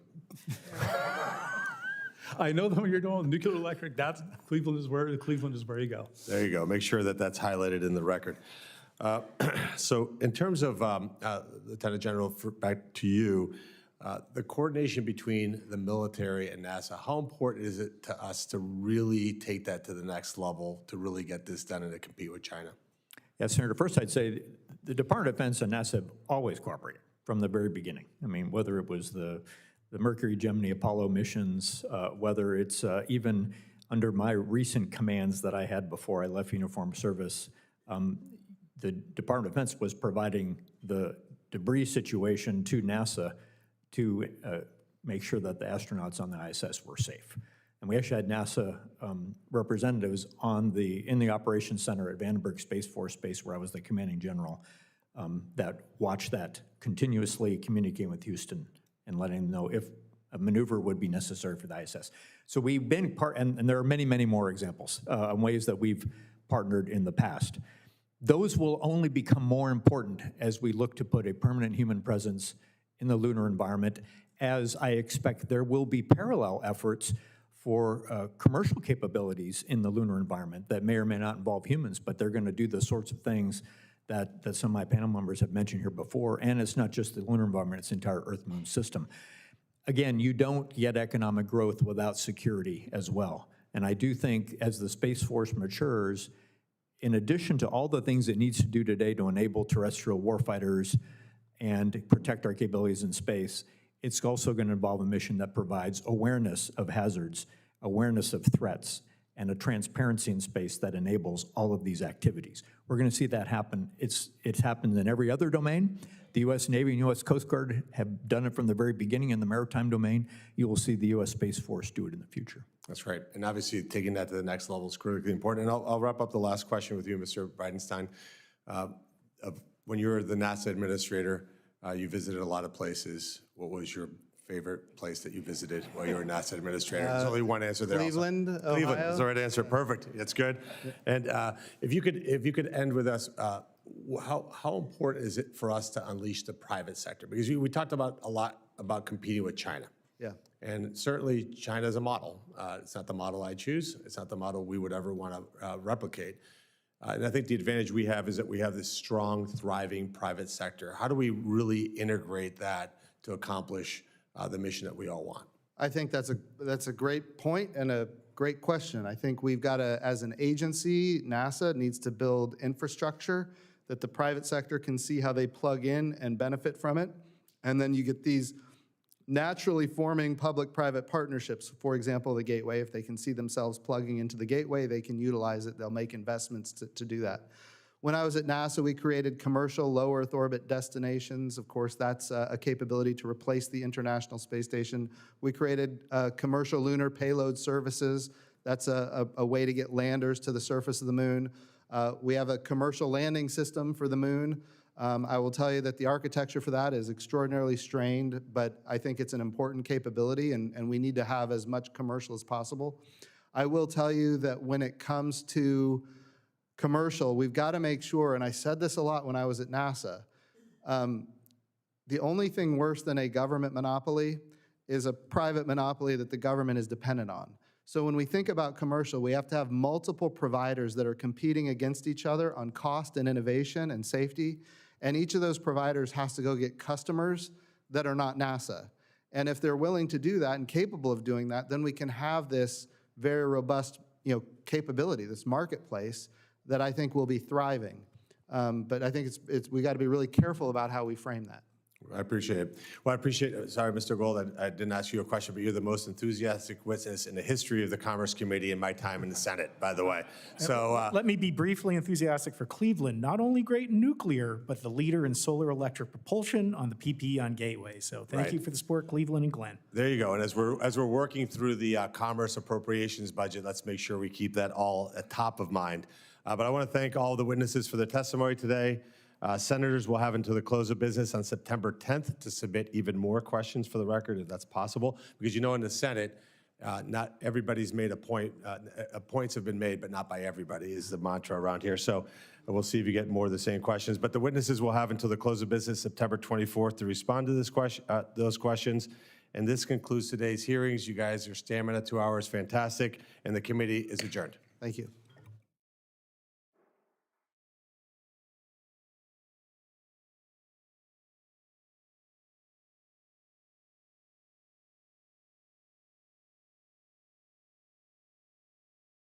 I know that when you're going with nuclear electric, Cleveland is where you go. There you go. Make sure that that's highlighted in the record. So in terms of, Lieutenant General, back to you, the coordination between the military and NASA, how important is it to us to really take that to the next level, to really get this done and to compete with China? Yeah, Senator, first I'd say the Department of Defense and NASA have always cooperated from the very beginning. I mean, whether it was the Mercury, Gemini, Apollo missions, whether it's even under my recent commands that I had before I left uniformed service, the Department of Defense was providing the debris situation to NASA to make sure that the astronauts on the ISS were safe. And we actually had NASA representatives in the Operations Center at Vandenberg Space Force Base, where I was the commanding general, that watched that continuously, communicating with Houston and letting them know if a maneuver would be necessary for the ISS. So we've been and there are many, many more examples in ways that we've partnered in the past. Those will only become more important as we look to put a permanent human presence in the lunar environment, as I expect there will be parallel efforts for commercial capabilities in the lunar environment that may or may not involve humans, but they're going to do the sorts of things that some of my panel members have mentioned here before. And it's not just the lunar environment, it's the entire Earth-Moon system. Again, you don't get economic growth without security as well. And I do think as the Space Force matures, in addition to all the things it needs to do today to enable terrestrial warfighters and protect our capabilities in space, it's also going to involve a mission that provides awareness of hazards, awareness of threats, and a transparency in space that enables all of these activities. We're going to see that happen. It's happened in every other domain. The U.S. Navy and U.S. Coast Guard have done it from the very beginning in the maritime domain. You will see the U.S. Space Force do it in the future. That's right. And obviously, taking that to the next level is critically important. And I'll wrap up the last question with you, Mr. Bridenstine. When you were the NASA administrator, you visited a lot of places. What was your favorite place that you visited while you were NASA administrator? There's only one answer there. Cleveland, also. Ohio. Cleveland is the right answer. Perfect. That's good. And if you could end with us, how important is it for us to unleash the private sector? Because we talked about a lot about competing with China. Yeah. And certainly China is a model. It's not the model I choose. It's not the model we would ever want to replicate. And I think the advantage we have is that we have this strong, thriving private sector. How do we really integrate that to accomplish the mission that we all want? I think that's a great point and a great question. I think we've got to, as an agency, NASA needs to build infrastructure that the private sector can see how they plug in and benefit from it. And then you get these naturally forming public-private partnerships. For example, the Gateway, if they can see themselves plugging into the Gateway, they can utilize it. They'll make investments to do that. When I was at NASA, we created commercial low Earth orbit destinations. Of course, that's a capability to replace the International Space Station. We created commercial lunar payload services. That's a way to get landers to the surface of the moon. We have a commercial landing system for the moon. I will tell you that the architecture for that is extraordinarily strained, but I think it's an important capability, and we need to have as much commercial as possible. I will tell you that when it comes to commercial, we've got to make sure, and I said this a lot when I was at NASA, the only thing worse than a government monopoly is a private monopoly that the government is dependent on. So when we think about commercial, we have to have multiple providers that are competing against each other on cost and innovation and safety, and each of those providers has to go get customers that are not NASA. And if they're willing to do that and capable of doing that, then we can have this very robust, capability, this marketplace that I think will be thriving. But I think we got to be really careful about how we frame that. I appreciate it. Well, I appreciate it. Sorry, Mr. Gold, I didn't ask you a question, but you're the most enthusiastic witness in the history of the Commerce Committee in my time in the Senate, by the way. So let me be briefly enthusiastic for Cleveland, not only great in nuclear, but the leader in solar electric propulsion on the PP on Gateway. So thank you for the support, Cleveland and Glenn. there you go. And as we're working through the Commerce Appropriations budget, let's make sure we keep that all at top of mind. But I want to thank all the witnesses for their testimony today. Senators will have until the close of business on September 10th to submit even more questions for the record, if that's possible. Because in the Senate, not everybody's made a point. Points have been made, but not by everybody is the mantra around here. So we'll see if you get more of the same questions. But the witnesses will have until the close of business September 24th to respond to those questions. And this concludes today's hearings. You guys, your stamina, 2 hours, fantastic. And the committee is adjourned. Thank you.